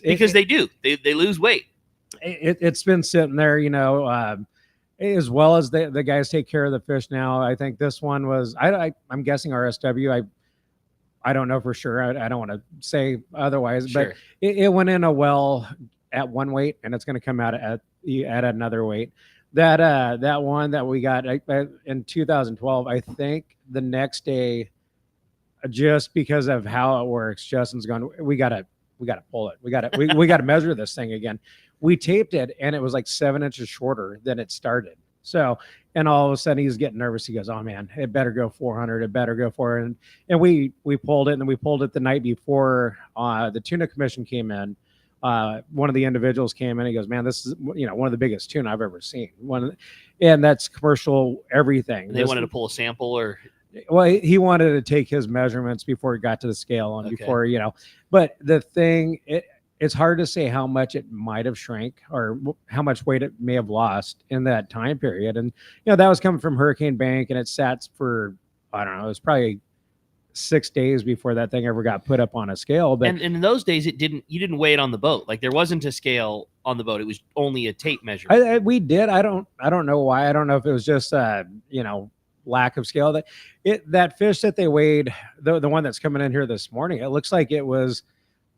because they lose weight. It's been sitting there, as well as the guys take care of the fish now. I think this one was, I'm guessing RSW. I don't know for sure. I don't want to say otherwise, Sure. But it went in a well at one weight, and it's going to come out at another weight. That one that we got in 2012, I think the next day, just because of how it works, Justin's gone, we gotta pull it. We gotta measure this thing again. We taped it, and it was like 7 inches shorter than it started. So, and all of a sudden he's getting nervous. He goes, "Oh man, it better go 400. It better go 400." And we pulled it, and then we pulled it the night before the tuna commission came in. One of the individuals came in. He goes, "Man, this is one of the biggest tuna I've ever seen." And that's commercial everything. They wanted to pull a sample, or well, he wanted to take his measurements before he got to the scale, and before But the thing, it's hard to say how much it might have shrank or how much weight it may have lost in that time period. And that was coming from Hurricane Bank, and it sat for, I don't know, it was probably 6 days before that thing ever got put up on a scale. But and in those days, you didn't weigh it on the boat. Like there wasn't a scale on the boat. It was only a tape measure. We did. I don't know why. I don't know if it was just lack of scale. That fish that they weighed, the one that's coming in here this morning, it looks like it was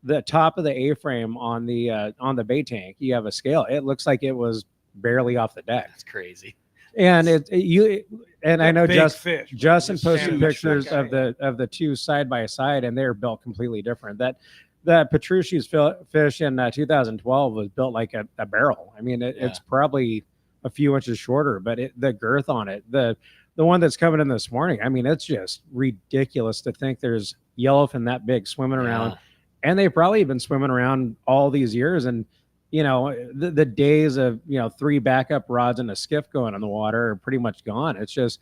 the top of the A-frame on the bait tank. You have a scale. It looks like it was barely off the deck. That's crazy. And I know Justin posted pictures of the two side by side, and they're built completely different. That Petrucci's fish in 2012 was built like a barrel. I mean, it's probably a few inches shorter, but the girth on it, the one that's coming in this morning, I mean, it's just ridiculous to think there's yellowfin that big swimming around, and they've probably been swimming around all these years. And the days of 3 backup rods and a skiff going on the water are pretty much gone. It's just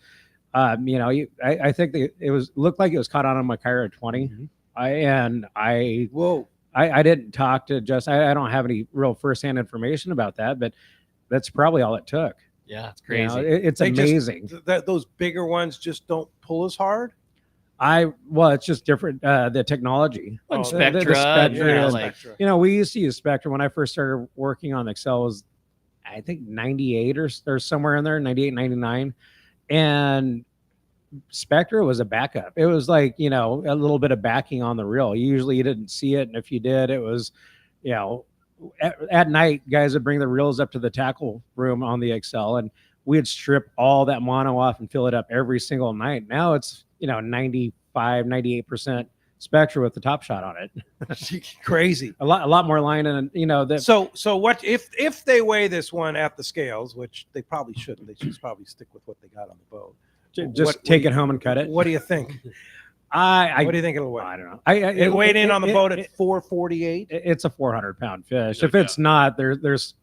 I think it looked like it was caught on a Macaira 20. Mm-hmm. I didn't talk to Justin. I don't have any real firsthand information about that, but that's probably all it took. Yeah, it's crazy. It's amazing. Those bigger ones just don't pull as hard. It's just different. The technology, Spectra, Spectra. We used to use Spectra when I first started working on Excel. Was I think 98 or somewhere in there, 98, 99, and Spectra was a backup. It was like a little bit of backing on the reel. Usually you didn't see it, and if you did, it was at night, guys would bring the reels up to the tackle room on the Excel, and we'd strip all that mono off and fill it up every single night. Now it's 95, 98% Spectra with the top shot on it. Crazy. A lot more line, and So what if they weigh this one at the scales, which they probably shouldn't. They should probably stick with what they got on the boat. Just take it home and cut it. What do you think? What do you think it'll weigh? I don't know. It weighed in on the boat at 448. It's a 400-pound fish. If it's not, there's.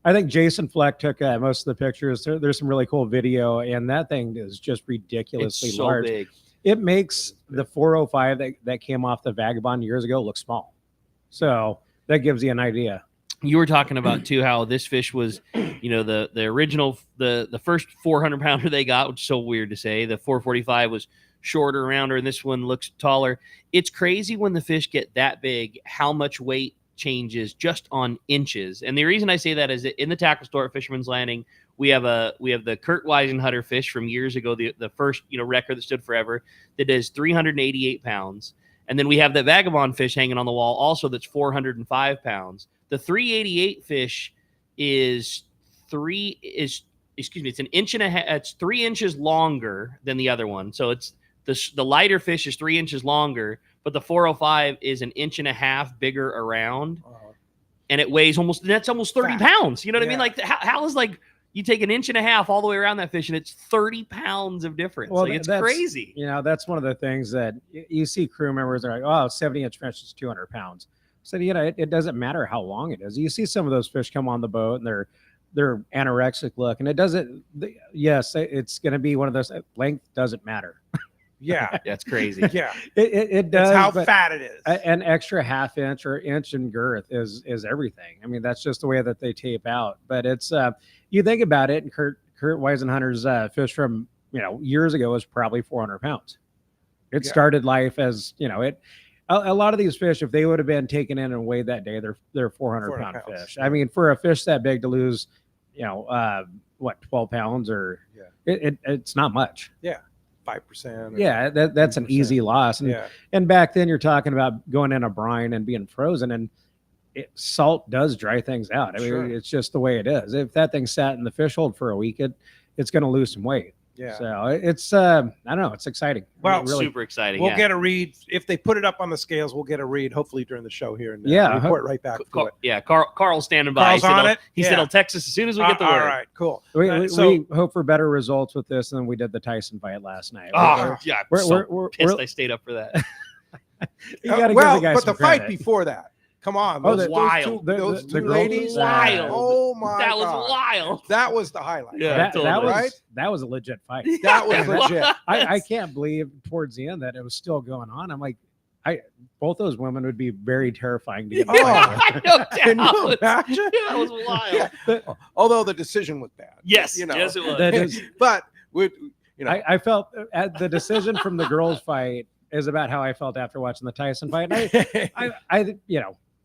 I think Jason Fleck took most of the pictures. There's some really cool video, and that thing is just ridiculously so large. Big. It makes the 405 that came off the Vagabond years ago look small. So that gives you an idea. You were talking about too how this fish was, the original, the first 400 pounder they got, which is so weird to say. The 445 was shorter, rounder, and this one looks taller. It's crazy when the fish get that big, how much weight changes just on inches. And the reason I say that is that in the tackle store at Fisherman's Landing, we have the Kurt Weisenhutter fish from years ago, the first record that stood forever, that is 388 pounds. And then we have the Vagabond fish hanging on the wall also that's 405 pounds. The 388 fish it's an inch and a half. It's 3 inches longer than the other one. So it's the lighter fish is 3 inches longer, but the 405 is an inch and a half bigger around, and it weighs almost 30 pounds. You know what I mean? Like how is you take an inch and a half all the way around that fish, and it's 30 pounds of difference. Well, it's crazy. That's one of the things that you see crew members are like, oh, 70-inch fish is 200 pounds. So, it doesn't matter how long it is. You see some of those fish come on the boat, and they're anorexic look, and it doesn't. Yes, it's going to be one of those. Length doesn't matter. Yeah, that's crazy. Yeah, it does. It's how fat it is. An extra half inch or inch in girth is everything. I mean, that's just the way that they tape out. But it's you think about it, and Kurt Weisenhutter's fish from years ago was probably 400 pounds. It started life as a lot of these fish, if they would have been taken in and weighed that day, they're 400-pound 400 pounds, fish. yeah. I mean, for a fish that big to lose, 12 pounds or it's not much. 5%. Yeah, that's an 2%. easy loss. And back then you're talking about going in a brine and being frozen, and salt does dry things out. I mean, it's just the way it is. If that thing sat in the fish hold for a week, it's going to lose some weight. Yeah. So it's I don't know. It's exciting. Well, really, super exciting. We'll get a read if they put it up on the scales. We'll get a read hopefully during the show here and report right back to it. Yeah, Carl's standing by. Carl's on it. He said he'll text us as soon as we get the word. All right, cool. We hope for better results with this than we did the Tyson fight last night. Yeah, we're pissed I stayed up for that. You got to give the guy but some the fight credit. before that. Come on, those two ladies, wild. Oh my that God. was wild. That was the highlight. Yeah, that was a legit fight. That was legit. I can't believe towards the end that it was still going on. I'm like, both those women would be very terrifying to get. Can you imagine? That was wild. Yeah. Although the decision was bad. Yes, yes it was. But I felt the decision from the girls' fight is about how I felt after watching the Tyson fight.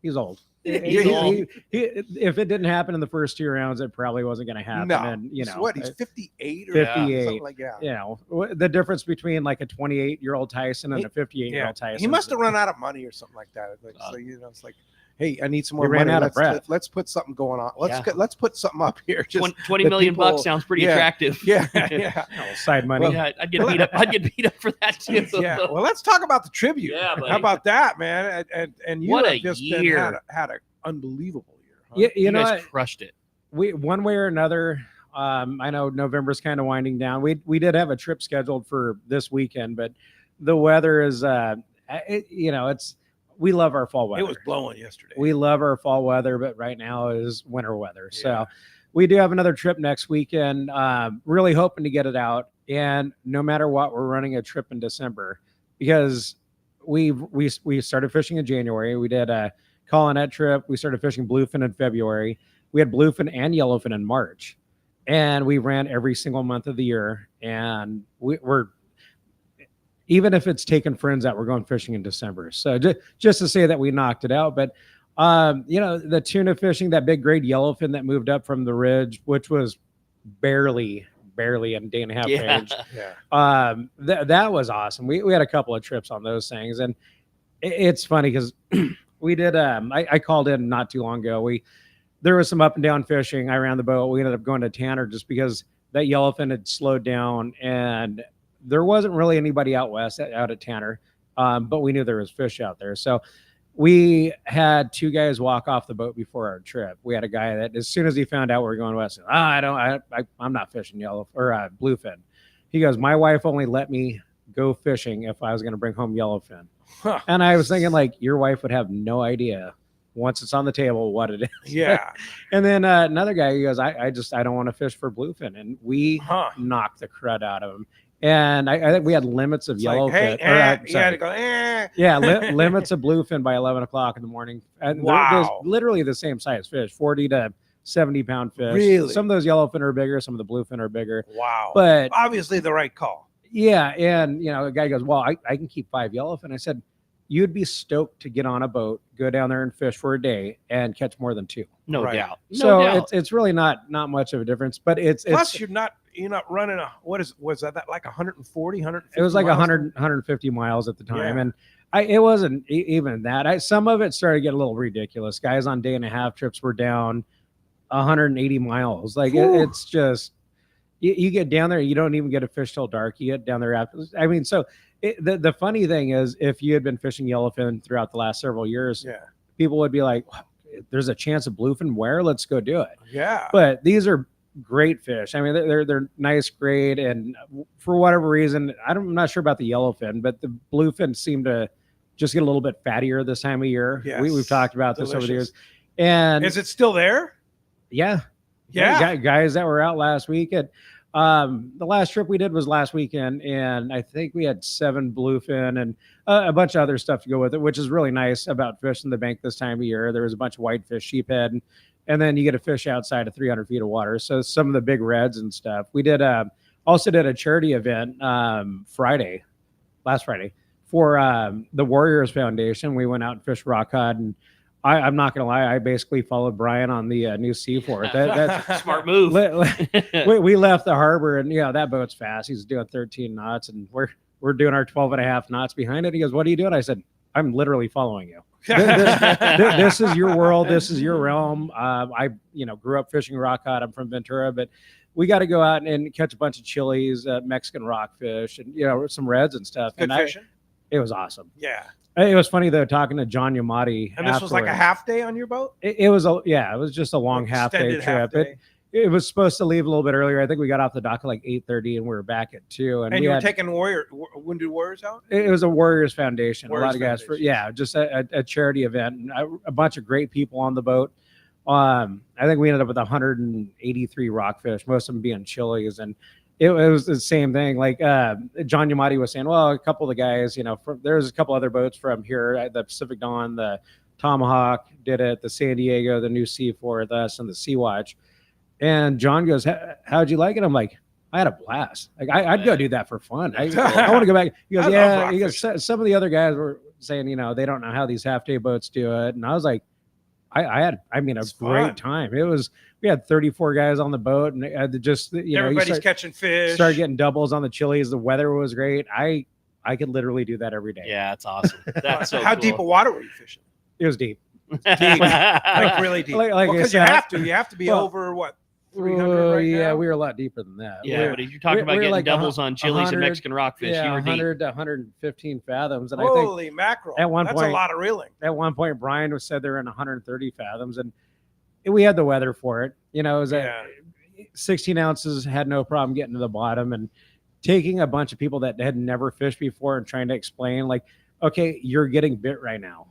He's old. If it didn't happen in the first 2 rounds, it probably wasn't going to happen. No. And, he's 58 or 58. something like that. The difference between like a 28-year-old Tyson and a 58-year-old Tyson. He must have run out of money or something like that. So it's like, hey, I need some more money. Ran out of breath. Let's put something going on. Let's put something up here. Just $20 million bucks sounds pretty attractive. Yeah. Side money. Well, I'd get beat up. I'd get beat up for that too. Yeah. Well, let's talk about the tribute. Yeah, buddy. How about that, man? And you what have a just year. had an unbelievable year. Huh? You know, guys crushed it. We one way or another. I know November's kind of winding down. We did have a trip scheduled for this weekend, but the weather is we love our fall weather. It was blowing yesterday. We love our fall weather, but right now is winter weather. So we do have another trip next weekend. Really hoping to get it out. And no matter what, we're running a trip in December because we started fishing in January. We did a Colonette trip. We started fishing bluefin in February. We had bluefin and yellowfin in March. And we ran every single month of the year. And we're even if it's taking friends out, we're going fishing in December. So just to say that we knocked it out. But, the tuna fishing, that big grade yellowfin that moved up from the ridge, which was barely a day and a half range. Yeah. That was awesome. We had a couple of trips on those things. And it's funny because we did, I called in not too long ago. There was some up and down fishing. I ran the boat. We ended up going to Tanner just because that yellowfin had slowed down and there wasn't really anybody out west out at Tanner, but we knew there was fish out there. So we had 2 guys walk off the boat before our trip. We had a guy that as soon as he found out we were going west, I'm not fishing yellow or bluefin. He goes, my wife only let me go fishing if I was going to bring home yellowfin. Huh. And I was thinking like your wife would have no idea once it's on the table what it is. Yeah. And then another guy, he goes, I don't want to fish for bluefin. And we knocked the crud out of him. And I think we had limits of yellowfin. You had to go, Yeah, limits of bluefin by 11 o'clock in the morning. And there's literally the same size fish, 40 to 70-pound fish. Really? Some of those yellowfin are bigger. Some of the bluefin are bigger. Wow. But obviously the right call. Yeah. And, the guy goes, well, I can keep 5 yellowfin. I said, you'd be stoked to get on a boat, go down there and fish for a day and catch more than 2. No doubt. So it's really not much of a difference, but plus you're not running was that like 140, 150 it was like miles? 150 miles at the time. And it wasn't even that. Some of it started getting a little ridiculous. Guys on day and a half trips were down 180 miles. Like it's just, you get down there, you don't even get a fish till dark. You get down there after. I mean, so the funny thing is if you had been fishing yellowfin throughout the last several years, people would be like, there's a chance of bluefin where? Let's go do it. Yeah. But these are great fish. I mean, they're nice grade, and for whatever reason, I'm not sure about the yellowfin, but the bluefin seem to just get a little bit fattier this time of year. Yes. We've talked about this over the years. And is it still there? Yeah. Guys that were out last week at the last trip we did was last weekend, and I think we had 7 bluefin and a bunch of other stuff to go with it, which is really nice about fishing the bank this time of year. There was a bunch of whitefish, sheephead, and then you get a fish outside of 300 feet of water. So some of the big reds and stuff. We did also did a charity event last Friday for the Warriors Foundation. We went out and fished rock cod, and I'm not gonna lie, I basically followed Brian on the new Seafort. That's Smart move. we left the harbor, and that boat's fast. He's doing 13 knots, and we're doing our 12 and a half knots behind it. He goes, "What are you doing?" I said, "I'm literally following you. This is your world. This is your realm." I grew up fishing rock cod. I'm from Ventura, but we got to go out and catch a bunch of chilies, Mexican rockfish, and some reds and stuff. Good fishing. It was awesome. Yeah. It was funny though, talking to John Yamati. And this was like a half day on your boat? It was just a long half day trip. It was supposed to leave a little bit earlier. I think we got off the dock at like 8:30 and we were back at 2. And you were taking Wounded Warriors out? It was a Warriors Foundation. A lot of guys just a charity event, and a bunch of great people on the boat. I think we ended up with 183 rockfish, most of them being chilies, and it was the same thing. Like John Yamati was saying, well, a couple of the guys, there's a couple other boats from here, the Pacific Dawn, the Tomahawk did it, the San Diego, the new Seafort, us, and the Sea Watch. And John goes, "How'd you like it?" I'm like, "I had a blast. Like I'd go do that for fun. I want to go back." He goes, "Yeah." He goes, "Some of the other guys were saying, they don't know how these half day boats do it," and I was like, I had a great time. We had 34 guys on the boat, and everybody's catching fish. Started getting doubles on the chilies. The weather was great. I could literally do that every day. Yeah, that's awesome. That's so How cool. deep of water were you fishing? It was deep. Deep. Like really deep. Because you have to be over what? 300 right now? We were a lot deeper than that. Yeah, but if you're talking about getting like doubles on chilies and Mexican rockfish, you were 100 to 115 fathoms. And holy mackerel! That's a lot of reeling. At one point, Brian said they're in 130 fathoms, and we had the weather for it. It was 16 ounces, had no problem getting to the bottom, and taking a bunch of people that had never fished before and trying to explain, like, okay, you're getting bit right now.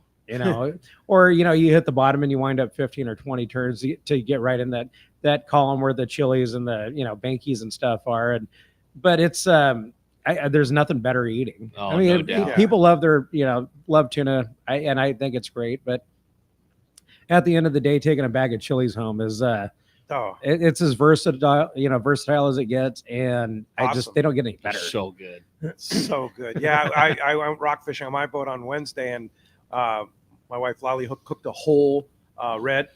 Or you hit the bottom and you wind up 15 or 20 turns to get right in that column where the chilies and the bankies and stuff are. But it's there's nothing better eating. Oh, no doubt. People love love tuna, and I think it's great. But at the end of the day, taking a bag of chilies home is it's as versatile as it gets, and awesome. They don't get any better. So good. So good. Yeah, I went rock fishing on my boat on Wednesday, and my wife Lolly cooked a whole red.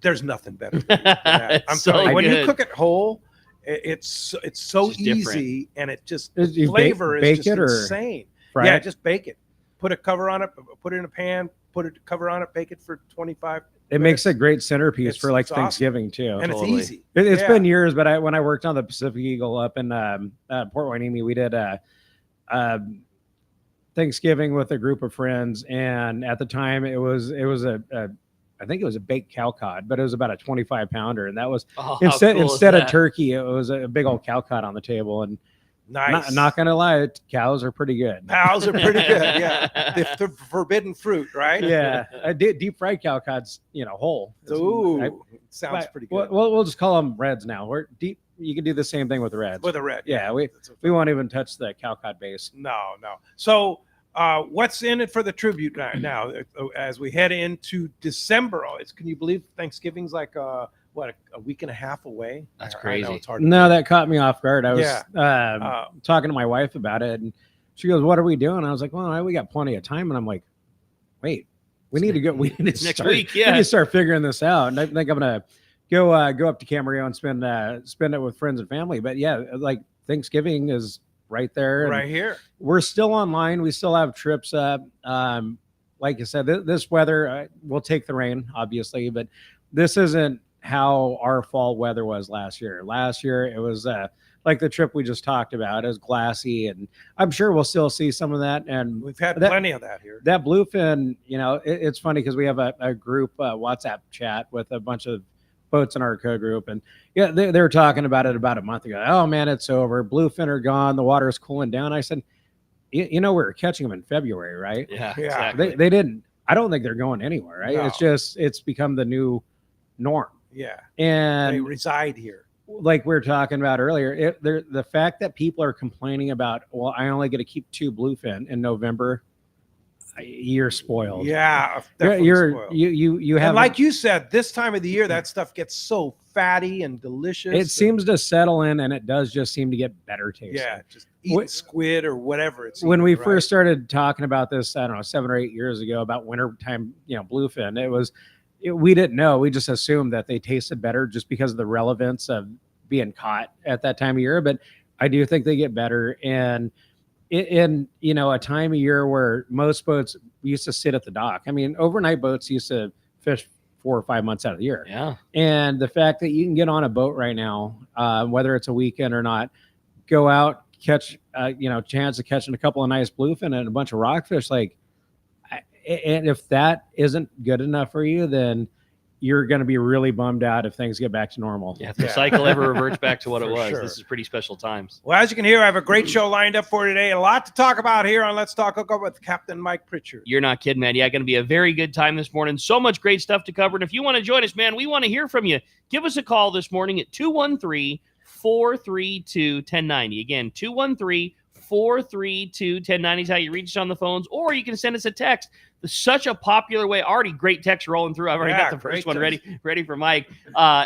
There's nothing better than that. I'm so telling you, when you good. cook it whole, it's so just easy, and it just You flavor bake is just it or insane. fry Yeah, it? just bake it. Put a cover on it. Put it in a pan. Put a cover on it. Bake it for 25. It makes a great centerpiece for like it's awesome. Thanksgiving too. And Totally. it's easy. It's been years, but when I worked on the Pacific Eagle up in Port Hueneme, we did Thanksgiving with a group of friends, and at the time it was I think it was a baked cow cod, but it was about a 25 pounder, and that was instead of turkey, it was a big old cow cod on the table. And Nice. not gonna lie, cows are pretty good. Cows are pretty good. Yeah, the forbidden fruit, right? Yeah, deep fried cow cod's whole. Ooh, sounds pretty good. We'll just call them reds now. We're deep. You can do the same thing with the reds. With a red. Yeah, we won't even touch the cow cod base. No. So, what's in it for the tribute now as we head into December? Can you believe Thanksgiving's like a week and a half away? That's I know crazy. it's hard to No, believe. that caught me off guard. I was talking to my wife about it, and she goes, "What are we doing?" I was like, "Well, we got plenty of time." And I'm like, "Wait, we need to go. We need to Next week, yeah. We need to start figuring this out." And I think I'm gonna go up to Camarillo and spend it with friends and family. But yeah, like Thanksgiving is right there, right here. We're still online. We still have trips up. Like I said, this weather will take the rain, obviously, but this isn't how our fall weather was last year. Last year, it was like the trip we just talked about. It was glassy, and I'm sure we'll still see some of that. And We've had plenty of that here. that bluefin, it's funny because we have a group WhatsApp chat with a bunch of boats in our co-group, and they were talking about it about a month ago. Oh man, it's over. Bluefin are gone. The water is cooling down. I said, we were catching them in February, right? Yeah, Yeah. exactly. They didn't. I don't think they're going anywhere, right? No. It's become the new norm. Yeah, And they reside here. like we were talking about earlier, the fact that people are complaining about, well, I only get to keep 2 bluefin in November, you're spoiled. Yeah, definitely you're spoiled. you have, And like you said, this time of the year, that stuff gets so fat. fatty and delicious. It seems to settle in, and it does just seem to get better tasting. Yeah, just eating squid or whatever. It's when we first started talking about this, I don't know, 7 or 8 years ago about wintertime, bluefin, we didn't know. We just assumed that they tasted better just because of the relevance of being caught at that time of year. But I do think they get better. And in a time of year where most boats used to sit at the dock. I mean, overnight boats used to fish 4 or 5 months out of the year. Yeah. And the fact that you can get on a boat right now, whether it's a weekend or not, go out, catch, chance of catching a couple of nice bluefin and a bunch of rockfish. And if that isn't good enough for you, then you're going to be really bummed out if things get back to normal. Yeah, if the cycle ever reverts back to what it was. Sure. This is pretty special times. Well, as you can hear, I have a great show lined up for today. A lot to talk about here on Let's Talk Hookup with Captain Mike Pritchard. You're not kidding, man. Yeah, going to be a very good time this morning. So much great stuff to cover. And if you want to join us, man, we want to hear from you. Give us a call this morning at 213-432-1090. Again, 213-432-1090 is how you reach us on the phones, or you can send us a text. Such a popular way. Already great text rolling through. I've already got the first one ready for Mike.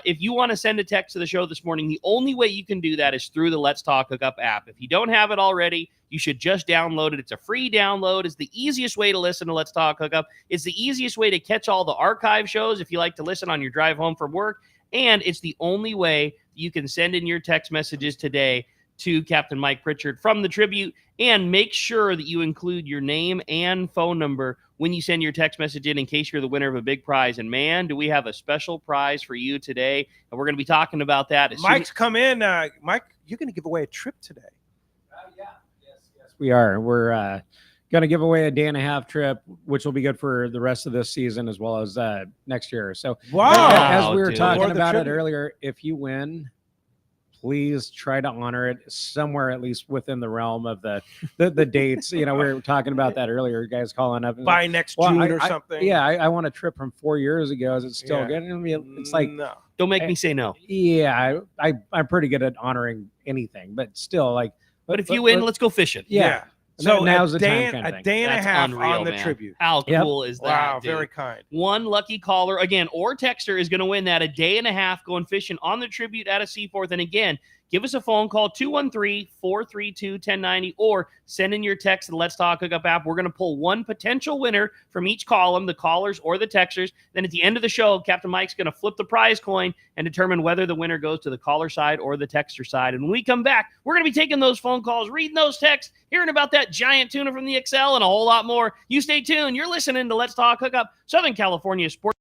If you want to send a text to the show this morning, the only way you can do that is through the Let's Talk Hookup app. If you don't have it already, you should just download it. It's a free download. It's the easiest way to listen to Let's Talk Hookup. It's the easiest way to catch all the archive shows if you like to listen on your drive home from work. And it's the only way you can send in your text messages today to Captain Mike Pritchard from the Tribute. And make sure that you include your name and phone number when you send your text message in case you're the winner of a big prize. And man, do we have a special prize for you today. And we're going to be talking about that. Mike's come in. Mike, you're going to give away a trip today. Yeah. Yes, we are. We're going to give away a 1.5-day trip, which will be good for the rest of this season as well as next year. So as we were talking about it earlier, if you win, please try to honor it somewhere, at least within the realm of the dates. We were talking about that earlier. Guys calling up by next June or something. I want a trip from 4 years ago. Is it still good? I mean, it's like no. Don't make me say no. Yeah, I'm pretty good at honoring anything, but still, But if you win, let's go fishing. Yeah. So now's the day, time. a day and a half on the Tribute. How cool is that? Wow, dude? very kind. One lucky caller again or texter is going to win that a 1.5 days going fishing on the Tribute at a Seaforth. And again, give us a phone call 213-432-1090 or send in your text to the Let's Talk Hookup app. We're going to pull one potential winner from each column, the callers or the texters. Then at the end of the show, Captain Mike's going to flip the prize coin and determine whether the winner goes to the caller side or the texter side. And when we come back, we're going to be taking those phone calls, reading those texts, hearing about that giant tuna from the XL and a whole lot more. You stay tuned. You're listening to Let's Talk Hookup, Southern California Sports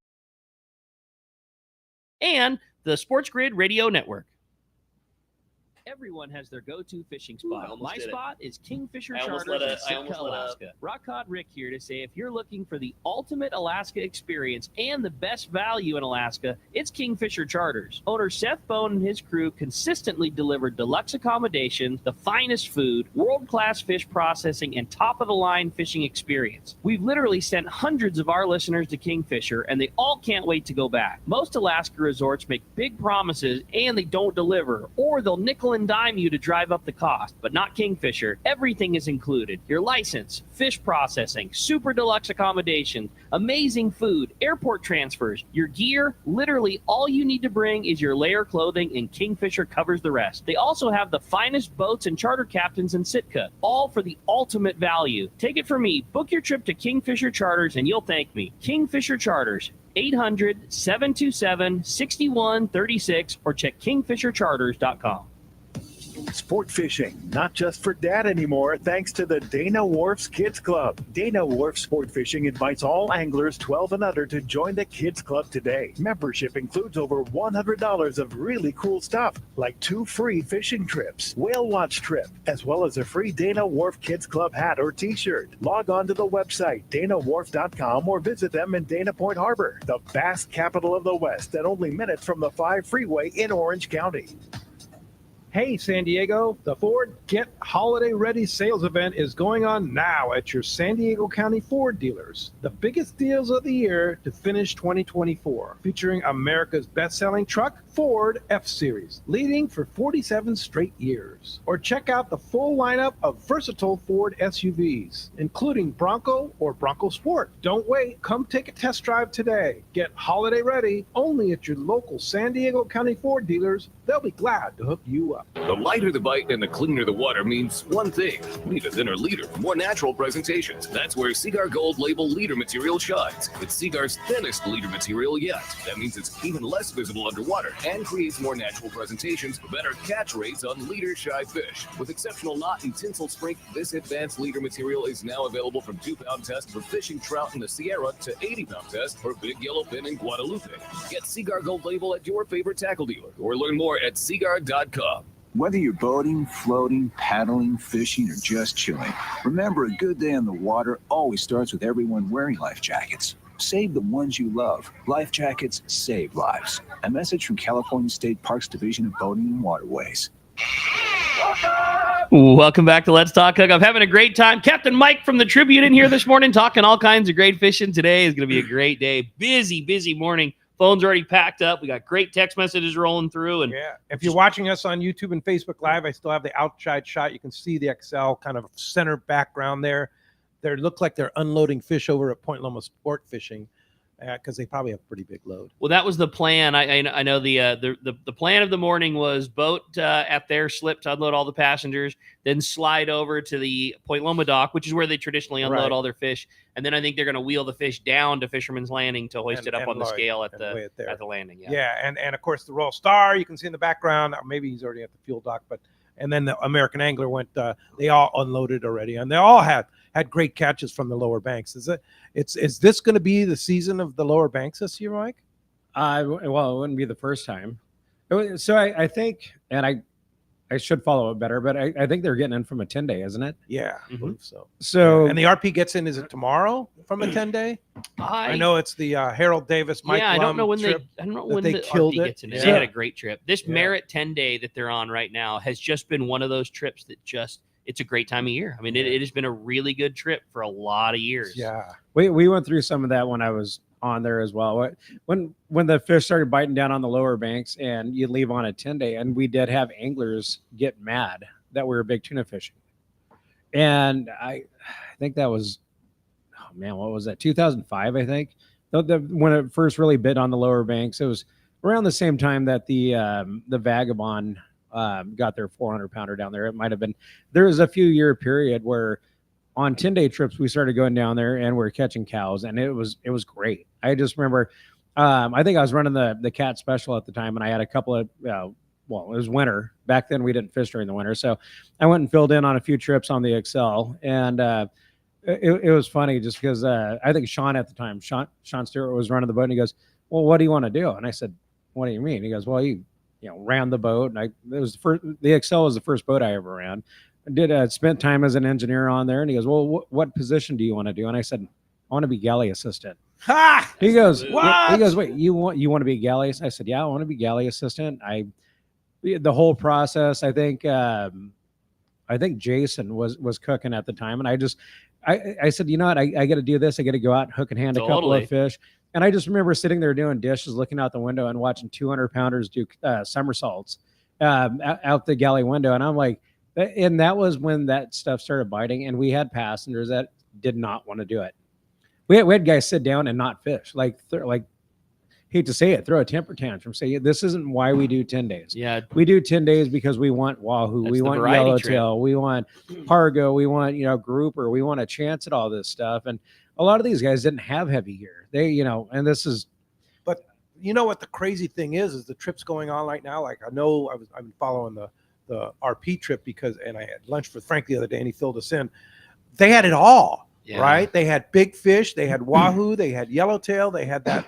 and the Sports Grid Radio Network. Everyone has their go-to fishing spot. My spot is Kingfisher Charters in Sitka, Alaska. Rock Cod Rick here to say if you're looking for the ultimate Alaska experience and the best value in Alaska, it's Kingfisher Charters. Owner Seth Bone and his crew consistently deliver deluxe accommodations, the finest food, world-class fish processing, and top-of-the-line fishing experience. We've literally sent hundreds of our listeners to Kingfisher, and they all can't wait to go back. Most Alaska resorts make big promises, and they don't deliver, or they'll nickel and dime you to drive up the cost, but not Kingfisher. Everything is included. Your license, fish processing, super deluxe accommodations, amazing food, airport transfers, your gear. Literally all you need to bring is your layer clothing, and Kingfisher covers the rest. They also have the finest boats and charter captains in Sitka, all for the ultimate value. Take it from me. Book your trip to Kingfisher Charters and you'll thank me. Kingfisher Charters, 800-727-6136 or check kingfishercharters.com. Sport fishing, not just for dad anymore, thanks to the Dana Wharf's Kids Club. Dana Wharf Sport Fishing invites all anglers 12 and under to join the Kids Club today. Membership includes over $100 of really cool stuff, like 2 free fishing trips, whale watch trip, as well as a free Dana Wharf Kids Club hat or t-shirt. Log on to the website, danawharf.com, or visit them in Dana Point Harbor, the bass capital of the West, and only minutes from the 5 freeway in Orange County. Hey, San Diego, the Ford Get Holiday Ready sales event is going on now at your San Diego County Ford dealers. The biggest deals of the year to finish 2024, featuring America's best-selling truck, Ford F-Series, leading for 47 straight years. Or check out the full lineup of versatile Ford SUVs, including Bronco or Bronco Sport. Don't wait. Come take a test drive today. Get holiday ready only at your local San Diego County Ford dealers. They'll be glad to hook you up. The lighter the bite and the cleaner the water means one thing. Need a thinner leader, more natural presentations. That's where Seaguar Gold Label leader material shines. It's Seaguar's thinnest leader material yet. That means it's even less visible underwater and creates more natural presentations for better catch rates on leader-shy fish. With exceptional knot and tinsel strength, this advanced leader material is now available from 2-pound test for fishing trout in the Sierra to 80-pound test for big yellowfin in Guadalupe. Get Seaguar Gold Label at your favorite tackle dealer or learn more at seaguar.com. Whether you're boating, floating, paddling, fishing, or just chilling, remember a good day on the water always starts with everyone wearing life jackets. Save the ones you love. Life jackets save lives. A message from California State Parks Division of Boating and Waterways. Welcome back to Let's Talk Hookup. Having a great time. Captain Mike from the Tribune in here this morning talking all kinds of great fishing. Today is going to be a great day. Busy morning. Phone's already packed up. We got great text messages rolling through. And yeah, if you're watching us on YouTube and Facebook Live, I still have the outside shot. You can see the XL kind of center background there. They look like they're unloading fish over at Point Loma Sport Fishing because they probably have a pretty big load. Well, that was the plan. I know the plan of the morning was boat at their slip to unload all the passengers, then slide over to the Point Loma dock, which is where they traditionally unload all their fish. And then I think they're going to wheel the fish down to Fisherman's Landing to hoist it up on the scale at the landing. Yeah, and of course the Royal Star you can see in the background. Maybe he's already at the fuel dock, and then the American Angler went. They all unloaded already, and they all had great catches from the lower banks. Is this going to be the season of the lower banks this year, Mike? Well, it wouldn't be the first time. So I think, and I should follow it better, but I think they're getting in from a 10-day, isn't it? Yeah, I believe so. So and the RP gets in, is it tomorrow from a 10-day? I know it's the Harold Davis, Mike I don't know when trip I don't know when they the killed RP it. gets in. They had a great trip. This Merritt 10-day that they're on right now has just been one of those trips that it's a great time of year. I mean, it has been a really good trip for a lot of years. Yeah. We went through some of that when I was on there as well. When the fish started biting down on the lower banks and you leave on a 10-day, and we did have anglers get mad that we were big tuna fishing. And I think that was, what was that? 2005, I think. When it first really bit on the lower banks, it was around the same time that the Vagabond got their 400-pounder down there. It might have been. There was a few year period where on 10-day trips we started going down there and we're catching cows, and it was great. I just remember, I think I was running the cat special at the time, and I had a couple of it was winter back then. We didn't fish during the winter, so I went and filled in on a few trips on the XL, and it was funny just because I think Sean at the time, Sean Stewart, was running the boat, and he goes, "Well, what do you want to do?" And I said, "What do you mean?" He goes, "Well, you ran the boat, and the XL was the first boat I ever ran. Spent time as an engineer on there." And he goes, "Well, what position do you want to do?" And I said, "I want to be galley assistant." Ha! He goes, "What?" He goes, "Wait, you want to be galley?" I said, "Yeah, I want to be galley assistant." The whole process, I think Jason was cooking at the time, and I said, "You know what? I got to do this. I got to go out and hook and hand a couple of fish." And I just remember sitting there doing dishes, looking out the window and watching 200-pounders do somersaults out the galley window. And I'm like, and that was when that stuff started biting. And we had passengers that did not want to do it. We had guys sit down and not fish. Like hate to say it, throw a temper tantrum. Say, this isn't why we do 10 days. Yeah. We do 10 days because we want wahoo. We want yellowtail. We want pargo. We want, grouper. We want a chance at all this stuff. And a lot of these guys didn't have heavy gear. They, and this is. But you know what the crazy thing is the trips going on right now. Like I know I'm following the RP trip and I had lunch with Frank the other day and he filled us in. They had it all, right? They had big fish. They had wahoo. They had yellowtail. They had that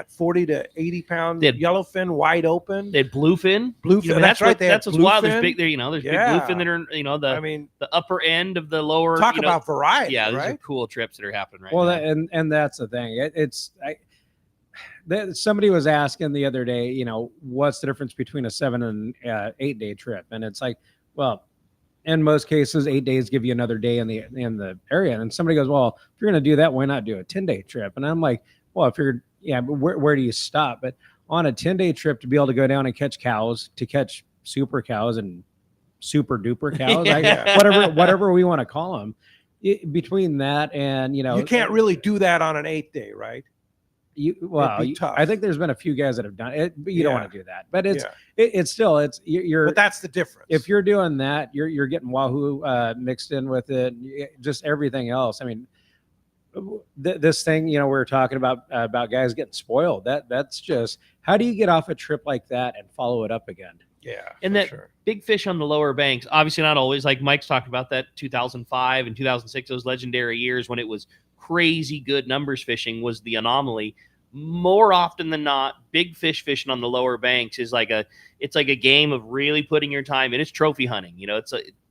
40 to 80 pound yellowfin wide open. They had bluefin. That's right. That's what's wild. There's big there. There's big bluefin that are the upper end of the lower. Talk about variety. Yeah, right? these are cool trips that are happening right now. Well, and that's the thing. somebody was asking the other day, what's the difference between a 7 and 8 day trip? And it's like, well, in most cases, 8 days give you another day in the area. And somebody goes, well, if you're going to do that, why not do a 10-day trip? And I'm like, well, but where do you stop? But on a 10-day trip, to be able to go down and catch cows, to catch super cows and super duper cows, whatever we want to call them, between that and, you can't really do that on an 8 day, right? Tough. I think there's been a few guys that have done it, but you don't want to do that. But it's you're. But that's the difference. If you're doing that, you're getting wahoo mixed in with it, just everything else. I mean, this thing, we were talking about guys getting spoiled. That's just, how do you get off a trip like that and follow it up again? Yeah, and that big fish on the lower banks, obviously not always. Like Mike's talked about that 2005 and 2006, those legendary years when it was crazy good numbers fishing was the anomaly. More often than not, big fish fishing on the lower banks is like a game of really putting your time in. It's trophy hunting.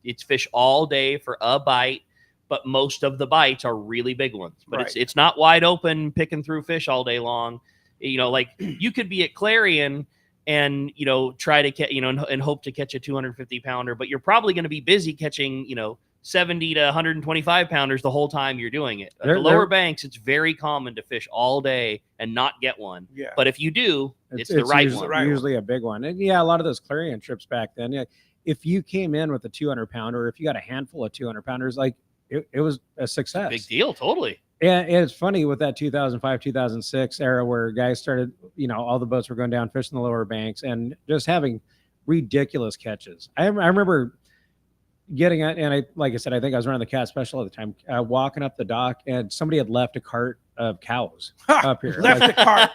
It's fish all day for a bite, but most of the bites are really big ones. But it's not wide open picking through fish all day long. Like you could be at Clarion and try to catch and hope to catch a 250 pounder, but you're probably going to be busy catching 70 to 125 pounders the whole time you're doing it. At the lower banks, it's very common to fish all day and not get one. Yeah. But if you do, it's the right usually, one. Usually a big one. And a lot of those Clarion trips back then, if you came in with a 200 pounder, if you got a handful of 200 pounders, like it was a success. Big deal. Totally. And it's funny with that 2005, 2006 era where guys started, all the boats were going down fishing the lower banks and just having ridiculous catches. I remember getting it, and like I said, I think I was running the cat special at the time, walking up the dock, and somebody had left a cart of cows up here. Left the cart.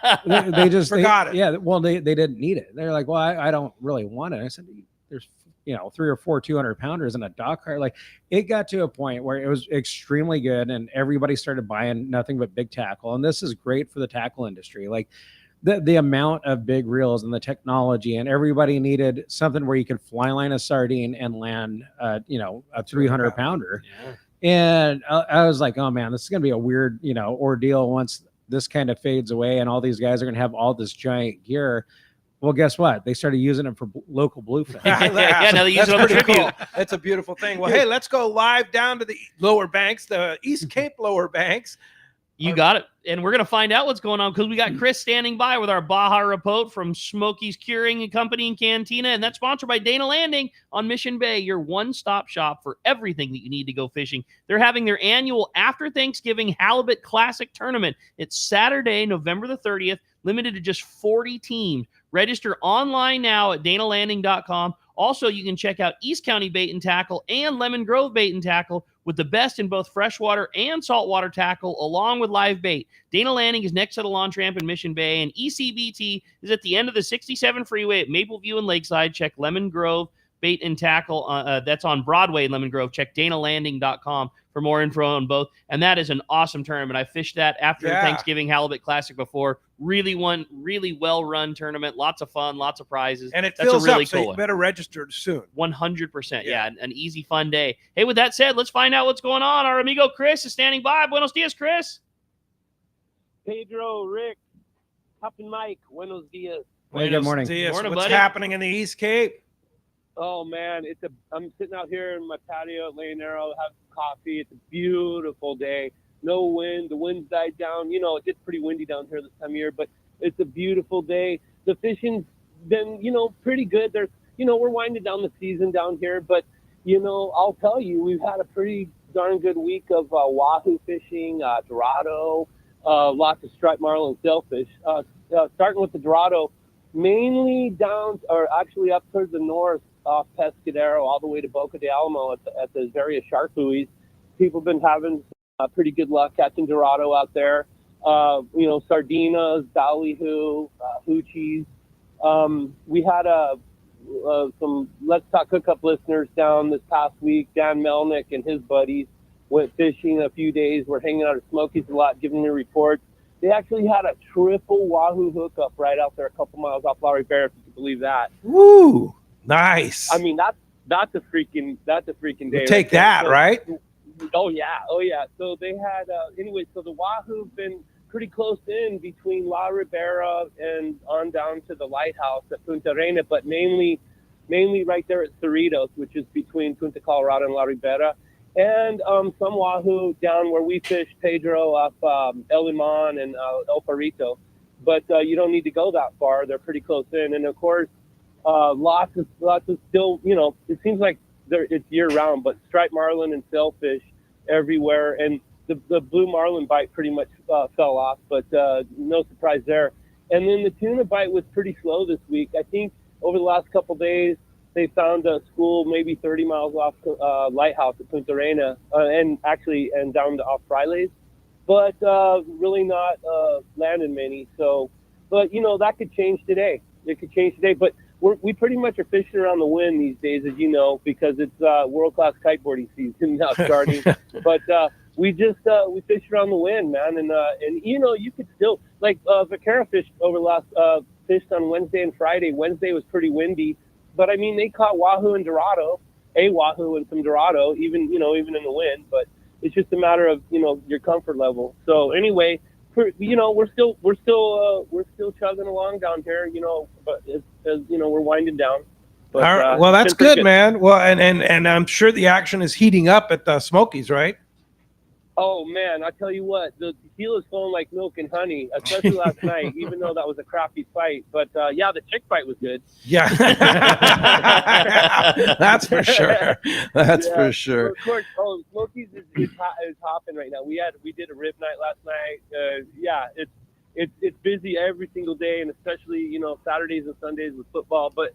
They just forgot it. Yeah, well, they didn't need it. They're like, well, I don't really want it. I said, there's 3 or 4 200 pounders in a dock cart. Like, it got to a point where it was extremely good, and everybody started buying nothing but big tackle. And this is great for the tackle industry. Like, the amount of big reels and the technology, and everybody needed something where you could fly line a sardine and land, a 300 pounder. Yeah. And I was like, oh man, this is going to be a weird, ordeal once this kind of fades away and all these guys are going to have all this giant gear. Well, guess what? They started using it for local bluefin. Yeah, now they use it on the tribute. Cool. That's a beautiful thing. Well, hey, let's go live down to the lower banks, the East Cape lower banks. You got it. And we're going to find out what's going on because we got Chris standing by with our Baja Report from Smokey's Curing and Company in Cantina. And that's sponsored by Dana Landing on Mission Bay, your one-stop shop for everything that you need to go fishing. They're having their annual After Thanksgiving Halibut Classic Tournament. It's Saturday, November the 30th, limited to just 40 teams. Register online now at danalanding.com. Also, you can check out East County Bait and Tackle and Lemon Grove Bait and Tackle with the best in both freshwater and saltwater tackle, along with live bait. Dana Landing is next to the launch ramp in Mission Bay, and ECBT is at the end of the 67 freeway at Mapleview and Lakeside. Check Lemon Grove Bait and Tackle. That's on Broadway in Lemon Grove. Check danalanding.com for more info on both. And that is an awesome tournament. I fished that after the Thanksgiving Halibut Classic before. Really well-run tournament. Lots of fun, lots of prizes. And that's fills a really up, cool so you better register soon. 100%. Yeah, an easy, fun day. Hey, with that said, let's find out what's going on. Our amigo Chris is standing by. Buenos dias, Chris. Pedro, Rick, Captain Mike, buenos dias. Hey, good morning. Dias. Morning, What's buddy. happening in the East Cape? Oh man, I'm sitting out here in my patio at Lane Arrow, having coffee. It's a beautiful day. No wind. The wind's died down. It gets pretty windy down here this time of year, but it's a beautiful day. The fishing's been, pretty good. There's, we're winding down the season down here, but I'll tell you, we've had a pretty darn good week of wahoo fishing, Dorado, lots of striped marlin and sailfish. Starting with the Dorado, mainly down, or actually up towards the north, off Pescadero, all the way to Boca de Alamo at the various shark buoys. People have been having pretty good luck catching Dorado out there. Sardinas, ballyhoo, hoochies. We had some Let's Talk Hookup listeners down this past week. Dan Melnick and his buddies went fishing a few days. We're hanging out at Smokey's a lot, giving me reports. They actually had a triple wahoo hookup right out there a couple miles off Lowry Bear, if you can believe that. Woo! Nice. I mean, that's a freaking day. We'll take that, right? Oh yeah. So they had so the wahoo been pretty close in between La Ribera and on down to the lighthouse at Punta Arena, but mainly right there at Cerritos, which is between Punta Colorado and La Ribera, and some wahoo down where we fish, Pedro, up El Limon and El Perrito. But you don't need to go that far. They're pretty close in. And, of course, lots of still, it seems like it's year-round, but striped marlin and sailfish everywhere. And the blue marlin bite pretty much fell off, but no surprise there. And then the tuna bite was pretty slow this week. I think over the last couple of days, they found a school maybe 30 miles off Lighthouse at Punta Arena, and down to off Frailes, but really not landing many. So, but that could change today. It could change today, but we pretty much are fishing around the wind these days, as you know, because it's world-class kiteboarding season now starting. But we fish around the wind, man, and you could still Vaquera fished over the last fished on Wednesday and Friday. Wednesday was pretty windy. But I mean, they caught wahoo and dorado, wahoo and some dorado, even in the wind. But it's just a matter of your comfort level. So anyway, we're still chugging along down here. But as we're winding down. But, all right. Well, that's good, man. Well, and I'm sure the action is heating up at the Smokies, right? Oh man, I tell you what, the tequila's flowing like milk and honey, especially last night, even though that was a crappy fight. But yeah, the chick fight was good. Yeah, that's for sure. That's for sure. Of course, Smokies is hopping right now. We did a rib night last night. Yeah, it's busy every single day, and especially Saturdays and Sundays with football. But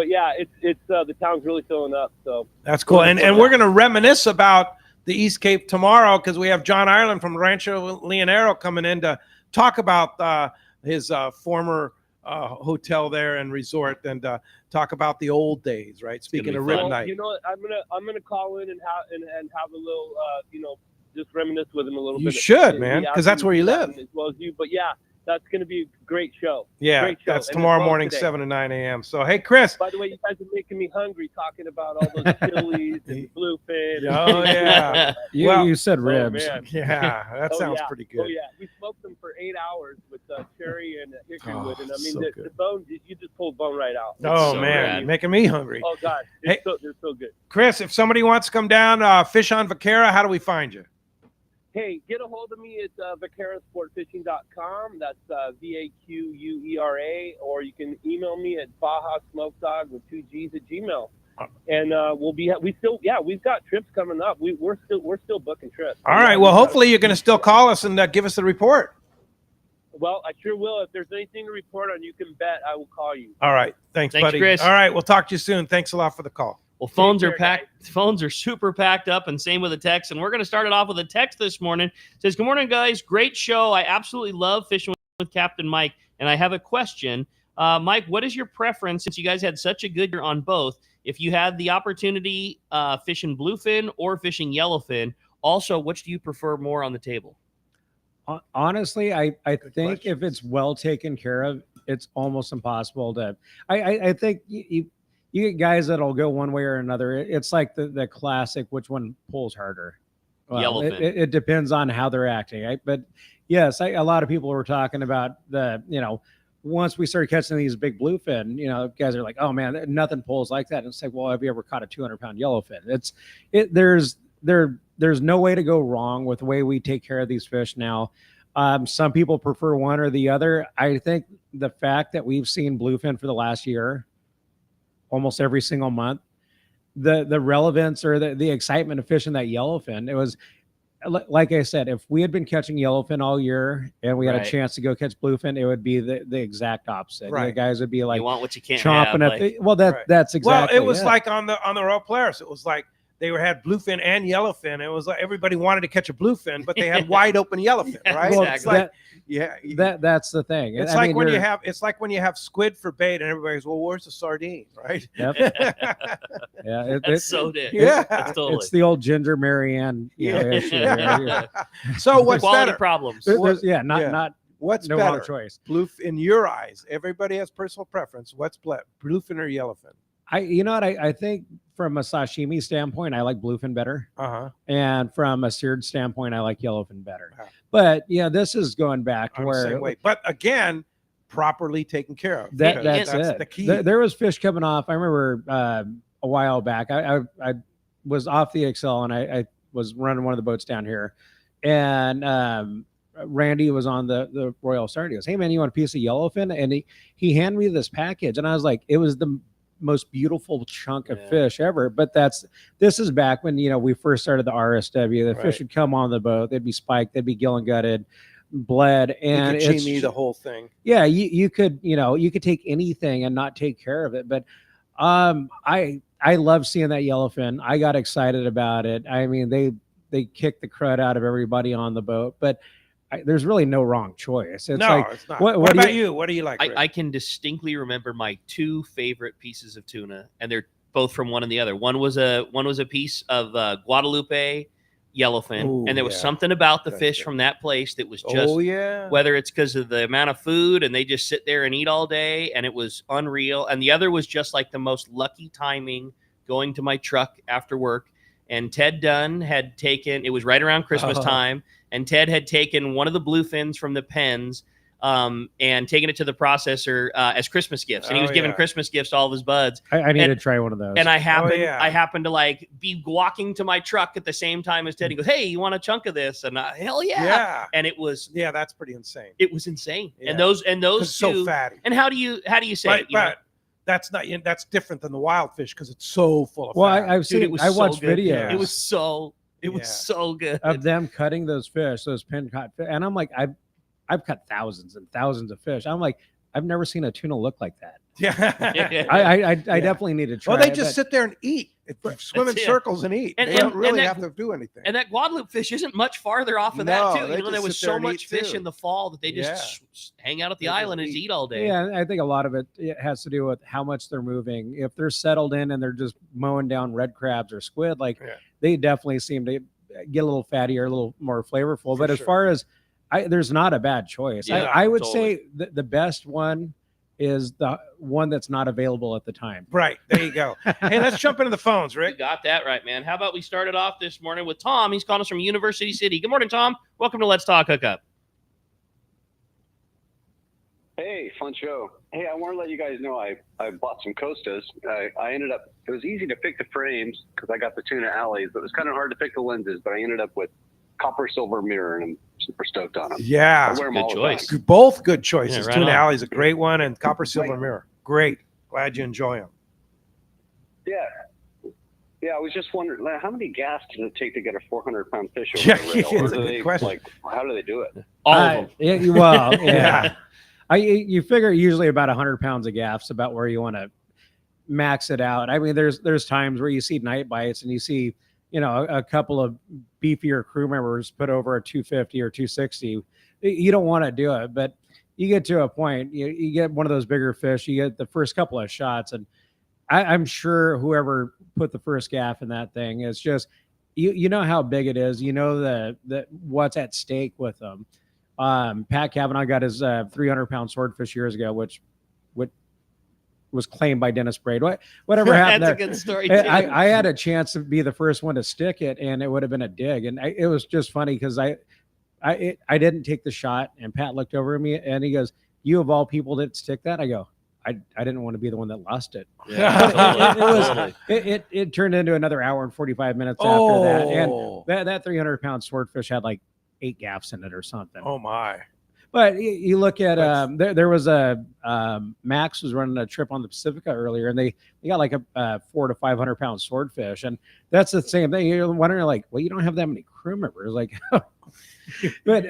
yeah, it's the town's really filling up. So that's cool. And we're gonna reminisce about the East Cape tomorrow, because we have John Ireland from Rancho Leonero coming in to talk about his former hotel there and resort, and talk about the old days, right? Speaking of rib night, I'm gonna call in and have a little just reminisce with him a little bit. You should, man, because that's where you live, as well as you. But yeah, that's going to be a great show. Yeah, great show. That's tomorrow morning, 7 to 9 a.m. So, hey, Chris. By the way, you guys are making me hungry talking about all those chilies and bluefin. Oh, yeah. You said ribs. Yeah, that sounds pretty good. Oh, yeah. We smoked them for 8 hours with cherry and hickory wood. And, I mean, so the bone, you just pulled bone right out. Oh, so man. rad. Making me hungry. Oh, God. They're so good. Chris, if somebody wants to come down, fish on Vaquera, how do we find you? Hey, get a hold of me at vaquerasportfishing.com. That's VAQUERA, or you can email me at Baja Smoke Dog with 2 G's at Gmail. And we've got trips coming up. We're still booking trips. All right. Well, hopefully you're going to still call us and give us the report. Well, I sure will. If there's anything to report on, you can bet I will call you. All right. Thanks, buddy. Chris. All right. We'll talk to you soon. Thanks a lot for the call. Well, phones are care, packed. guys. Phones are super packed up, and same with the text. And we're going to start it off with a text this morning. It says, "Good morning, guys. Great show. I absolutely love fishing with Captain Mike, and I have a question. Mike, what is your preference, since you guys had such a good year on both? If you had the opportunity fishing bluefin or fishing yellowfin, also, which do you prefer more on the table?" Honestly, I think question. if it's well taken care of, it's almost impossible to. I think you get guys that'll go one way or another. It's like the classic, which one pulls harder? Well, Yellowfin. it depends on how they're acting. Right? But yes, a lot of people were talking about once we started catching these big bluefin, guys are like, oh man, nothing pulls like that. And it's like, well, have you ever caught a 200-pound yellowfin? There's no way to go wrong with the way we take care of these fish now. Some people prefer one or the other. I think the fact that we've seen bluefin for the last year, almost every single month, the relevance or the excitement of fishing that yellowfin, it was like I said, if we had been catching yellowfin all year and we had a chance to go catch bluefin, it would be the exact opposite. Right. The guys would be like, You want what you can't chomping have. up. Like, Well, that's exactly. Well, it was it. like on the Royal Polaris. It was like they had bluefin and yellowfin. It was like everybody wanted to catch a bluefin, but they had wide open yellowfin, right? Well, It's like, that's the thing. It's like when you have squid for bait, and everybody's, well, where's the sardine, right? Yep. Yeah, That's so dead. Yeah. That's totally. it's the old Ginger Marianne issue. Right? So what's Quality better? problems. Not What's no better? other choice. Bluefin, in your eyes, everybody has personal preference. What's bluefin or yellowfin? You know what? I think from a sashimi standpoint, I like bluefin better. And from a seared standpoint, I like yellowfin better. But yeah, this is going back to I'm the where same way. But again, properly taken care of. that's the it. key. There was fish coming off. I remember a while back. I was off the Excel and I was running one of the boats down here, and Randy was on the Royal Star. He goes, "Hey man, you want a piece of yellowfin?" And he handed me this package, and I was like, it was the most beautiful chunk of fish ever. But this is back when we first started the RSW. The fish would come on the boat, they'd be spiked, they'd be gill and gutted, bled, and it's the whole thing. Yeah, you could take anything and not take care of it. But I love seeing that yellowfin. I got excited about it. I mean, they kicked the crud out of everybody on the boat, but there's really no wrong choice. It's it's not. What about you? What do you like? I can distinctly remember my two favorite pieces of tuna, and they're both from one and the other. One was a piece of Guadalupe yellowfin, and there was something about the fish from that place that was just whether it's because of the amount of food and they just sit there and eat all day, and it was unreal. And the other was just like the most lucky timing, going to my truck after work, and Ted Dunn had taken, it was right around Christmas time, and Ted had taken one of the bluefins from the pens and taken it to the processor as Christmas gifts. And he was giving Christmas gifts to all of his buds. I need to try one of those. And I happened to like be walking to my truck at the same time as Ted. He goes, "Hey, you want a chunk of this?" And hell yeah. Yeah. And it was, that's pretty insane. It was insane. Yeah. And those two, so fatty. And how do you say it? But that's different than the wild fish because it's so full of fat. Well, I've seen. I watched videos. Yeah. It was so good of them cutting those fish, those pin caught fish. And I'm like, I've cut thousands and thousands of fish. I'm like, I've never seen a tuna look like that. Yeah. I definitely need to try. Well, they just sit there and eat. Swim in circles and eat. They don't really have to do anything. And that Guadalupe fish isn't much farther off of that too. There was so much fish in the fall that they just hang out at the island and eat all day. Yeah, I think a lot of it has to do with how much they're moving. If they're settled in and they're just mowing down red crabs or squid, they definitely seem to get a little fattier, a little more flavorful. But as far as there's not a bad choice. I would say the best one is the one that's not available at the time. Right. There you go. Hey, let's jump into the phones, Rick. You got that right, man. How about we started off this morning with Tom? He's calling us from University City. Good morning, Tom. Welcome to Let's Talk Hookup. Hey, fun show. Hey, I want to let you guys know I bought some Costas. I ended up, it was easy to pick the frames because I got the Tuna alleys, but it was kind of hard to pick the lenses, but I ended up with copper silver mirror, and I'm super stoked on them. Yeah, I wear them good all choice. the time. Both good choices. Yeah, right Tuna on. Alley is a great one, and copper silver mirror. Great. Glad you enjoy them. Yeah, I was just wondering, how many gas does it take to get a 400-pound fish over Yeah, the rail? it's a good question. Like, how do they do it? All of them. Well, yeah. You figure usually about 100 pounds of gaff's about where you want to max it out. I mean, there's times where you see night bites and you see, a couple of beefier crew members put over a 250 or 260. You don't want to do it, but you get to a point, you get one of those bigger fish, you get the first couple of shots, and I'm sure whoever put the first gaff in that thing is just, you know how big it is, the what's at stake with them. Pat Cavanaugh got his 300-pound swordfish years ago, which was claimed by Dennis Braid. Whatever happened That's there. a good story, too. I had a chance to be the first one to stick it, and it would have been a dig. And it was just funny because I didn't take the shot, and Pat looked over at me, and he goes, "You of all people didn't stick that?" I go, I didn't want to be the one that lost it. Yeah, it turned into another hour and 45 minutes after that. And that 300-pound swordfish had like 8 gaffs in it or something. Oh, my. But you look at there was a Max was running a trip on the Pacifica earlier, and they got like a 400 to 500-pound swordfish, and that's the same thing. You're wondering like, well, you don't have that many crew members, like, but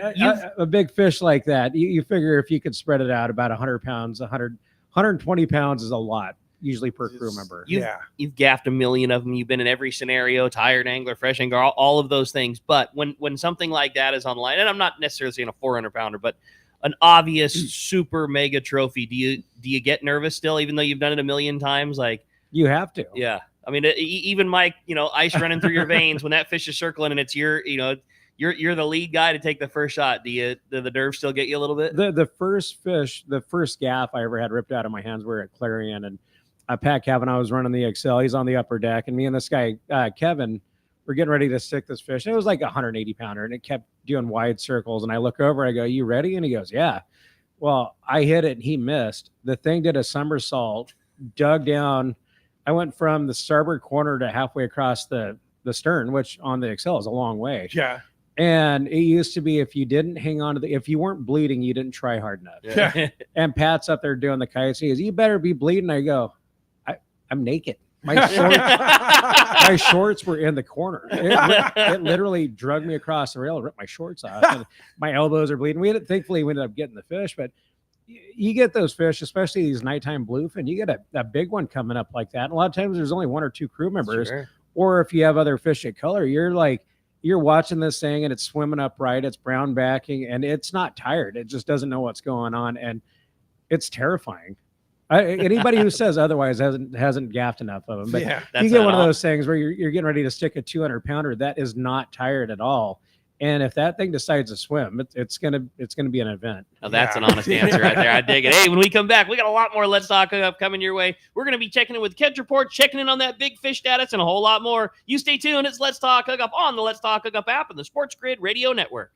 a big fish like that, you figure if you could spread it out about 100 pounds, 120 pounds is a lot usually per crew member. You've gaffed a million of them. You've been in every scenario, tired angler, fresh angler, all of those things. But when something like that is online, and I'm not necessarily saying a 400 pounder, but an obvious super mega trophy, do you get nervous still, even though you've done it a million times? Like, you have to. Yeah. I mean, even Mike, ice running through your veins when that fish is circling and it's you're the lead guy to take the first shot. Do the nerves still get you a little bit? The first fish, the first gaff I ever had ripped out of my hands were at Clarion, and Pat Kavanaugh was running the Excel. He's on the upper deck, and me and this guy, Kevin, we're getting ready to stick this fish. And it was like a 180 pounder, and it kept doing wide circles. And I look over, I go, "You ready?" And he goes, "Yeah." Well, I hit it, and he missed. The thing did a somersault, dug down. I went from the starboard corner to halfway across the stern, which on the Excel is a long way. Yeah. And it used to be if you didn't hang on to if you weren't bleeding, you didn't try hard enough. Yeah. And Pat's up there doing the kites. He goes, "You better be bleeding." I go, I'm naked. My shorts were in the corner. It literally drug me across the rail, ripped my shorts off. And my elbows are bleeding. Thankfully, we ended up getting the fish, but you get those fish, especially these nighttime bluefin. You get a big one coming up like that. And a lot of times there's only 1 or 2 crew members. Sure. Or if you have other fish at color, you're watching this thing and it's swimming upright, it's brown backing, and it's not tired. It just doesn't know what's going on, and it's terrifying. Anybody who says otherwise hasn't gaffed enough of them. But Yeah, you get one of those things where you're getting ready to stick a 200 pounder that is not tired at all. And if that thing decides to swim, it's gonna be an event. Now that's an honest answer right there. I dig it. Hey, when we come back, we got a lot more Let's Talk Hookup coming your way. We're going to be checking in with catch reports, checking in on that big fish status, and a whole lot more. You stay tuned. It's Let's Talk Hookup on the Let's Talk Hookup app and the Sports Grid Radio Network.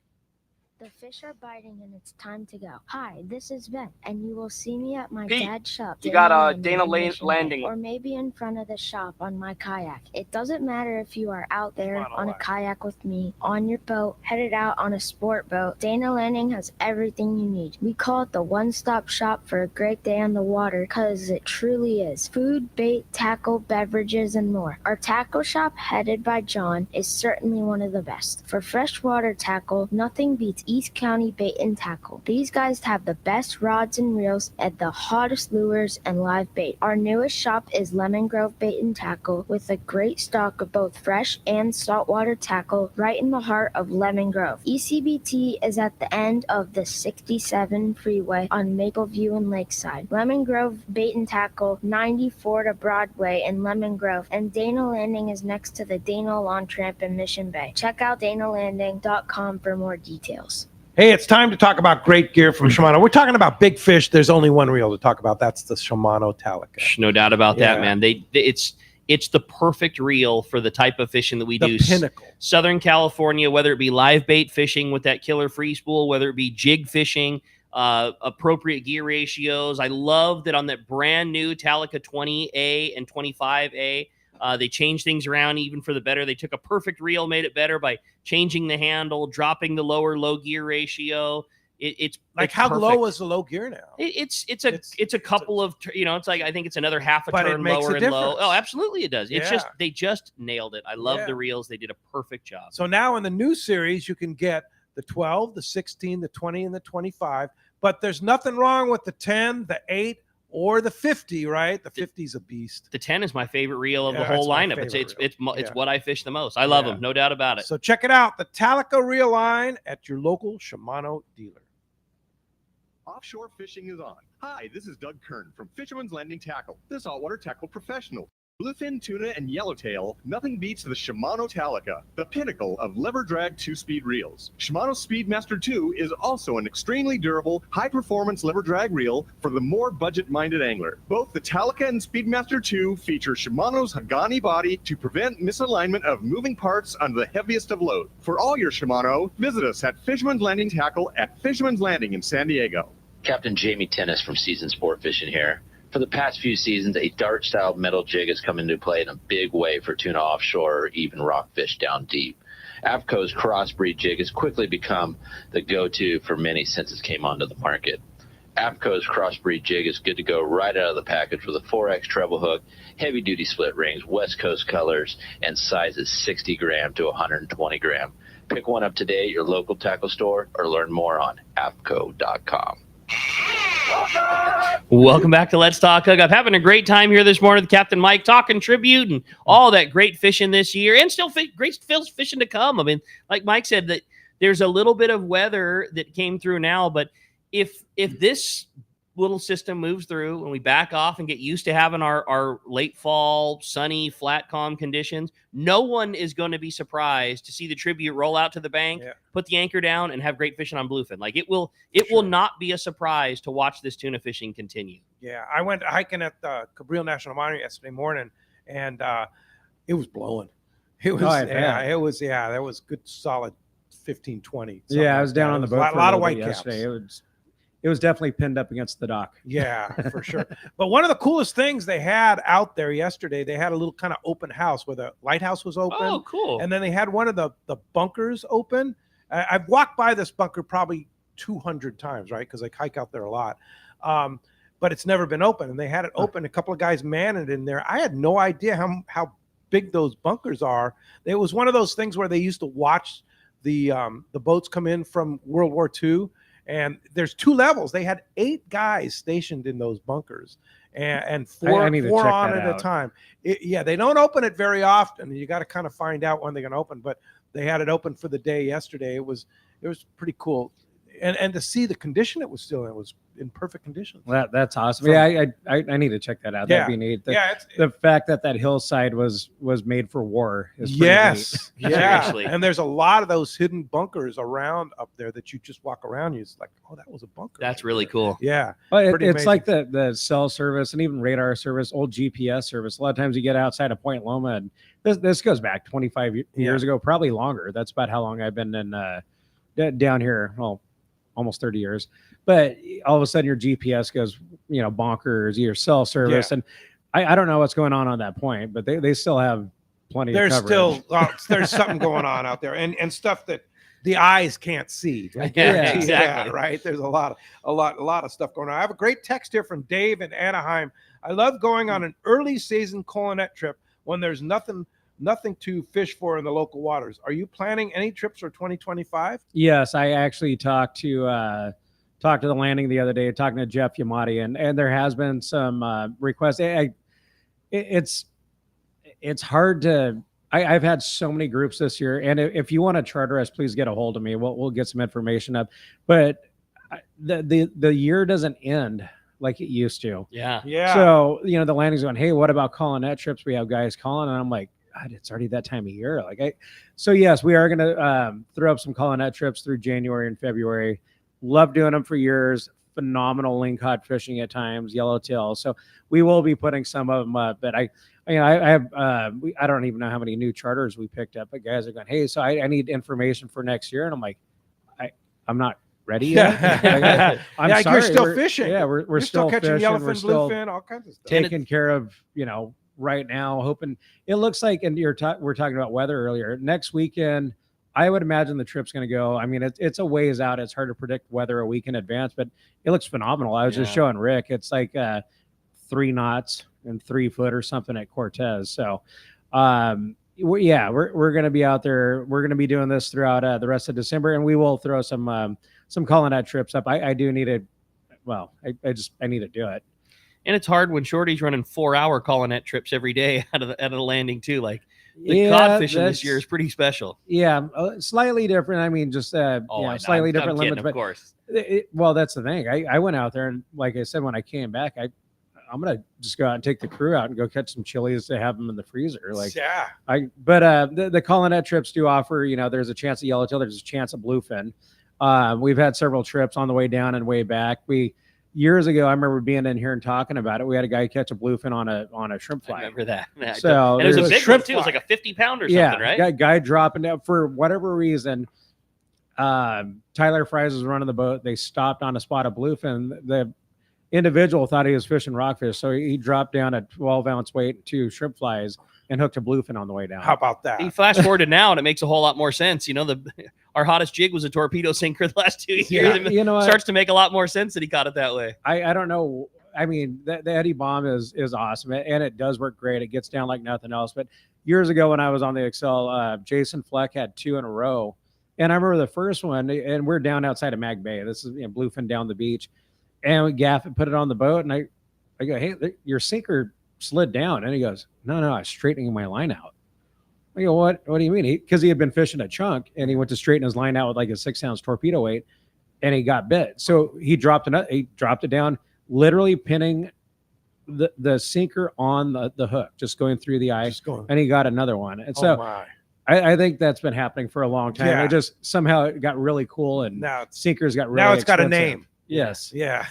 The fish are biting and it's time to go. Hi, this is Ben, and you will see me at my Pete, dad's shop. you got Dana Dana Landing. Or maybe in front of the shop on my kayak. It doesn't matter if you are out there on a kayak with me, on your boat, headed out on a sport boat. Dana Landing has everything you need. We call it the one-stop shop for a great day on the water because it truly is. Food, bait, tackle, beverages, and more. Our tackle shop, headed by John, is certainly one of the best. For freshwater tackle, nothing beats East County Bait and Tackle. These guys have the best rods and reels and the hottest lures and live bait. Our newest shop is Lemon Grove Bait and Tackle with a great stock of both fresh and saltwater tackle right in the heart of Lemon Grove. ECBT is at the end of the 67 freeway on Mapleview and Lakeside. Lemon Grove Bait and Tackle, 94 to Broadway in Lemon Grove, and Dana Landing is next to the Dana Lawn Tramp in Mission Bay. Check out danalanding.com for more details. Hey, it's time to talk about great gear from Shimano. We're talking about big fish. There's only one reel to talk about. That's the Shimano Talica. No doubt about that, man. It's the perfect reel for the type of fishing that we do. Pinnacle. Southern California, whether it be live bait fishing with that killer free spool, whether it be jig fishing, appropriate gear ratios. I love that on that brand new Talica 20A and 25A. They changed things around even for the better. They took a perfect reel, made it better by changing the handle, dropping the low gear ratio. It's how perfect. low is the low gear now? It's a couple of, it's like, I think it's another half a But it turn makes lower a and low. difference. Oh, absolutely it does. It's Yeah. they just nailed it. I love Yeah. the reels. They did a perfect job. So now in the new series, you can get the 12, the 16, the 20, and the 25. But there's nothing wrong with the 10, the 8, or the 50, right? The 50 is a beast. The 10 is my favorite reel of the Yeah, whole it's my lineup. It's favorite reel. it's Yeah. what I fish the most. I love Yeah. them, no doubt about it. So check it out, the Talica reel line at your local Shimano dealer. Offshore fishing is on. Hi, this is Doug Kern from Fisherman's Landing Tackle, the saltwater tackle professional. Bluefin, tuna, and yellowtail, nothing beats the Shimano Talica, the pinnacle of lever drag 2-speed reels. Shimano Speedmaster 2 is also an extremely durable, high-performance lever drag reel for the more budget-minded angler. Both the Talica and Speedmaster 2 feature Shimano's Hagani body to prevent misalignment of moving parts under the heaviest of load. For all your Shimano, visit us at Fisherman's Landing Tackle at Fisherman's Landing in San Diego. Captain Jamie Tennis from Season Sport Fishing here. For the past few seasons, a dart-style metal jig has come into play in a big way for tuna offshore or even rockfish down deep. APCO's crossbreed jig has quickly become the go-to for many since it came onto the market. APCO's crossbreed jig is good to go right out of the package with a 4X treble hook, heavy-duty split rings, West Coast colors, and sizes 60 gram to 120 gram. Pick one up today at your local tackle store or learn more on apco.com. Welcome back to Let's Talk Hookup. Having a great time here this morning with Captain Mike, talking tribute and all that great fishing this year, and still great fishing to come. I mean, like Mike said, that there's a little bit of weather that came through now, but if this little system moves through and we back off and get used to having our late fall, sunny, flat, calm conditions, no one is going to be surprised to see the tribute roll out to the bank, put the anchor down, and have great fishing on bluefin. Like it will not be a surprise to watch this tuna fishing continue. Yeah, I went hiking at the Cabrillo National Monument yesterday morning, and it was blowing. It was, there was good solid 15, 20. Yeah, I was down on the boat a lot of white yesterday. caps. It was definitely pinned up against the dock. Yeah, for sure. But one of the coolest things they had out there yesterday, they had a little kind of open house where the lighthouse was open. Oh, cool. And then they had one of the bunkers open. I've walked by this bunker probably 200 times, right? Because I hike out there a lot. But it's never been open. And they had it open. A couple of guys manned it in there. I had no idea how big those bunkers are. It was one of those things where they used to watch the boats come in from World War II. And there's 2 levels. They had 8 guys stationed in those bunkers, and four on at a time. They don't open it very often. You got to kind of find out when they're going to open. But they had it open for the day yesterday. It was pretty cool, and to see the condition it was still in, it was in perfect condition. That's awesome. I need to check that out. That'd be neat. The fact that hillside was made for war is pretty neat. Seriously. And there's a lot of those hidden bunkers around up there that you just walk around. It's like, oh, that was a bunker. That's really cool. Yeah. Well, it's like the cell service and even radar service, old GPS service. A lot of times you get outside of Point Loma, and this goes back 25 years ago, probably longer. That's about how long I've been in down here. Well, almost 30 years. But all of a sudden your GPS goes, bonkers, your cell service. And I don't know what's going on that point, but they still have plenty of coverage. There's something going on out there and stuff that the eyes can't see. Yeah, exactly. Right. There's a lot of stuff going on. I have a great text here from Dave in Anaheim. I love going on an early season colonet trip when there's nothing to fish for in the local waters. Are you planning any trips for 2025? Yes, I actually talked to the landing the other day, talking to Jeff Yamati, and there has been some requests. It's hard to. I've had so many groups this year, and if you want to charter us, please get a hold of me. We'll get some information up. But the year doesn't end like it used to. Yeah. So the landing's going, hey, what about colonet trips? We have guys calling, and I'm like, God, it's already that time of year. So yes, we are going to throw up some colonet trips through January and February. Love doing them for years. Phenomenal lingcod fishing at times, yellowtail. So we will be putting some of them up. But I don't even know how many new charters we picked up. But guys are going, hey, so I need information for next year, and I'm like, I'm not ready yet. I'm sorry, you're still fishing. Yeah, we're still catching fishing. yellowfin, bluefin, all kinds of stuff. Taking care of right now. Hoping it looks like, and we're talking about weather earlier. Next weekend, I would imagine the trip's going to go. I mean, it's a ways out. It's hard to predict weather a week in advance, but it looks phenomenal. I was just showing Rick. It's like 3 knots and 3 foot or something at Cortez. So, we're going to be out there. We're going to be doing this throughout the rest of December, and we will throw some colonet trips up. I do need to. Well, I need to do it. And it's hard when Shorty's running 4-hour colonet trips every day out of the landing too. Like the cod fishing this year is pretty special. Yeah, slightly different. I mean, just slightly different limits. Of course. Well, that's the thing. I went out there, and like I said, when I came back, I'm gonna just go out and take the crew out and go catch some chilies to have them in the freezer. But the colonet trips do offer. There's a chance of yellowtail. There's a chance of bluefin. We've had several trips on the way down and way back. Years ago, I remember being in here and talking about it. We had a guy catch a bluefin on a shrimp fly. I remember that. So and it was a big one too. It was like a 50-pounder or something, right? Guy dropping down for whatever reason. Tyler Fries was running the boat. They stopped on a spot of bluefin. The individual thought he was fishing rockfish, so he dropped down a 12-ounce weight, 2 shrimp flies, and hooked a bluefin on the way down. How about that? He flash forward to now, and it makes a whole lot more sense. Our hottest jig was a torpedo sinker the last 2 years. Yeah, starts to make a lot more sense that he caught it that way. I don't know. I mean, the Eddie bomb is awesome, and it does work great. It gets down like nothing else. But years ago when I was on the Excel, Jason Fleck had 2 in a row. And I remember the first one, and we're down outside of Mag Bay. This is bluefin down the beach. And we gaff it, put it on the boat, and I go, hey, your sinker slid down. And he goes, no, I was straightening my line out. I go, what do you mean? Because he had been fishing a chunk, and he went to straighten his line out with like a 6-ounce torpedo weight, and he got bit. So he dropped it down, literally pinning the sinker on the hook, just going through the ice, and he got another one. And I think that's been happening for a long time. Yeah. It just somehow it got really cool, and now sinkers got really now it's got a expensive. name. Yes. Yeah.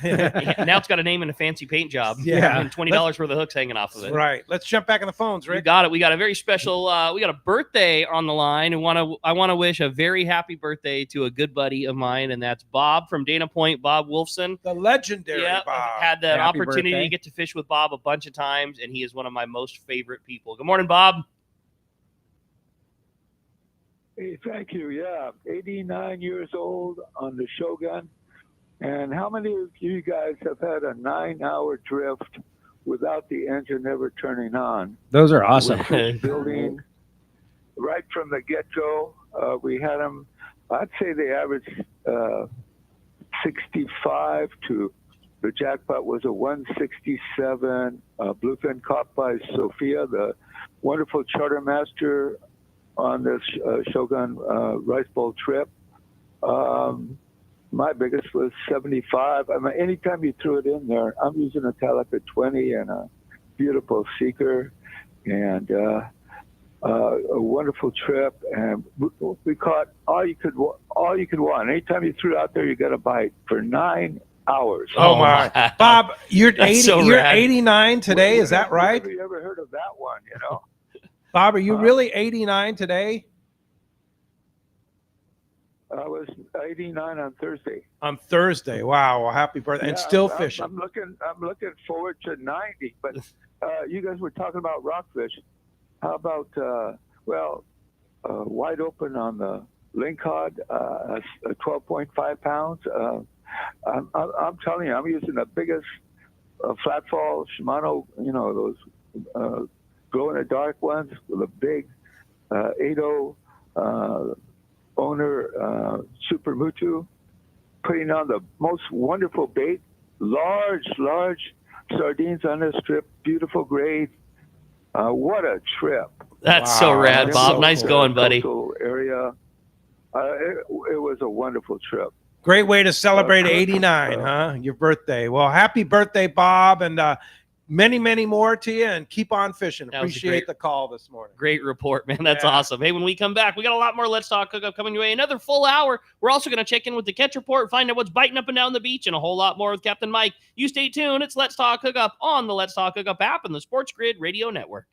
Now it's got a name and a fancy paint job. Yeah. And $20 worth of hooks hanging off of it. Right. Let's jump back on the phones, We Rick. got it. We got a very special. We got a birthday on the line, and I want to wish a very happy birthday to a good buddy of mine, and that's Bob from Dana Point. Bob Wolfson, The legendary yeah, Bob. I've had the Happy opportunity birthday. to get to fish with Bob a bunch of times, and he is one of my most favorite people. Good morning, Bob. Hey, thank you. Yeah, 89 years old on the Shogun. And how many of you guys have had a 9-hour drift without the engine ever turning on? Those are awesome. With fish building right from the get-go. We had them, I'd say they averaged 65 to, the jackpot was a 167 bluefin caught by Sophia, the wonderful charter master on this Shogun Rice Bowl trip. My biggest was 75. I mean, anytime you threw it in there, I'm using a Calico 20 and a beautiful seeker and a wonderful trip. And we caught all you could want. Anytime you threw it out there, you got a bite for 9 hours. Oh, my. Bob, you're 80, so you're rad. 89 today. Is that right? Have you ever heard of that one, you know? Bob, are you really 89 today? I was 89 on Thursday. On Thursday. Wow. Well, happy birthday. And Yeah, still I'm fishing. I'm looking forward to 90. But you guys were talking about rockfish. How about wide open on the lingcod, 12.5 pounds. I'm telling you, I'm using the biggest flat fall Shimano. You know those glow in the dark ones with a big 8.0 owner Super Mutu, putting on the most wonderful bait, large sardines on this trip, beautiful grade. What a trip! That's so rad, Wow. Bob. Nice going, buddy. Coastal area. It was a wonderful trip. Great way to celebrate 89, huh? Your birthday. Well, happy birthday, Bob, and many, many more to you, and keep on fishing. That was a Appreciate great- the call this morning. Great report, man. That's Yeah. awesome. Hey, when we come back, we got a lot more Let's Talk Hookup coming your way. Another full hour. We're also going to check in with the catch report, find out what's biting up and down the beach, and a whole lot more with Captain Mike. You stay tuned. It's Let's Talk Hookup on the Let's Talk Hookup app and the Sports Grid Radio Network.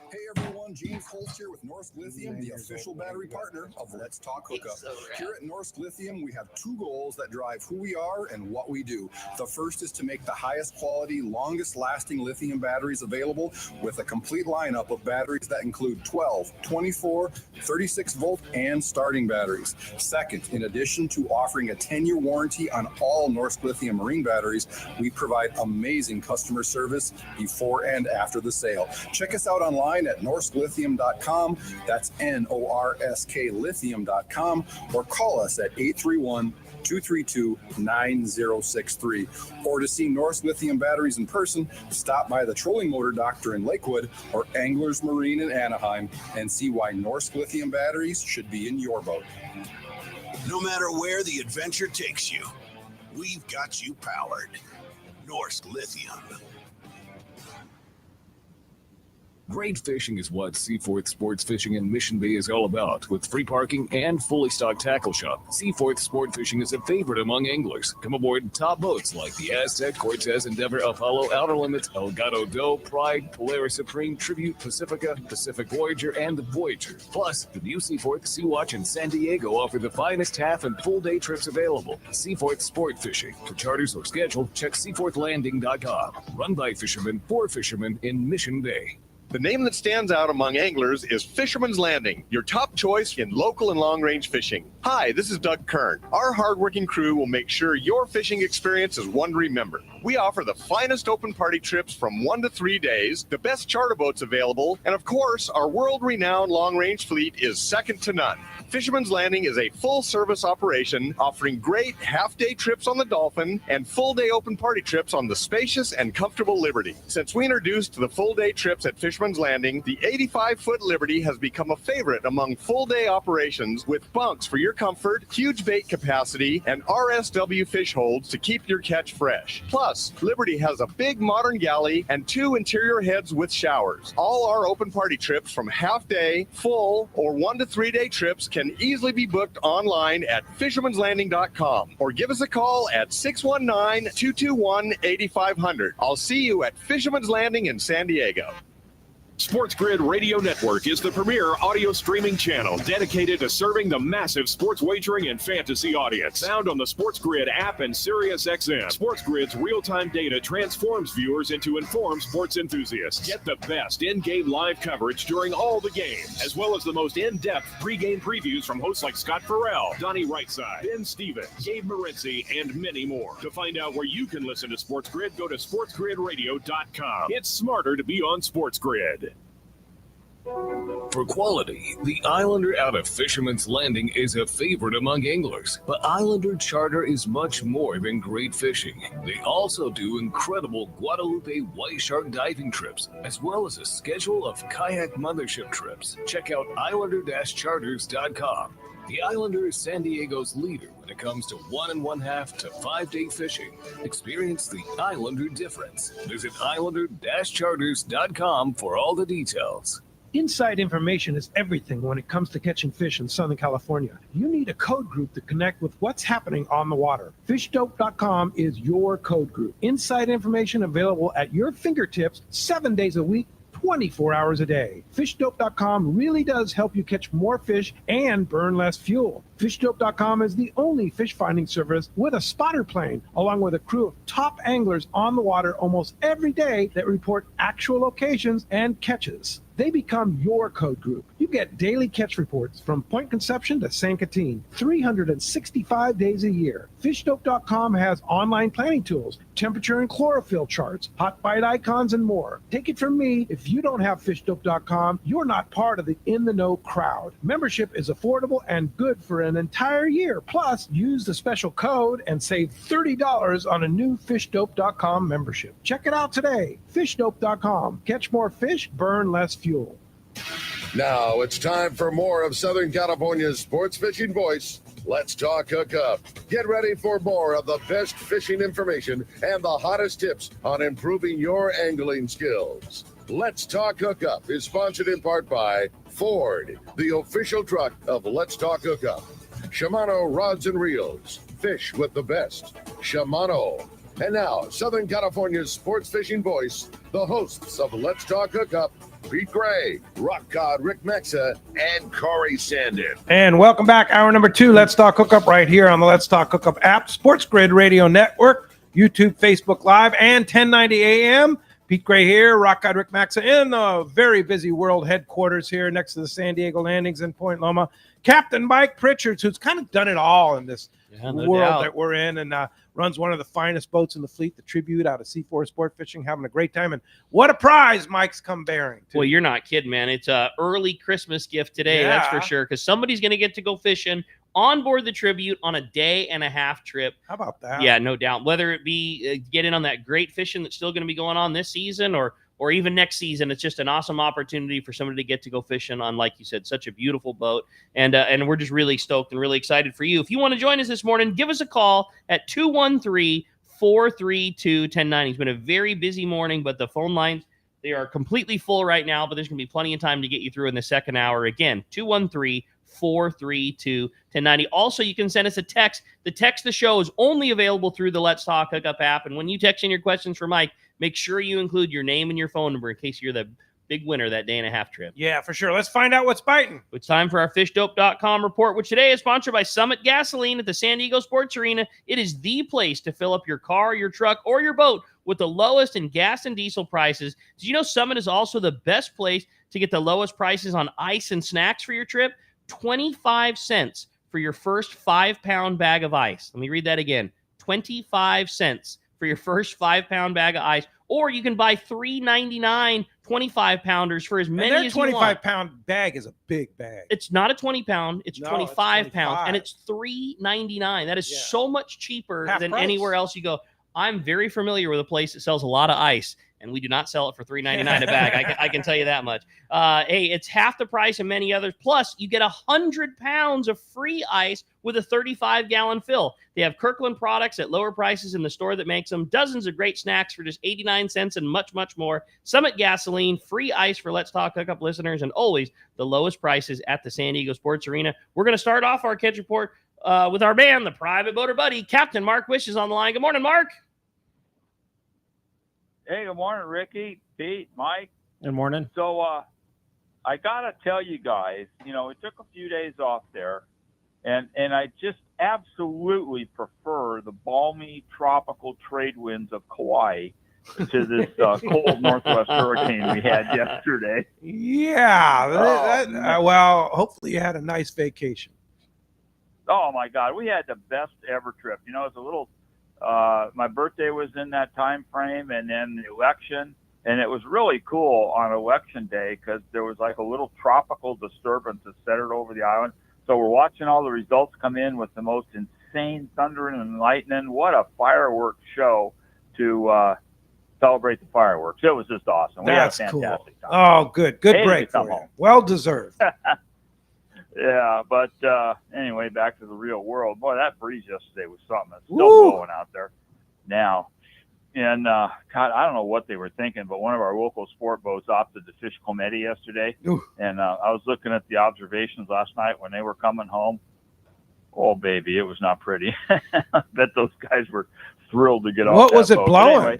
Hey everyone, James Holst here with Norsk Lithium, the official battery partner of Let's Talk Hookup. Here at Norsk Lithium, we have two goals that drive who we are and what we do. The first is to make the highest quality, longest lasting lithium batteries available with a complete lineup of batteries that include 12, 24, 36 volt and starting batteries. Second, in addition to offering a 10-year warranty on all Norsk Lithium marine batteries, we provide amazing customer service before and after the sale. Check us out online at norsklithium.com. That's NORSK lithium.com, or call us at 831-232-9063. Or to see Norsk Lithium batteries in person, stop by the Trolling Motor Doctor in Lakewood or Anglers Marine in Anaheim and see why Norsk Lithium batteries should be in your boat. No matter where the adventure takes you, we've got you powered. Norsk Lithium. Great fishing is what Seaforth Sports Fishing in Mission Bay is all about. With free parking and fully stocked tackle shop, Seaforth Sport Fishing is a favorite among anglers. Come aboard top boats like the Aztec, Cortez, Endeavor, Apollo, Outer Limits, Elgato Doe, Pride, Polaris Supreme, Tribute, Pacifica, Pacific Voyager, and the Voyager. Plus, the new Seaforth, Sea-Watch, and San Diego offer the finest half and full day trips available. Seaforth Sport Fishing. For charters or schedule, check seaforthlanding.com. Run by fishermen for fishermen in Mission Bay. The name that stands out among anglers is Fisherman's Landing, your top choice in local and long-range fishing. Hi, this is Doug Kern. Our hardworking crew will make sure your fishing experience is one to remember. We offer the finest open party trips from 1 to 3 days, the best charter boats available, and of course, our world-renowned long-range fleet is second to none. Fisherman's Landing is a full-service operation offering great half-day trips on the Dolphin and full-day open party trips on the spacious and comfortable Liberty. Since we introduced the full-day trips at Fisherman's Fisherman's Landing, the 85-foot Liberty has become a favorite among full-day operations with bunks for your comfort, huge bait capacity, and RSW fish holds to keep your catch fresh. Plus, Liberty has a big modern galley and 2 interior heads with showers. All our open party trips from half-day, full, or 1 to 3 day trips can easily be booked online at fishermanslanding.com or give us a call at 619-221-8500. I'll see you at Fisherman's Landing in San Diego. Sports Grid Radio Network is the premier audio streaming channel dedicated to serving the massive sports wagering and fantasy audience. Found on the Sports Grid app and SiriusXM. Sports Grid's real-time data transforms viewers into informed sports enthusiasts. Get the best in-game live coverage during all the games, as well as the most in-depth pre-game previews from hosts like Scott Farrell, Donnie Rightside, Ben Stevens, Gabe Morency, and many more. To find out where you can listen to Sports Grid, go to sportsgridradio.com. It's smarter to be on Sports Grid. For quality, the Islander out of Fisherman's Landing is a favorite among anglers. But Islander Charter is much more than great fishing. They also do incredible Guadalupe white shark diving trips, as well as a schedule of kayak mothership trips. Check out islander-charters.com. The Islander is San Diego's leader when it comes to 1 1/2 to 5 day fishing. Experience the Islander difference. Visit islander-charters.com for all the details. Inside information is everything when it comes to catching fish in Southern California. You need a code group to connect with what's happening on the water. FishDope.com is your code group. Inside information available at your fingertips 7 days a week, 24 hours a day. FishDope.com really does help you catch more fish and burn less fuel. FishDope.com is the only fish finding service with a spotter plane, along with a crew of top anglers on the water almost every day that report actual locations and catches. They become your code group. You get daily catch reports from Point Conception to San Catine, 365 days a year. FishDope.com has online planning tools, temperature and chlorophyll charts, hot bite icons, and more. Take it from me, if you don't have FishDope.com, you're not part of the in-the-know crowd. Membership is affordable and good for an entire year. Plus, use the special code and save $30 on a new FishDope.com membership. Check it out today. FishDope.com. Catch more fish, burn less fuel. Now it's time for more of Southern California's sports fishing voice. Let's talk hookup. Get ready for more of the best fishing information and the hottest tips on improving your angling skills. Let's Talk Hookup is sponsored in part by Ford, the official truck of Let's Talk Hookup. Shimano rods and reels. Fish with the best. Shimano. And now, Southern California's sports fishing voice, the hosts of Let's Talk Hookup, Pete Gray, Rock God Rick Maxa, and Corey Sandin. And welcome back. Hour number 2, Let's Talk Hookup right here on the Let's Talk Hookup app, Sports Grid Radio Network, YouTube, Facebook Live, and 1090 AM. Pete Gray here, Rock God Rick Maxa in the very busy world headquarters here next to the San Diego Landings in Point Loma. Captain Mike Pritchard, who's kind of done it all in this world that we're in, and runs one of the finest boats in the fleet, the Tribute, out of C4 Sport Fishing, having a great time. And what a prize Mike's come bearing. Well, you're not kidding, man. It's a early Christmas gift today, that's for sure, because somebody's going to get to go fishing on board the Tribute on a 1.5 day trip. How about that? Yeah, no doubt. Whether it be get in on that great fishing that's still going to be going on this season or even next season, it's just an awesome opportunity for somebody to get to go fishing on, like you said, such a beautiful boat. And we're just really stoked and really excited for you. If you want to join us this morning, give us a call at 213-432-1090. It's been a very busy morning, but the phone lines, they are completely full right now, but there's going to be plenty of time to get you through in the second hour. Again, 213-432-1090. Also, you can send us a text. The text the show is only available through the Let's Talk Hookup app. And when you text in your questions for Mike, make sure you include your name and your phone number in case you're the big winner that 1.5 day trip. Yeah, for sure. Let's find out what's biting. It's time for our FishDope.com report, which today is sponsored by Summit Gasoline at the San Diego Sports Arena. It is the place to fill up your car, your truck, or your boat with the lowest in gas and diesel prices. Did you know Summit is also the best place to get the lowest prices on ice and snacks for your trip? 25 cents for your first 5-pound bag of ice. Let me read that again. 25 cents for your first 5-pound bag of ice. Or you can buy $3.99 25-pounders for as many as you want. 25-pound bag is a big bag. It's not a 20-pound. It's 25 pounds, and it's $3.99. That is so much cheaper than anywhere else you go. I'm very familiar with a place that sells a lot of ice, and we do not sell it for $3.99 a bag. I can tell you that much. Hey, it's half the price of many others. Plus, you get 100 pounds of free ice with a 35-gallon fill. They have Kirkland products at lower prices in the store that makes them. Dozens of great snacks for just 89 cents and much, much more. Summit Gasoline, free ice for Let's Talk Hookup listeners, and always the lowest prices at the San Diego Sports Arena. We're going to start off our catch report with our man, the Private Boater Buddy, Captain Mark Wish is on the line. Good morning, Mark. Hey, good morning, Ricky, Pete, Mike. Good morning. So I got to tell you guys, we took a few days off there, and I just absolutely prefer the balmy tropical trade winds of Kauai to this cold northwest hurricane we had yesterday. Yeah. Well, hopefully you had a nice vacation. Oh, my God. We had the best ever trip. It's a little my birthday was in that time frame, and then the election. And it was really cool on election day because there was like a little tropical disturbance that settled over the island. So we're watching all the results come in with the most insane thundering and lightning. What a fireworks show to celebrate the fireworks. It was just awesome. That's we had a fantastic cool. time. Oh, good break for you. Well deserved. Yeah, but anyway, back to the real world. Boy, that breeze yesterday was something. It's still blowing out there now. And, God, I don't know what they were thinking, but one of our local sport boats opted to fish Comedy yesterday. Ooh. And I was looking at the observations last night when they were coming home. Oh, baby, it was not pretty. I bet those guys were thrilled to get off What that was it boat. blowing? Anyway,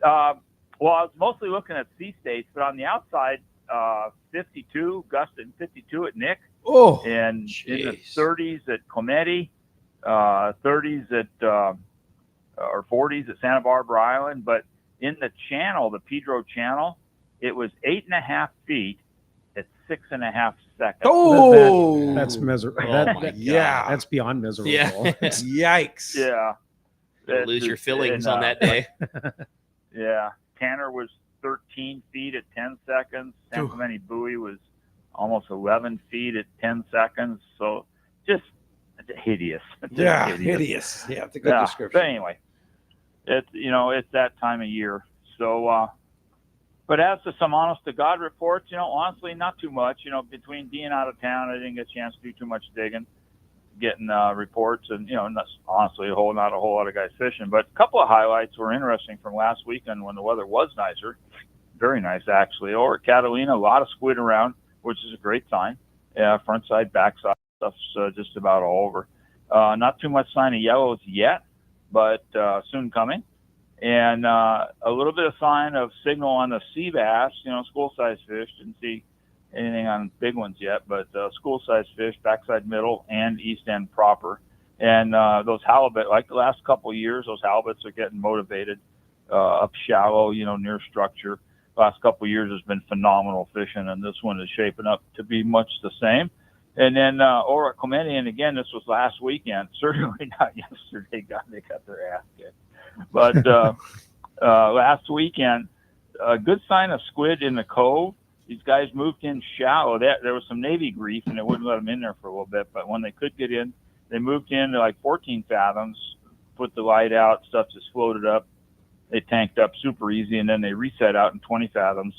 well, I was mostly looking at sea states, but on the outside, 52, gusting 52 at Nick. Oh, and in the 30s at Comedy, 30s at or 40s at Santa Barbara Island. But in the channel, the Pedro Channel, it was 8.5 feet at 6.5 seconds. Oh, that's miserable. Yeah, that's beyond miserable. Yeah. Yikes. Yeah. You'll lose your fillings on that day. Yeah. Tanner was 13 feet at 10 seconds. San Clemente Buoy was almost 11 feet at 10 seconds. So just hideous. Yeah, hideous. Yeah, it's a good description. But anyway, it's that time of year. So, but as to some honest to God reports, honestly, not too much. Between being out of town, I didn't get a chance to do too much digging, getting reports, and honestly, not a whole lot of guys fishing. But a couple of highlights were interesting from last weekend when the weather was nicer, very nice actually. Over at Catalina, a lot of squid around, which is a great sign. Front side, back side stuff's just about all over. Not too much sign of yellows yet, but soon coming. And a little bit of sign of signal on the sea bass, school-size fish. Didn't see anything on big ones yet, but school-size fish, backside middle, and east end proper. And those halibut, like the last couple of years, those halibuts are getting motivated up shallow, near structure. Last couple of years has been phenomenal fishing, and this one is shaping up to be much the same. And then over at Clemente, and again, this was last weekend, certainly not yesterday. God, they got their ass kicked. But last weekend, a good sign of squid in the cove. These guys moved in shallow. There was some Navy grief, and it wouldn't let them in there for a little bit. But when they could get in, they moved in to like 14 fathoms, put the light out, stuff just floated up. They tanked up super easy, and then they reset out in 20 fathoms.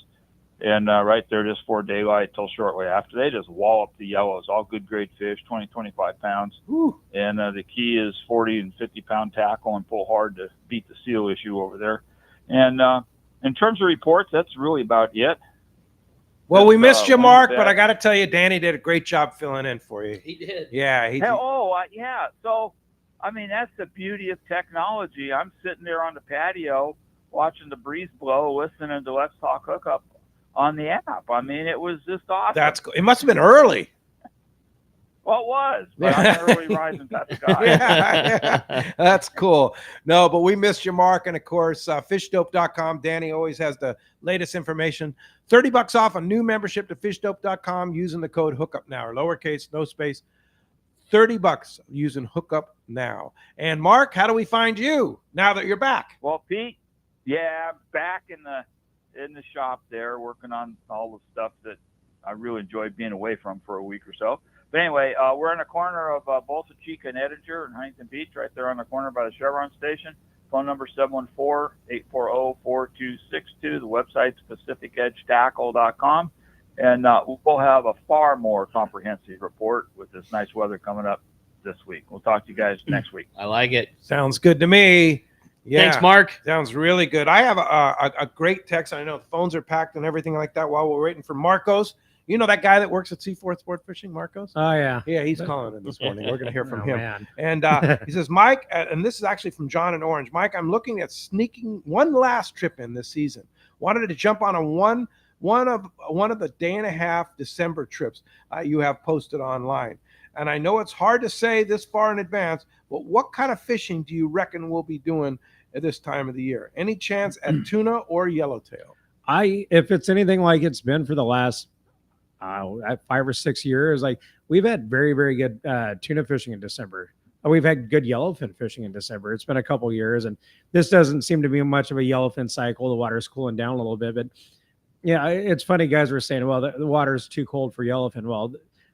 And right there, just for daylight till shortly after, they just walloped the yellows, all good grade fish, 20, 25 pounds. Woo. And the key is 40 and 50-pound tackle and pull hard to beat the seal issue over there. And in terms of reports, that's really about it. Well, we missed you, Mark, but I got to tell you, Danny did a great job filling in for you. He did. Yeah. Yeah. So, I mean, that's the beauty of technology. I'm sitting there on the patio watching the breeze blow, listening to Let's Talk Hookup on the app. I mean, it was just awesome. That's cool. It must have been early. Well, it was, but I'm an early rising type of guy. Yeah. That's cool. No, but we missed you, Mark. And of course, fishdope.com. Danny always has the latest information. $30 off a new membership to fishdope.com using the code hookup now, or lowercase, no space. $30 using hookup now. And Mark, how do we find you now that you're back? Well, Pete, yeah, back in the shop there, working on all the stuff that I really enjoyed being away from for a week or so. But anyway, we're in the corner of Bolsa Chica and Edinger in Huntington Beach, right there on the corner by the Chevron station. Phone number 714-840-4262. The website's PacificEdgeTackle.com. And we'll have a far more comprehensive report with this nice weather coming up this week. We'll talk to you guys next week. I like it. Sounds good to me. Yeah. Thanks, Mark. Sounds really good. I have a great text. I know the phones are packed and everything like that while we're waiting for Marcos. You know that guy that works at Seaforth Sport Fishing, Marcos? Oh, yeah. Yeah, he's calling in this morning. We're going to hear from him. Man. And he says, Mike, and this is actually from John in Orange. Mike, I'm looking at sneaking one last trip in this season. Wanted to jump on one of the day and a half December trips you have posted online. And I know it's hard to say this far in advance, but what kind of fishing do you reckon we'll be doing at this time of the year? Any chance at tuna or yellowtail? If it's anything like it's been for the last 5 or 6 years, like we've had very, very good tuna fishing in December. We've had good yellowfin fishing in December. It's been a couple years, and this doesn't seem to be much of a yellowfin cycle. The water's cooling down a little bit, but yeah, it's funny. Guys were saying, well, the water's too cold for yellowfin. Well,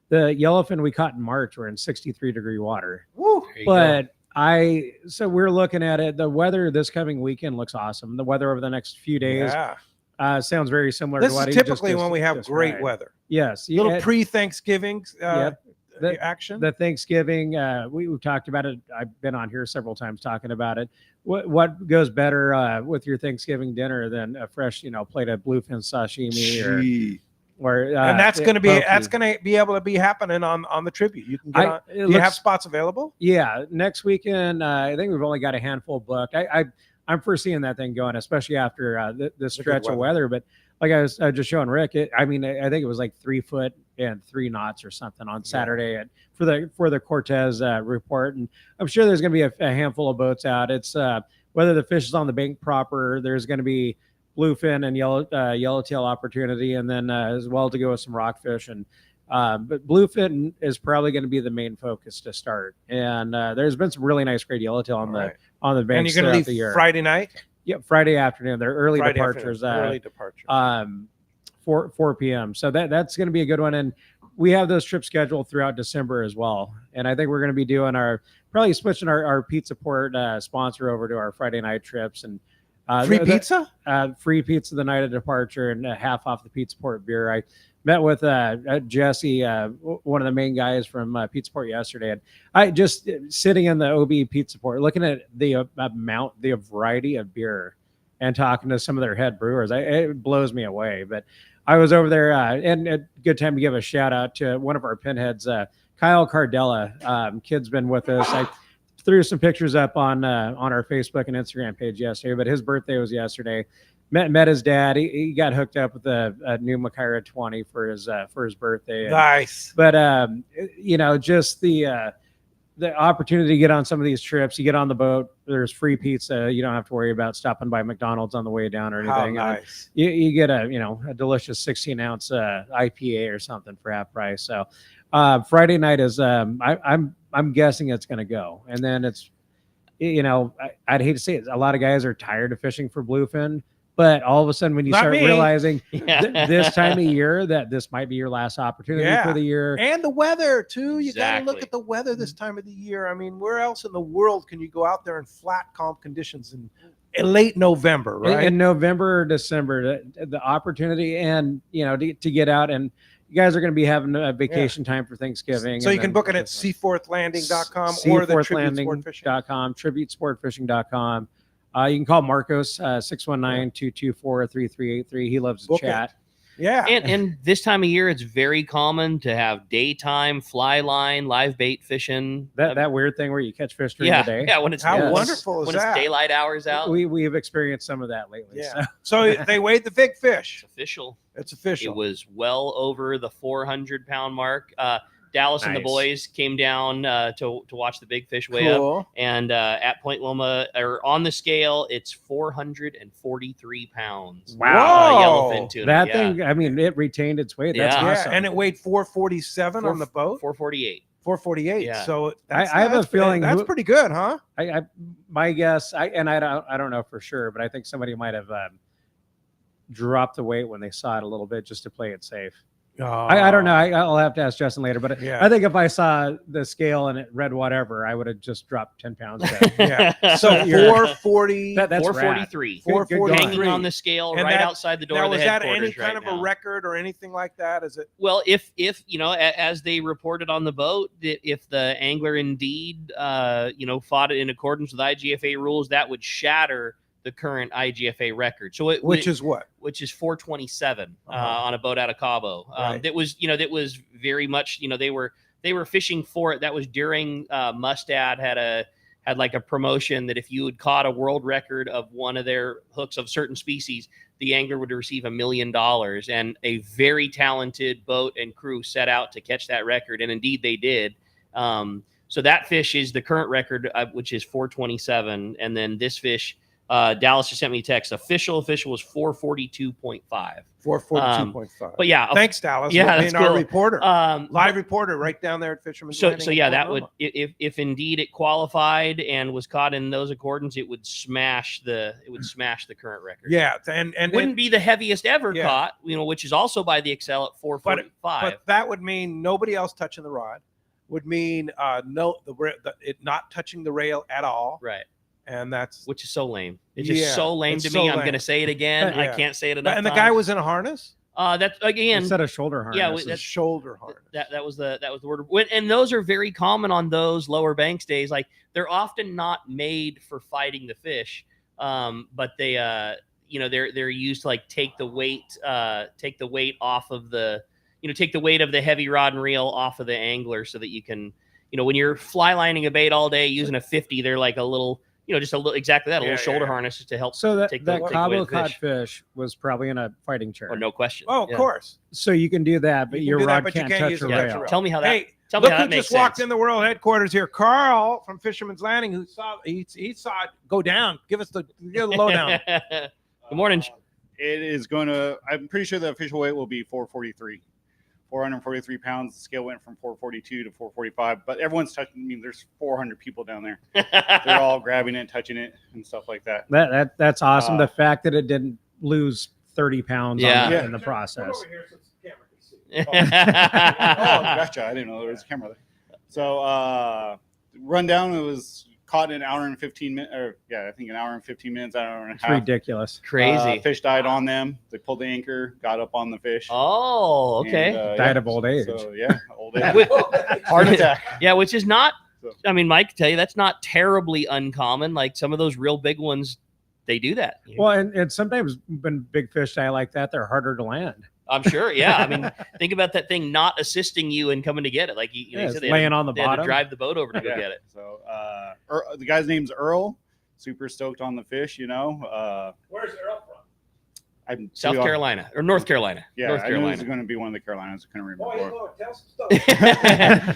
the yellowfin we caught in March were in 63-degree water. Woo! But so we're looking at it. The weather this coming weekend looks awesome. The weather over the next few days sounds very similar This to what is he typically just when we have great described. weather. Yes. Little pre-Thanksgiving action. The Thanksgiving, we've talked about it. I've been on here several times talking about it. What goes better with your Thanksgiving dinner than a fresh, plate of bluefin sashimi or and that's going to be able to be happening on the tribute. You can get on. Do you have spots available? Yeah, next weekend. I think we've only got a handful booked. I'm foreseeing that thing going, especially after this stretch of weather. But like I was just showing Rick, I think it was like 3 foot and 3 knots or something on Saturday for the Cortez report, and I'm sure there's going to be a handful of boats out. It's whether the fish is on the bank proper. There's going to be bluefin and yellowtail opportunity, and then as well to go with some rockfish. And but bluefin is probably going to be the main focus to start. And there's been some really nice great yellowtail on the banks. And you're going to leave Friday night? Yep, Friday afternoon. They're early departures. Early departure. 4 p.m. So that's going to be a good one. And we have those trips scheduled throughout December as well. And I think we're going to be doing probably switching our Pizza Port sponsor over to our Friday night trips. And free pizza? Free pizza the night of departure and half off the Pizza Port beer. I met with Jesse, one of the main guys from Pizza Port yesterday. And I just sitting in the OB Pizza Port, looking at the variety of beer and talking to some of their head brewers. It blows me away. But I was over there and a good time to give a shout out to one of our pinheads, Kyle Cardella. Kid's been with us. I threw some pictures up on our Facebook and Instagram page yesterday, but his birthday was yesterday. Met his dad. He got hooked up with a new Makaira 20 for his birthday. Nice. But just the opportunity to get on some of these trips. You get on the boat. There's free pizza. You don't have to worry about stopping by McDonald's on the way down or anything. How nice. You get a delicious 16-ounce IPA or something for half price. So Friday night is I'm guessing it's going to go, and then it's I'd hate to say it. A lot of guys are tired of fishing for bluefin. But all of a sudden, when you start realizing this time of year that this might be your last opportunity for the year. And the weather, too. You got to look at the weather this time of the year. I mean, where else in the world can you go out there in flat, calm conditions in late November, right? In November or December, the opportunity and, to get out. And you guys are going to be having a vacation time for Thanksgiving. So you can book it at seaforthlanding.com or the seaforthlanding.com, tributesportfishing.com. You can call Marcos 619-224-3383. He loves to chat. Yeah. And this time of year, it's very common to have daytime fly line, live bait fishing. That weird thing where you catch fish during the day. Yeah, when it's wonderful is when that? It's daylight hours out. We have experienced some of that lately. Yeah. So they weighed the big fish. It's official. It's official. It was well over the 400-pound mark. Dallas and the boys came down to watch the big fish weigh up. And at Point Loma, or on the scale, it's 443 pounds. Wow. Yellowfin tuna. That thing, I mean, it retained its weight. That's awesome. And it weighed 447 on the boat? 448. 448. Yeah. So I have a feeling that's pretty good, huh? My guess, I don't know for sure, but I think somebody might have dropped the weight when they saw it a little bit just to play it safe. I don't know. I'll have to ask Justin later, but Yeah. I think if I saw the scale and it read whatever, I would have just dropped 10 pounds. Yeah. So 440. That's 443. 443. Hanging on the scale And right that- outside the door Now, of the was that headquarters any kind right of now. a record or anything like that? Is it? Well, if as they reported on the boat, if the angler indeed fought it in accordance with IGFA rules, that would shatter the current IGFA record. So Which is what? Which is 427 on a boat out of Cabo. Right. That was very much, they were fishing for it. That was during Mustad had like a promotion that if you had caught a world record of one of their hooks of certain species, the angler would receive $1 million. And a very talented boat and crew set out to catch that record. And indeed they did. So that fish is the current record, which is 427. And then this fish, Dallas just sent me a text. Official was 442.5. 442.5. But yeah, thanks, Dallas. Yeah, that's our cool. reporter, live reporter, right down there at Fisherman's So Landing in yeah, that would Oklahoma. if indeed it qualified and was caught in those accordance, it would smash the current record. Yeah, and wouldn't be the heaviest ever Yeah. caught, which is also by the Excel at 445. But that would mean nobody else touching the rod. Would mean it not touching the rail at all. Right. And that's which is so lame. It's just Yeah, so lame it's to so me. I'm lame. going to say it again. I Yeah. can't say it enough. And the guy was in a harness. That's again Instead of shoulder harness. Yeah, That's shoulder harness. That was the word. And those are very common on those lower banks days. Like they're often not made for fighting the fish, but they they're used to like take the weight off of the take the weight of the heavy rod and reel off of the angler so that you can when you're fly lining a bait all day using a 50, they're like a little just a little exactly that a little shoulder harness just to help. So that take that take Cabo away the caught fish. fish was probably in a fighting chair. Oh, no question. Oh, of Yeah. course. So you can do that, but You can your do that, rod but you can't can't touch use the the rail. touch rail. Tell me how that. Hey, tell me look how who that makes just walked sense. in the world headquarters here. Carl from Fisherman's Landing, who saw he saw it go down. Give us the lowdown. Good morning. It is going to. I'm pretty sure the official weight will be 443. 443 pounds. The scale went from 442 to 445, but everyone's touching. I mean, there's 400 people down there. They're all grabbing it, touching it, and stuff like that. That's awesome. The fact that it didn't lose 30 pounds in the process. Oh, gotcha. I didn't know there was a camera there. So, rundown, it was caught in an hour and 15 minutes, I think an hour and 15 minutes, an hour and a It's half. ridiculous. Crazy. Fish died on them. They pulled the anchor, got up on the fish. Oh, okay. And, Died of old age. So, yeah, old age. Which- Heart attack. Yeah, which is not. I mean, Mike, tell you that's not terribly uncommon. Like some of those real big ones, they do that. Well, and sometimes when big fish die like that, they're harder to land. I'm sure. Yeah. I mean, think about that thing not assisting you and coming to get it. Like you Yeah, said, it's they laying had, on the they had to bottom. drive the boat over to go Yeah. get it. So the guy's name's Earl. Super stoked on the fish, Where's Earl from? I'm South Carolina or North Carolina. Yeah, North I knew it was Carolina. going to be one of the Carolinas. I couldn't remember. Tell some stuff.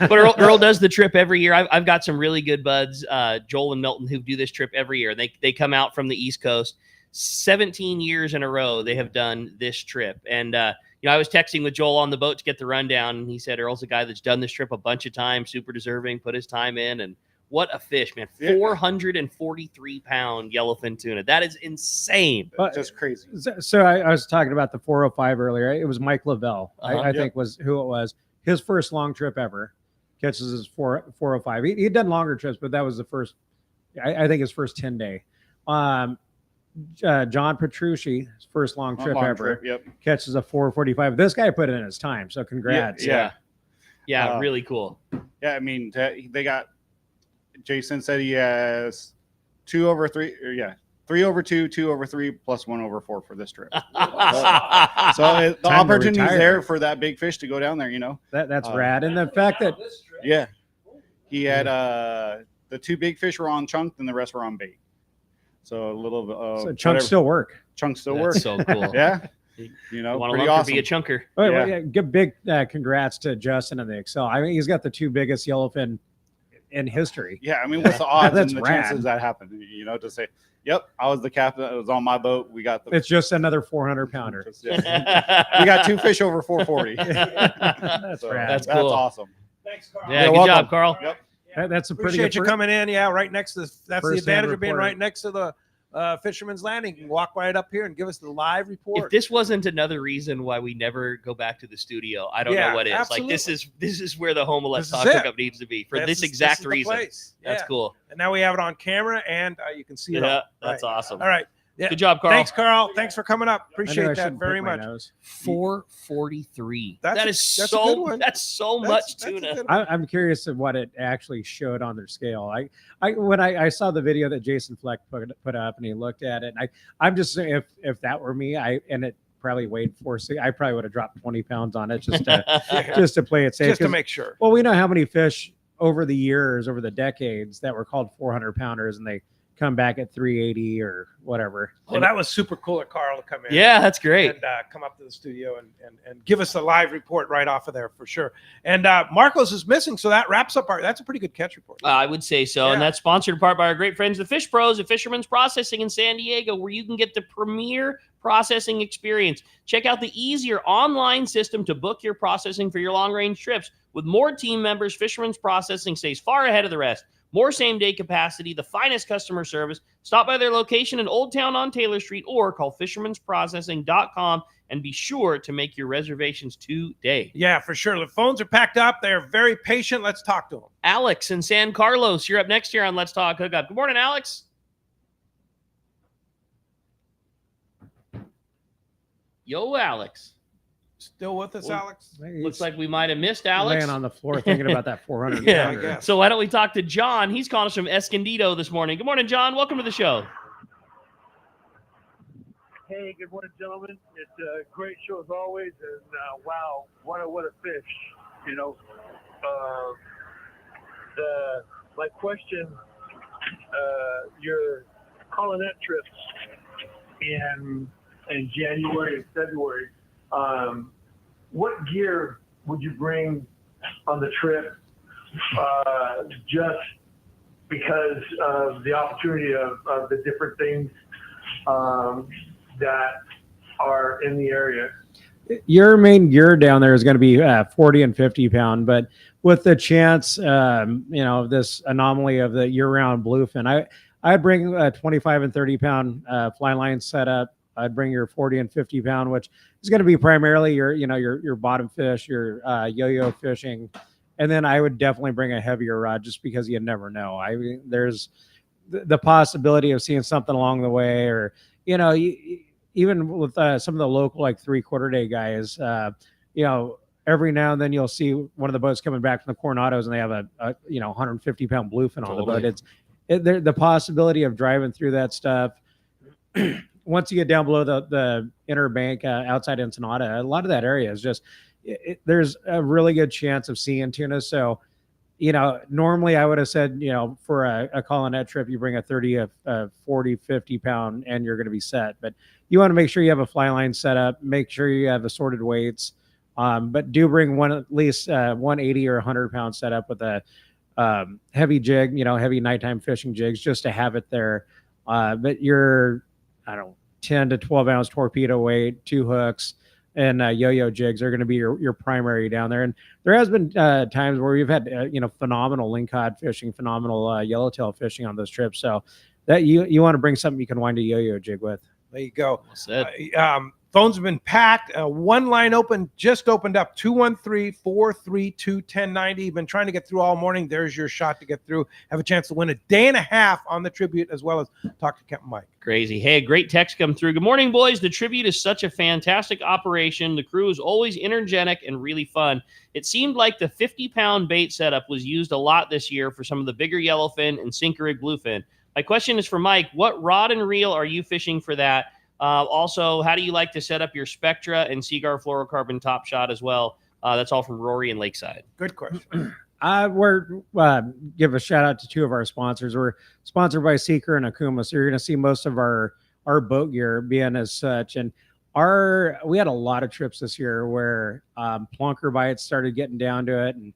But Earl does the trip every year. I've got some really good buds, Joel and Milton, who do this trip every year. They come out from the East Coast. 17 years in a row they have done this trip. And I was texting with Joel on the boat to get the rundown, and he said Earl's a guy that's done this trip a bunch of times, super deserving, put his time in, and what a fish, man. 443-pound yellowfin tuna. That is insane. But- Just crazy. So I was talking about the 405 earlier. It was Mike Lavelle, I think was who it was. His first long trip ever. Catches his 405. He'd done longer trips, but that was the first, I think his first 10 day. John Petrucci, his first long trip ever, Yep. catches a 445. This guy put in his time, so congrats. Yeah, really cool. Yeah, I mean, they got. Jason said he has 2 over 3. 3 over 2, 2 over 3, plus 1 over 4 for this trip. So the opportunity is there for that big fish to go down there. That's rad. And the fact that he had the 2 big fish were on chunk, and the rest were on bait. So a little so chunks still work. Chunks still That's work. so cool. Yeah. You want to pretty lunker, awesome. be a chunker. Good big congrats to Justin and the Excel. I mean, he's got the 2 biggest yellowfin in history. Yeah, I mean, what's the odds That's and the rad. chances that happen? To say, yep, I was the captain. It was on my boat. We got the. It's just another 400 pounder. We got 2 fish over 440. That's rad. That's That's cool. awesome. Thanks, Carl. Yeah, You're good welcome. job, Carl. Yep. That's a pretty Appreciate good you coming in. Yeah, right next to that's the First-hand advantage of being reporter. right next to the Fisherman's Landing. You can walk right up here and give us the live report. If this wasn't another reason why we never go back to the studio, I don't know what is. Absolutely. Like this is where the home of Let's This is Talk it. Hookup needs to be for This this is exact the reason. place. That's Yeah. cool. And now we have it on camera, and you can see it. Yeah, all. that's Right. awesome. All right. Yeah. Good job, Carl. Thanks, Carl. Thanks for coming up. I Appreciate knew I that shouldn't very pick my much. nose. 443. That's That's a good so one. that's so That's much a tuna. good one. I'm curious of what it actually showed on their scale. When I saw the video that Jason Fleck put up and he looked at it, and I'm just saying if that were me, and it probably weighed 460, I probably would have dropped 20 pounds on it just to play it safe. Just to 'Cause, make sure. well, we know how many fish over the years, over the decades, that were called 400 pounders, and they come back at 380 or whatever. Well, that was super cool of Carl to come in. Yeah, that's great. And come up to the studio and give us a live report right off of there for sure. And Marcos is missing, so that wraps up that's a pretty good catch report. I would say so. Yeah. And that's sponsored in part by our great friends, the Fish Pros at Fisherman's Processing in San Diego, where you can get the premier processing experience. Check out the easier online system to book your processing for your long-range trips. With more team members, Fisherman's Processing stays far ahead of the rest. More same-day capacity, the finest customer service. Stop by their location in Old Town on Taylor Street or call fishermansprocessing.com and be sure to make your reservations today. Yeah, for sure. The phones are packed up. They're very patient. Let's talk to them. Alex in San Carlos, you're up next here on Let's Talk Hookup. Good morning, Alex. Yo, Alex. Still with us, Alex? Looks like we might have missed Alex. Laying on the floor thinking about that 400 Yeah. pounder. So why don't we talk to John? He's calling us from Escondido this morning. Good morning, John. Welcome to the show. Hey, good morning, gentlemen. It's a great show as always, and wow, what a fish! You know, my question, your colonette trips in January and February. What gear would you bring on the trip? Just because of the opportunity of the different things that are in the area. Your main gear down there is going to be 40 and 50 pound, but with the chance, this anomaly of the year-round bluefin, I'd bring a 25 and 30 pound fly line setup. I'd bring your 40 and 50 pound, which is going to be primarily your bottom fish, your yo-yo fishing. And then I would definitely bring a heavier rod just because you never know. I mean, there's the possibility of seeing something along the way, or, even with some of the local, like 3/4 day guys, every now and then you'll see one of the boats coming back from the Coronados and they have a 150 pound bluefin on the boat. The possibility of driving through that stuff. Once you get down below the inner bank outside Ensenada, a lot of that area is just there's a really good chance of seeing tuna. So, normally I would have said, for a colonette trip, you bring a 30, a 40, 50 pound, and you're going to be set. But you want to make sure you have a fly line set up, make sure you have assorted weights, but do bring at least 180 or 100 pound setup with a heavy jig, heavy nighttime fishing jigs, just to have it there. But your 10 to 12 ounce torpedo weight, 2 hooks, and yo-yo jigs are going to be your primary down there. And there has been times where we've had phenomenal lingcod fishing, phenomenal yellowtail fishing on those trips. So that you want to bring something you can wind a yo-yo jig with. There you go. Phones have been packed. One line just opened up, 213-432-1090. You've been trying to get through all morning. There's your shot to get through. Have a chance to win a day and a half on the Tribute, as well as talk to Captain Mike. Crazy. Hey, a great text come through. Good morning, boys. The Tribute is such a fantastic operation. The crew is always energetic and really fun. It seemed like the 50-pound bait setup was used a lot this year for some of the bigger yellowfin and sinker rig bluefin. My question is for Mike. What rod and reel are you fishing for that? Also, how do you like to set up your Spectra and Seaguar fluorocarbon top shot as well? That's all from Rory and Lakeside. Good question. We're give a shout out to 2 of our sponsors. We're sponsored by Seeker and Akuma, so you're going to see most of our boat gear being as such. And we had a lot of trips this year where plunker bites started getting down to it, and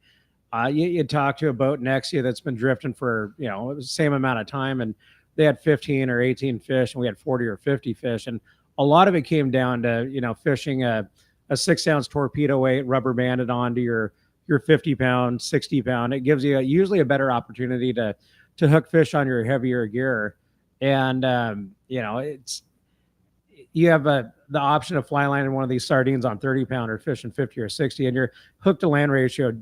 you talk to a boat next to you that's been drifting for the same amount of time, and they had 15 or 18 fish, and we had 40 or 50 fish. And a lot of it came down to, fishing a 6 ounce torpedo weight, rubber banded onto your 50 pound, 60 pound. It gives you usually a better opportunity to hook fish on your heavier gear. And you have the option of fly lining one of these sardines on 30 pounder, fishing 50 or 60, and your hook to land ratio,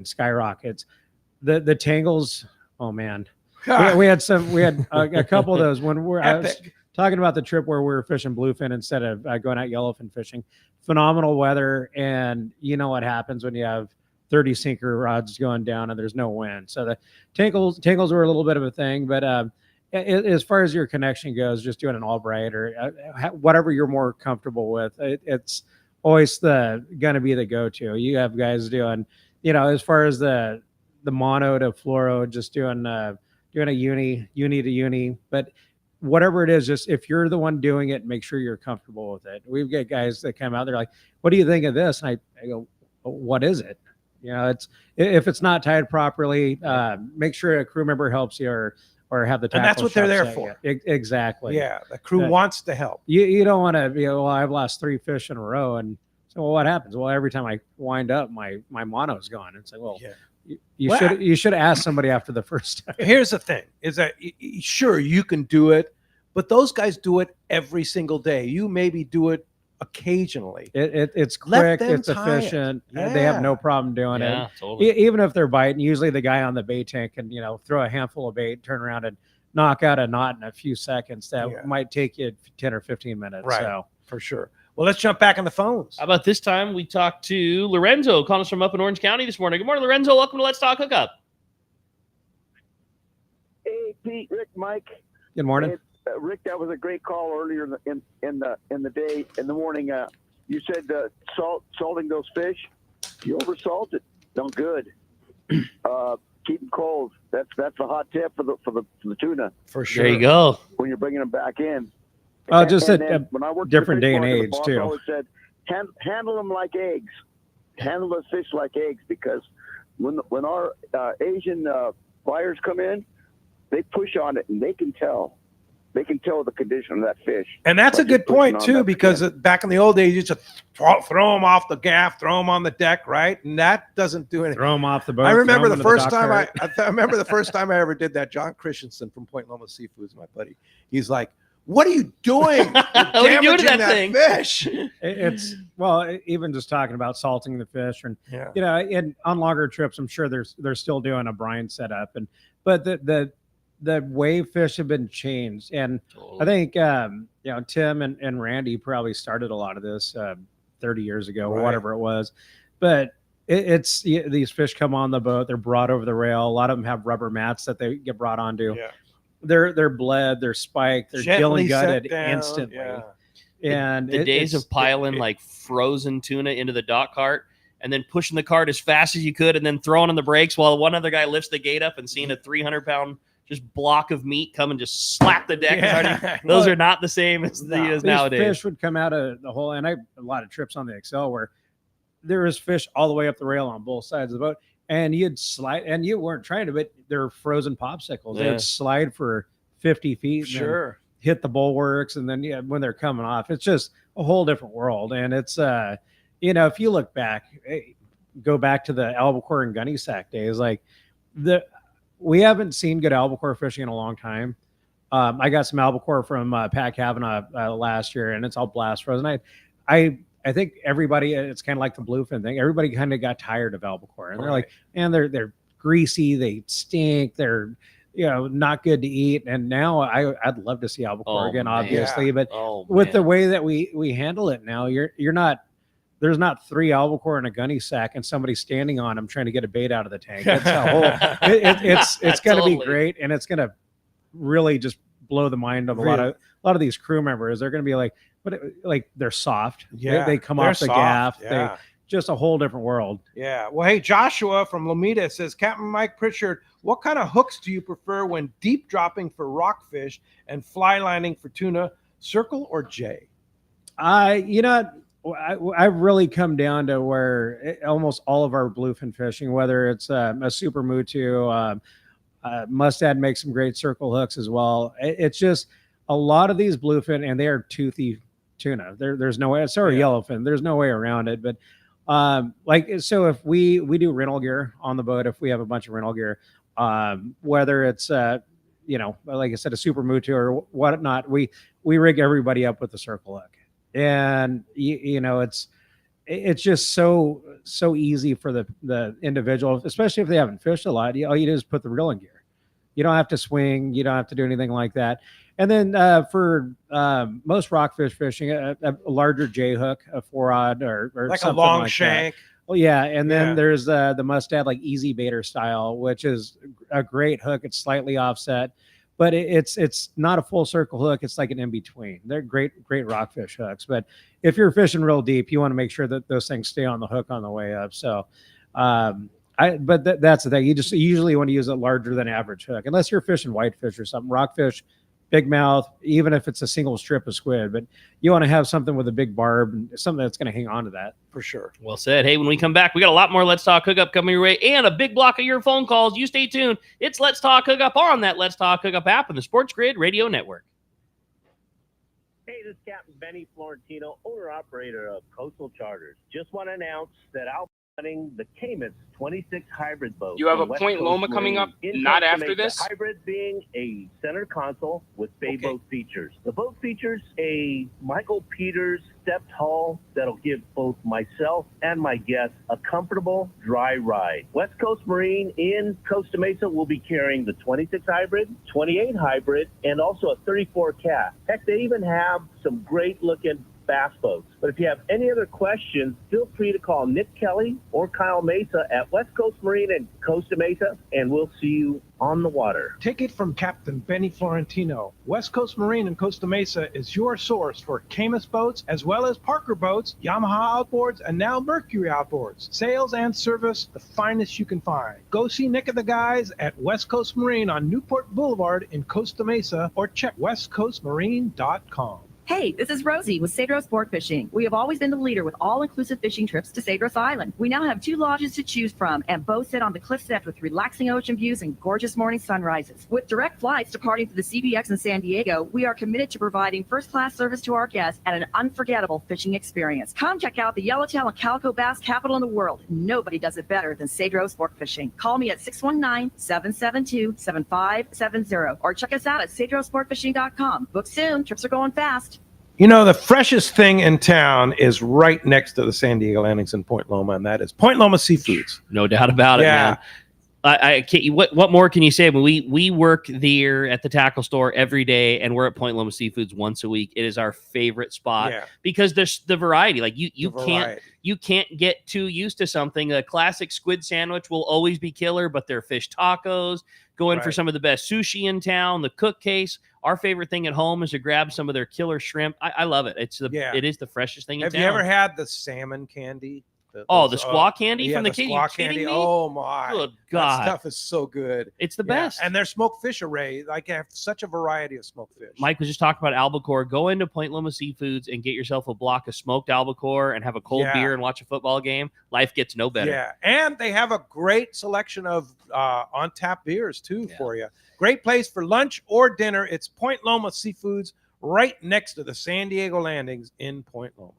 skyrockets. The tangles, oh man. We had a couple of those when I was talking about the trip where we were fishing bluefin instead of going out yellowfin fishing. Phenomenal weather, and you know what happens when you have 30 sinker rods going down and there's no wind. So the tangles were a little bit of a thing, but as far as your connection goes, just doing an Albright or whatever you're more comfortable with, it's always going to be the go-to. You have guys doing, as far as the mono to fluoro, just doing a uni to uni, but whatever it is, just if you're the one doing it, make sure you're comfortable with it. We've got guys that come out, they're like, what do you think of this? And I go, what is it? It's if it's not tied properly, make sure a crew member helps you or have the tackle. And that's what they're there shop for. Exactly. Yeah, the crew wants to help. You don't want to be, well, I've lost 3 fish in a row, and so what happens? Well, every time I wind up, my mono's gone. It's like, well, you should ask somebody after the first time. Here's the thing: is that sure you can do it, but those guys do it every single day. You maybe do it occasionally. It's quick, it's efficient. They have no problem doing it. Totally. Even if they're biting, usually the guy on the bait tank can throw a handful of bait, turn around and knock out a knot in a few seconds. That might take you 10 or 15 minutes. Right. So For sure. Well, let's jump back on the phones. How about this time we talked to Lorenzo, calling us from up in Orange County this morning. Good morning, Lorenzo. Welcome to Let's Talk Hookup. Hey, Pete, Rick, Mike. Good morning. Rick, that was a great call earlier in the day, in the morning. You said salting those fish. You oversalt it. No good. Keep them cold. That's a hot tip for the tuna. For sure. There you go. When you're bringing them back in. Oh, just and a when I worked different in the day fish and market, age the boss too. always said, handle them like eggs. Handle the fish like eggs, because when our Asian buyers come in, they push on it and they can tell. They can tell the condition of that fish. And that's a good point too, because back in the old days, you just throw them off the gaff, throw them on the deck, right? And that doesn't do anything. Throw them off the boat. I remember throw 'em the into first dock time cart. I remember the first time I ever did that. John Christensen from Point Loma Seafoods, my buddy. He's like, "What are you doing? What are you doing to Damaging that thing?" fish." It's even just talking about salting the fish, and Yeah. and on longer trips, I'm sure they're still doing a brine setup, but the way fish have been changed, and I think Tim and Randy probably started a lot of this 30 years ago or Right. whatever it was, but it's these fish come on the boat, they're brought over the rail. A lot of them have rubber mats that they get brought onto. Yeah. They're bled, they're spiked, they're gill Gently and set gutted down, instantly. yeah. And the days of piling like frozen tuna into the dock cart and then pushing the cart as fast as you could and then throwing on the brakes while one other guy lifts the gate up and seeing a 300-pound just block of meat come and just slap the deck. Yeah. Those are not the same as These nowadays. fish would come out of the hole, and I a lot of trips on the Excel where there was fish all the way up the rail on both sides of the boat, and you'd slide, and you weren't trying to, but they're frozen popsicles. Yeah. They'd slide for 50 feet, and then Sure. hit the bulwarks, and then when they're coming off, it's just a whole different world. And it's if you look back, go back to the albacore and gunny sack days, like we haven't seen good albacore fishing in a long time. I got some albacore from Pat Kavanaugh last year, and it's all blast frozen. I think everybody, it's kind of like the bluefin thing. Everybody kind of got tired of albacore, and they're like, man, they're greasy, they stink, they're not good to eat. And now I'd love to see albacore again, obviously, Yeah. but Oh, with man. the way that we handle it now, you're not. There's not 3 albacore in a gunny sack and somebody standing on them trying to get a bait out of the tank. It's a whole. It's going to be Totally. great, and it's going to really just blow the mind of a lot of these crew members. They're going to be like, they're soft. Yeah, they come they're off the soft, gaff. yeah. Just a whole different world. Yeah. Well, hey, Joshua from Lomita says, Captain Mike Pritchard, what kind of hooks do you prefer when deep dropping for rockfish and fly lining for tuna, circle or J? I've really come down to where almost all of our bluefin fishing, whether it's a super mutu, Mustad makes some great circle hooks as well. It's just a lot of these bluefin, and they are toothy tuna. There's no way. Sorry, yellowfin. There's no way around it. But so if we do rental gear on the boat, if we have a bunch of rental gear, whether it's like I said, a super mutu or whatnot, we rig everybody up with the circle hook, and it's just so easy for the individual, especially if they haven't fished a lot. All you do is put the reel in gear. You don't have to swing. You don't have to do anything like that. And then for most rockfish fishing, a larger J hook, a 4-aught or like a something long like shank. That. Well, yeah. And then Yeah. there's the Mustad, like easy baiter style, which is a great hook. It's slightly offset, but it's not a full circle hook. It's like an in between. They're great rockfish hooks. But if you're fishing real deep, you want to make sure that those things stay on the hook on the way up. So, that's the thing. You usually want to use a larger than average hook, unless you're fishing whitefish or something. Rockfish, big mouth, even if it's a single strip of squid, but you want to have something with a big barb and something that's going to hang on to that for sure. Well said. Hey, when we come back, we got a lot more Let's Talk Hookup coming your way and a big block of your phone calls. You stay tuned. It's Let's Talk Hookup on that Let's Talk Hookup app and the Sports Grid Radio Network. Hey, this is Captain Benny Florentino, owner-operator of Coastal Charters. Just want to announce that I'll be running the Camus 26 hybrid boat. You have from a West Point Coast Loma coming Marine up, in not Costa after Mesa. this? Hybrid being a center console with bay boat features. The boat features a Michael Peters stepped hull that'll give both myself and my guests a comfortable dry ride. West Coast Marine in Costa Mesa will be carrying the 26 hybrid, 28 hybrid, and also a 34 cat. Heck, they even have some great looking bass boats. But if you have any other questions, feel free to call Nick Kelly or Kyle Mesa at West Coast Marine in Costa Mesa, and we'll see you on the water. Take it from Captain Benny Florentino. West Coast Marine in Costa Mesa is your source for Camus boats, as well as Parker boats, Yamaha outboards, and now Mercury outboards. Sales and service, the finest you can find. Go see Nick and the guys at West Coast Marine on Newport Boulevard in Costa Mesa, or check westcoastmarine.com. Hey, this is Rosie with Cedros Sport Fishing. We have always been the leader with all-inclusive fishing trips to Cedros Island. We now have 2 lodges to choose from, and both sit on the cliffs edge with relaxing ocean views and gorgeous morning sunrises. With direct flights departing to the CBX in San Diego, we are committed to providing first-class service to our guests and an unforgettable fishing experience. Come check out the yellowtail and calico bass capital in the world. Nobody does it better than Cedros Sport Fishing. Call me at 619-772-7570 or check us out at cedrosportfishing.com. Book soon. Trips are going fast. You know, the freshest thing in town is right next to the San Diego landings in Point Loma, and that is Point Loma Seafoods. No doubt about it, man. I can't. What more can you say? But we work there at the tackle store every day, and we're at Point Loma Seafoods once a week. It is our favorite spot because there's the variety. Like you can't get too used to something. A classic squid sandwich will always be killer, but their fish tacos. Going for some of the best sushi in town. The cook case. Our favorite thing at home is to grab some of their killer shrimp. I love it. It is the freshest thing in town. Have you ever had the salmon candy? The squaw candy from the kid. Squaw candy. Oh my! Good God, that stuff is so good. It's the best. And their smoked fish array, like have such a variety of smoked fish. Mike was just talking about albacore. Go into Point Loma Seafoods and get yourself a block of smoked albacore and have a cold beer and watch a football game. Life gets no better. Yeah, and they have a great selection of on tap beers too for you. Great place for lunch or dinner. It's Point Loma Seafoods, right next to the San Diego landings in Point Loma.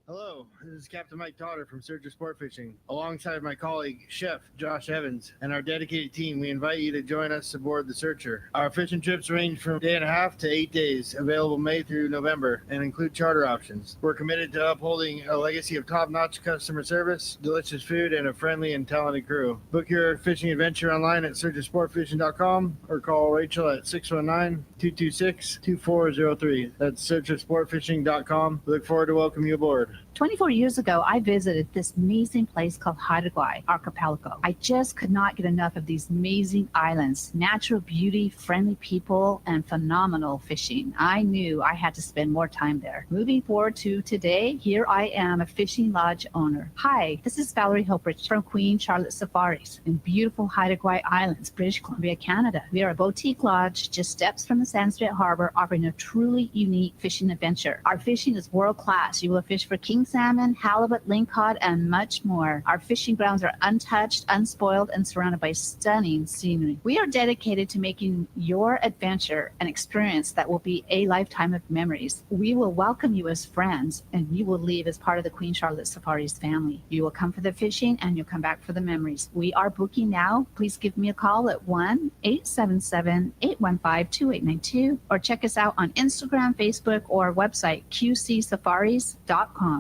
Hello, this is Captain Mike Pritchard from Searcher Sport Fishing. Alongside my colleague, Chef Josh Evans, and our dedicated team, we invite you to join us aboard the Searcher. Our fishing trips range from 1.5 to 8 days, available May through November, and include charter options. We're committed to upholding a legacy of top-notch customer service, delicious food, and a friendly and talented crew. Book your fishing adventure online at searchersportfishing.com or call Rachel at 619-226-2403. That's searchersportfishing.com. We look forward to welcoming you aboard. 24 years ago, I visited this amazing place called Haida Archipelago. I just could not get enough of these amazing islands, natural beauty, friendly people, and phenomenal fishing. I knew I had to spend more time there. Moving forward to today, here I am, a fishing lodge owner. Hi, this is Valerie Hilprich from Queen Charlotte Safaris in beautiful Haida Gwaii Islands, British Columbia, Canada. We are a boutique lodge just steps from the Sanskrit Harbor, offering a truly unique fishing adventure. Our fishing is world class. You will fish for king salmon, halibut, lingcod, and much more. Our fishing grounds are untouched, unspoiled, and surrounded by stunning scenery. We are dedicated to making your adventure an experience that will be a lifetime of memories. We will welcome you as friends, and you will leave as part of the Queen Charlotte Safaris family. You will come for the fishing, and you'll come back for the memories. We are booking now. Please give me a call at 1-877-815-2892 or check us out on Instagram, Facebook, or our website, qcsafaris.com.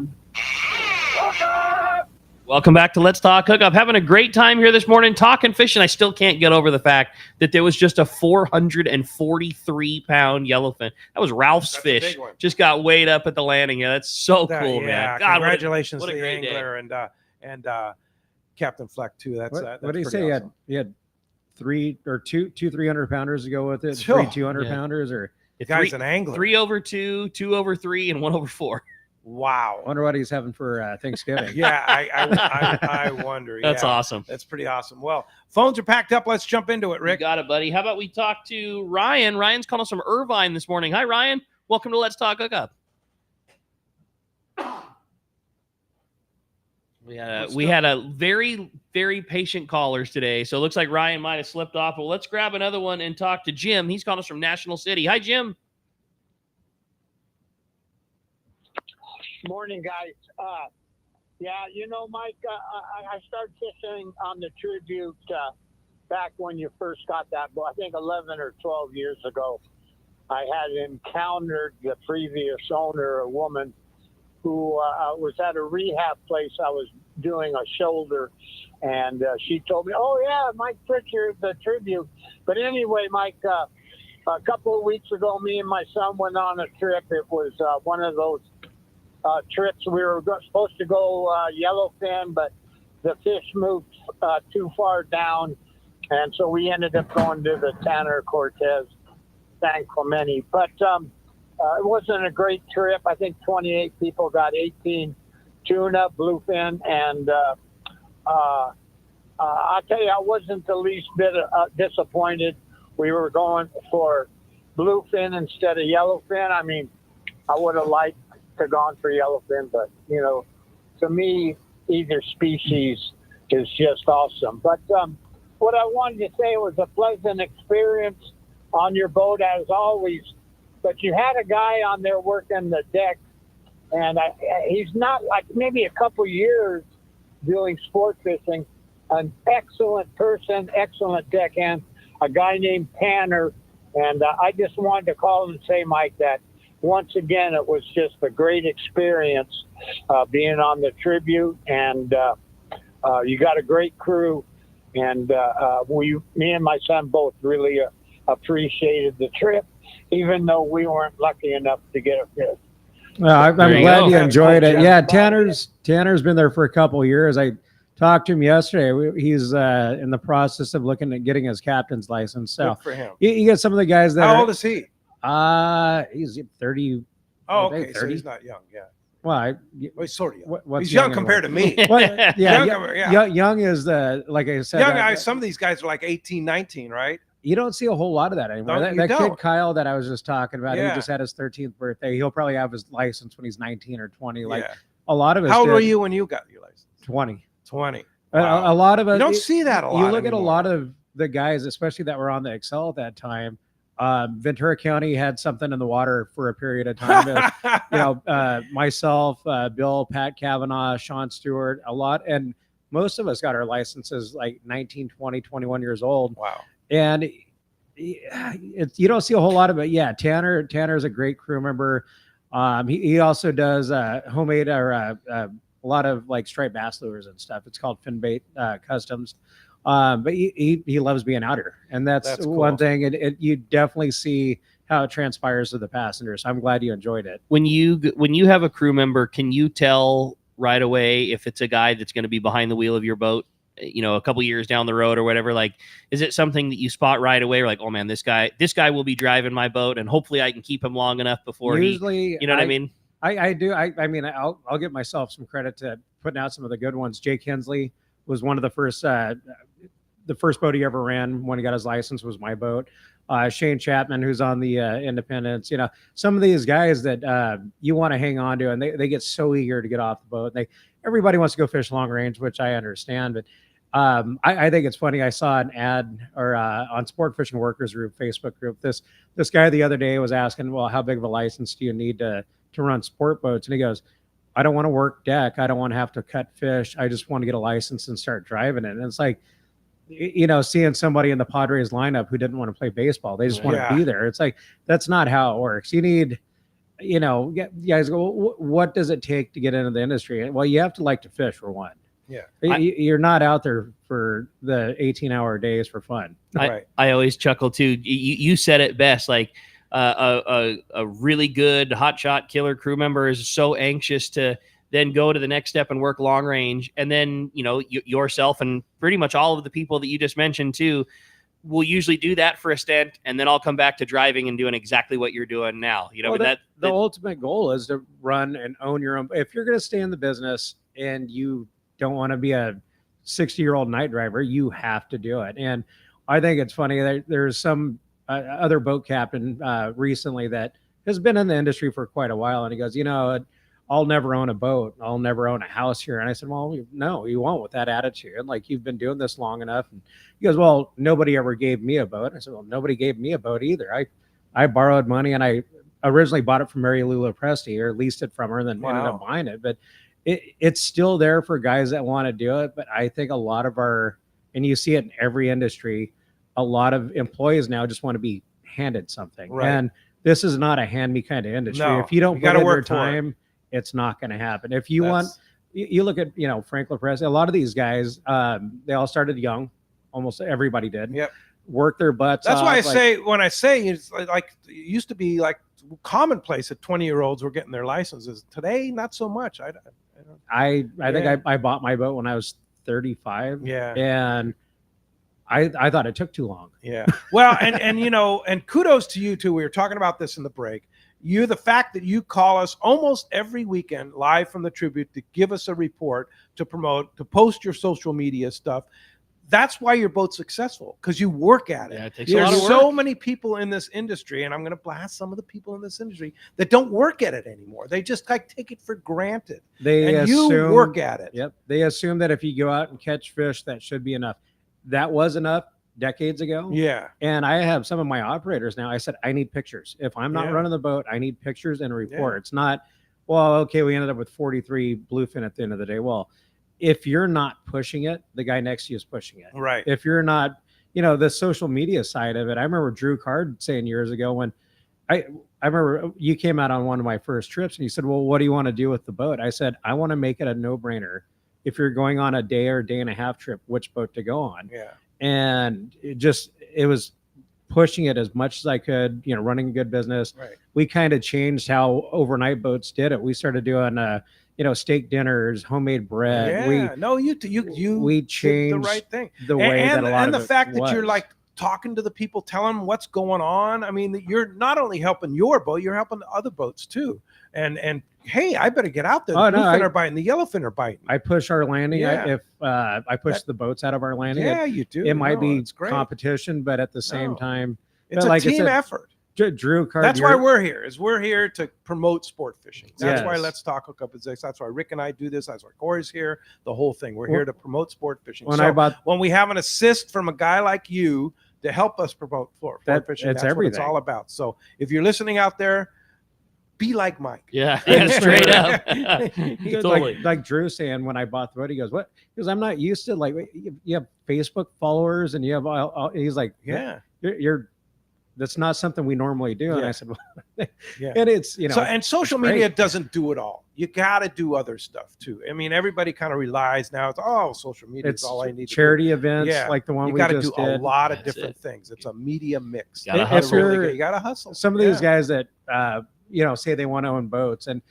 Welcome back to Let's Talk Hookup. Having a great time here this morning talking fishing. I still can't get over the fact that there was just a 443-pound yellowfin. That was Ralph's fish. Just got weighed up at the landing here. That's so cool, man. God, congratulations what a to the great angler and Captain Fleck too. That's What did he say? awesome. You had 3 300 pounders to go with it. Sure. 3 200 pounders, or The guy's an angler. 3 over 2, 2 over 3, and 1 over 4. Wow. Wonder what he's having for Thanksgiving. Yeah, I wonder. That's Yeah. awesome. That's pretty awesome. Well, phones are packed up. Let's jump into it, Rick. You got it, buddy. How about we talk to Ryan? Ryan's calling us from Irvine this morning. Hi, Ryan. Welcome to Let's Talk Hookup. We had a very, very patient callers today, so it looks like Ryan might have slipped off. Well, let's grab another one and talk to Jim. He's calling us from National City. Hi, Jim. Morning, guys. Mike, I started fishing on the Tribute back when you first got that boat. I think 11 or 12 years ago. I had encountered the previous owner, a woman who was at a rehab place. I was doing a shoulder, and she told me, "Oh yeah, Mike Pritchard, the Tribute." But anyway, Mike, a couple of weeks ago, me and my son went on a trip. It was one of those trips. We were supposed to go yellowfin, but the fish moved too far down, and so we ended up going to the Tanner Cortez, San Clemente. But it wasn't a great trip. I think 28 people got 18 tuna, bluefin, and I'll tell you, I wasn't the least bit disappointed. We were going for bluefin instead of yellowfin. I mean, I would have liked to gone for yellowfin, but to me, either species is just awesome. But what I wanted to say, was a pleasant experience on your boat as always. But you had a guy on there working the deck, and he's not like maybe a couple years doing sport fishing. An excellent person, excellent deckhand, a guy named Tanner. And I just wanted to call and say, Mike, that once again, it was just a great experience being on the Tribute, and you got a great crew, and me and my son both really appreciated the trip, even though we weren't lucky enough to get a fish. Well, I'm glad you enjoyed it. Yeah, Tanner's been there for a couple of years. I talked to him yesterday. He's in the process of looking at getting his captain's license. So Good for him. You get some of the guys that. How old is he? He's 30. Oh, okay, 30. so he's not young. Yeah. Well, he's sort of young. What's He's young anyway? compared to me. Young is like I said. Young guys. Some of these guys are like 18, 19, right? You don't see a whole lot of that anymore. No, you That kid don't. Kyle that I was just talking about, Yeah. he just had his 13th birthday. He'll probably have his license when he's 19 or 20. Like Yeah. a lot of us. How old did. were you when you got your license? 20. 20. A lot of us. You don't see that a lot You look at a anymore. lot of the guys, especially that were on the Excel at that time. Ventura County had something in the water for a period of time. Myself, Bill, Pat Kavanaugh, Sean Stewart, a lot. And most of us got our licenses like 19, 20, 21 years old. Wow. And you don't see a whole lot of it. Yeah, Tanner's a great crew member. He also does homemade or a lot of like striped bass lures and stuff. It's called Finbait Customs. But he loves being out here, and that's cool. one thing. You definitely see how it transpires to the passengers. I'm glad you enjoyed it. When you have a crew member, can you tell right away if it's a guy that's going to be behind the wheel of your boat, a couple years down the road or whatever? Like, is it something that you spot right away? Or like, oh man, this guy will be driving my boat, and hopefully I can keep him long enough before Usually, what I mean? I do. I mean, I'll give myself some credit to putting out some of the good ones. Jake Hensley was one of the first boat he ever ran when he got his license was my boat. Shane Chapman, who's on the Independence. Some of these guys that you want to hang on to, and they get so eager to get off the boat. Everybody wants to go fish long range, which I understand, but I think it's funny. I saw an ad on Sport Fishing Workers Group Facebook group. This guy the other day was asking, well, how big of a license do you need to run sport boats? And he goes, I don't want to work deck. I don't want to have to cut fish. I just want to get a license and start driving it. And it's like, seeing somebody in the Padres lineup who didn't want to play baseball. They just want to be there. It's like, that's not how it works. You need, guys go, what does it take to get into the industry? Well, you have to like to fish for one. Yeah. You're not out there for the 18-hour days for fun. I always chuckle too. You said it best. Like a really good hotshot killer crew member is so anxious to then go to the next step and work long range. And then, yourself and pretty much all of the people that you just mentioned too, will usually do that for a stint. And then I'll come back to driving and doing exactly what you're doing now. The ultimate goal is to run and own your own. If you're going to stay in the business and you don't want to be a 60-year-old night driver, you have to do it. And I think it's funny that there's some other boat captain recently that has been in the industry for quite a while. And he goes, I'll never own a boat. I'll never own a house here. And I said, well, no, you won't with that attitude. Like, you've been doing this long enough. And he goes, well, nobody ever gave me a boat. I said, well, nobody gave me a boat either. I borrowed money, and I originally bought it from Mary Lou Presti, or leased it from her, and then ended up buying it. But it's still there for guys that want to do it. But I think a lot of and you see it in every industry, a lot of employees now just want to be handed something. Right. And this is not a hand me kind of industry. No, if you don't you put gotta in your work for it. time, it's not going to happen. If you want, you look at, Frank LaPresse, a lot of these guys, they all started young. Almost everybody did. Yep. Work their butts That's off. why I say it's like it used to be like commonplace that 20-year-olds were getting their licenses. Today, not so much. I think I bought my boat when I was 35. Yeah. And I thought it took too long. Yeah. Well, and kudos to you too. We were talking about this in the break. The fact that you call us almost every weekend live from the Tribute to give us a report, to promote, to post your social media stuff. That's why your boat's successful, because you work at it. Yeah, it takes a lot of There's work. so many people in this industry, and I'm going to blast some of the people in this industry that don't work at it anymore. They just take it for granted. You work at it. Yep. They assume that if you go out and catch fish, that should be enough. That was enough decades ago. Yeah. And I have some of my operators now. I said, I need pictures. If I'm not Yeah. running the boat, I need pictures and a report. Yeah. It's not, well, okay, we ended up with 43 bluefin at the end of the day. Well, if you're not pushing it, the guy next to you is pushing it. Right. If you're not, the social media side of it. I remember Drew Card saying years ago when I remember you came out on one of my first trips and you said, well, what do you want to do with the boat? I said, I want to make it a no-brainer. If you're going on a day or day and a half trip, which boat to go on? Yeah. And it was pushing it as much as I could, running a good business. Right. We kind of changed how overnight boats did it. We started doing, steak dinners, homemade bread. We changed the right thing. The way that a lot and of the it fact that you're was. like talking to the people, telling them what's going on. I mean, you're not only helping your boat, you're helping the other boats too. And hey, I better get out there. The bluefin are biting, the yellowfin are biting. I push our landing. Yeah. I push the boats out of our landing. Yeah, you do. It might be it's great. competition, but at the same time, It's like a I team said, effort. Drew Card. That's why we're here. We're here to promote sport fishing. That's Yes. why Let's Talk Hookup is this. That's why Rick and I do this. That's why Corey's here. The whole thing. We're here to promote sport fishing. When we have an assist from a guy like you to help us promote sport fishing, it's that's everything. what it's all about. So if you're listening out there, be like Mike. Yeah, straight up. Totally. Like Drew saying when I bought the boat, he goes, "What?" Because I'm not used to you have Facebook followers and you have all he's like, yeah, you're that's not something we normally do. And Yeah. I said, well, Yeah. and it's and social it's media great. doesn't do it all. You got to do other stuff too. I mean, everybody kind of relies now. It's social media is It's all I need. charity to do. events Yeah. like the one you we gotta just do a did. lot of That's different things. It's a media mix. If you're- You got to hustle. Some of these guys that say they want to own boats, and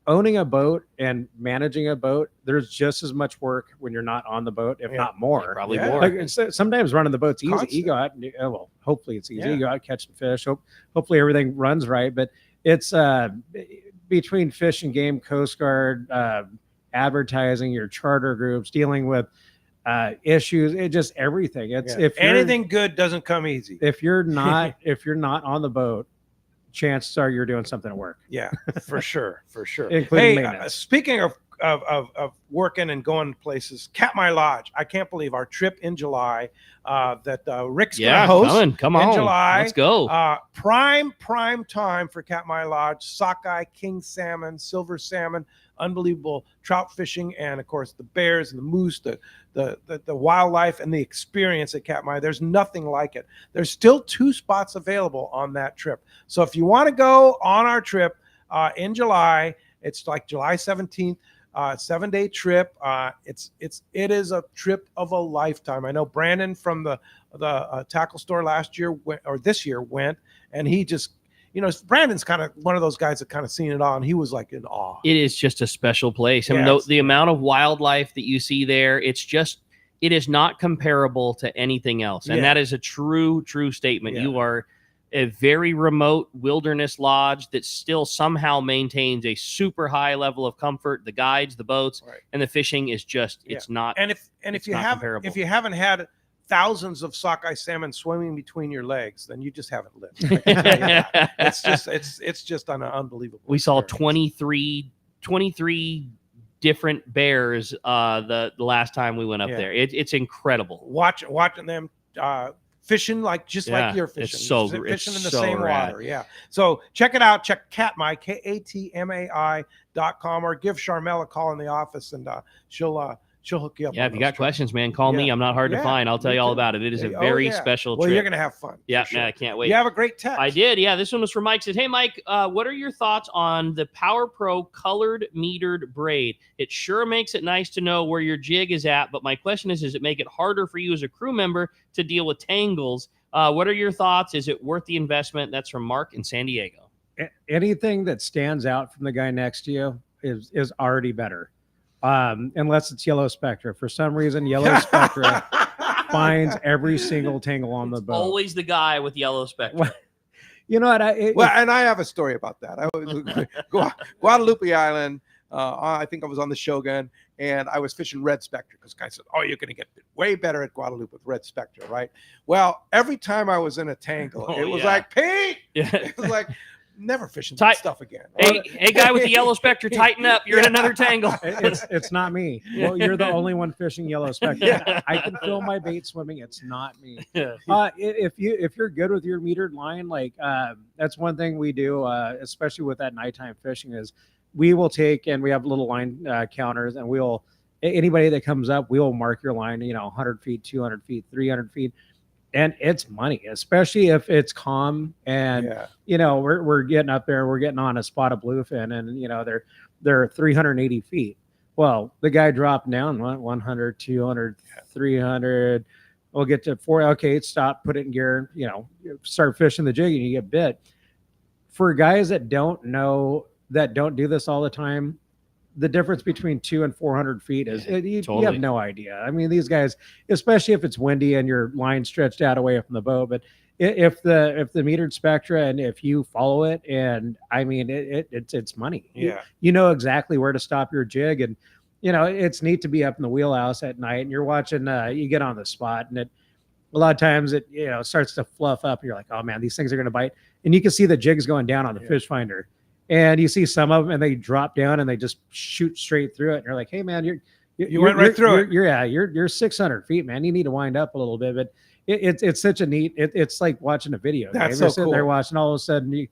owning a boat and managing a boat, there's just as much work when you're not on the boat, if not more. Probably more. Like, sometimes running the boat's easy. Constant. You go out and hopefully it's easy. Yeah. You go out catching fish. Hopefully everything runs right. But it's between Fish and Game, Coast Guard, advertising, your charter groups, dealing with issues, it just everything. It's Yeah. if anything good doesn't come easy. If you're not on the boat, chances are you're doing something at work. Yeah, for sure, for sure. Including Hey, maintenance. speaking of working and going places, Katmai Lodge. I can't believe our trip in July that Rick's Yeah, going to host. come in on. July. Let's go. Prime time for Katmai Lodge. Sockeye, king salmon, silver salmon, unbelievable trout fishing, and of course the bears and the moose, the wildlife and the experience at Katmai. There's nothing like it. There's still 2 spots available on that trip. So if you want to go on our trip in July, it's like July 17th. 7-day trip. It is a trip of a lifetime. I know Brandon from the tackle store this year went, and he just, Brandon's kind of one of those guys that kind of seen it all, and he was like in awe. It is just a special place. I mean, Yeah, the amount of wildlife that you see there, it is not comparable to anything else. And Yeah. that is a true statement. Yeah. You are a very remote wilderness lodge that still somehow maintains a super high level of comfort. The guides, the boats, and the fishing is just, it's not. And if you haven't had thousands of sockeye salmon swimming between your legs, then you just haven't lived. I can tell you that. It's just an unbelievable. We saw 23 different bears the last time we went up Yeah. there. It's incredible. Watching them fishing like you're fishing. It's so fishing in the so same rad. water. Yeah. So check it out. Check Katmai, KATMAI.com, or give Charmel a call in the office, and she'll hook you up. Yeah, on if you those got questions, man, call me. Yeah. I'm not hard to Yeah, find. I'll tell me you all too. about it. It is a Oh, very yeah. special Well, trip. you're gonna have fun. Yeah, for sure. man, I can't wait. You have a great text. I did. Yeah, this one was from Mike. Says, "Hey, Mike, what are your thoughts on the Power Pro colored metered braid? It sure makes it nice to know where your jig is at, but my question is, does it make it harder for you as a crew member to deal with tangles? What are your thoughts? Is it worth the investment?" That's from Mark in San Diego. Anything that stands out from the guy next to you is already better. Unless it's Yellow Spectra. For some reason, Yellow Spectra finds every single tangle on the boat. Always the guy with yellow spectrum. You know what? And I have a story about that. I was Guadalupe Island. I think I was on the Shogun, and I was fishing red spectra because guy said, "Oh, you're going to get way better at Guadalupe with red spectra, right?" Well, every time I was in a tangle, it was like, "Pete," it was like, never fishing that stuff again. Hey, guy with the yellow spectra, tighten up. You're in another tangle. It's not me. Well, you're the only one fishing Yellow Spectra. Yeah. I can feel my bait swimming. It's not me. Yeah. If you're good with your metered line, like that's one thing we do, especially with that nighttime fishing, is we will take, and we have little line counters, and we'll, anybody that comes up, we'll mark your line, 100 feet, 200 feet, 300 feet. And it's money, especially if it's calm and, we're getting up there, we're getting on a spot of bluefin, and, they're 380 feet. Well, the guy dropped down 100, 200, 300. We'll get to 4. Okay, stop, put it in gear, start fishing the jig, and you get bit. For guys that don't do this all the time, the difference between 200 and 400 feet is you have no idea. I mean, these guys, especially if it's windy and your line stretched out away from the boat, but if the metered spectra, and if you follow it, and I mean, it's money. Yeah. You know exactly where to stop your jig. And, it's neat to be up in the wheelhouse at night and you're watching, you get on the spot, and a lot of times it, starts to fluff up. And you're like, oh man, these things are going to bite. And you can see the jigs going down on the fish finder. And you see some of them, and they drop down and they just shoot straight through it. And you're like, "Hey, man, you went right through it. You're 600 feet, man. You need to wind up a little bit." But it's such a neat. It's like watching a video. That's You're so sitting cool. there watching. All of a sudden, they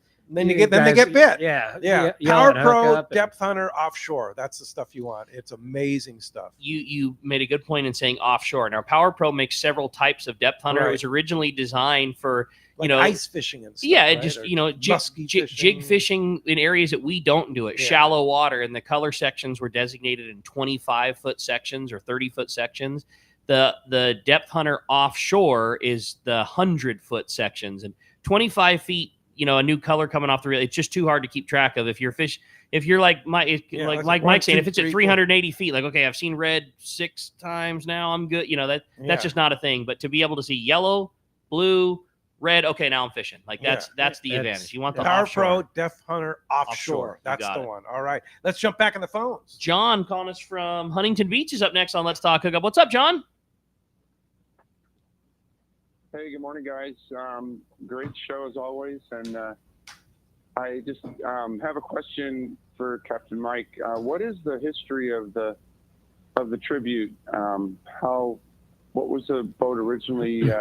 get bit. Yeah. Power Pro Depth Hunter Offshore. That's the stuff you want. It's amazing stuff. You made a good point in saying offshore. Now, Power Pro makes several types of depth hunter. Right. It was originally designed for ice fishing and stuff. Yeah, right? just musky jig fishing in areas that we don't do it, shallow water, and the color sections were designated in 25-foot sections or 30-foot sections. The depth hunter offshore is the 100-foot sections, and 25 feet. A new color coming off the reel. It's just too hard to keep track of. If you're like Mike saying, if it's at 380 feet, like, okay, I've seen red 6 times now, I'm good. That's just not a thing. But to be able to see yellow, blue, red, okay, now I'm fishing. Like that's the advantage. You want the Power offshore. Pro Depth Hunter Offshore. That's the one. All right, let's jump back in the phones. John calling us from Huntington Beach is up next on Let's Talk Hookup. What's up, John? Hey, good morning, guys. Great show as always, and I just have a question for Captain Mike. What is the history of the Tribute? What was the boat originally?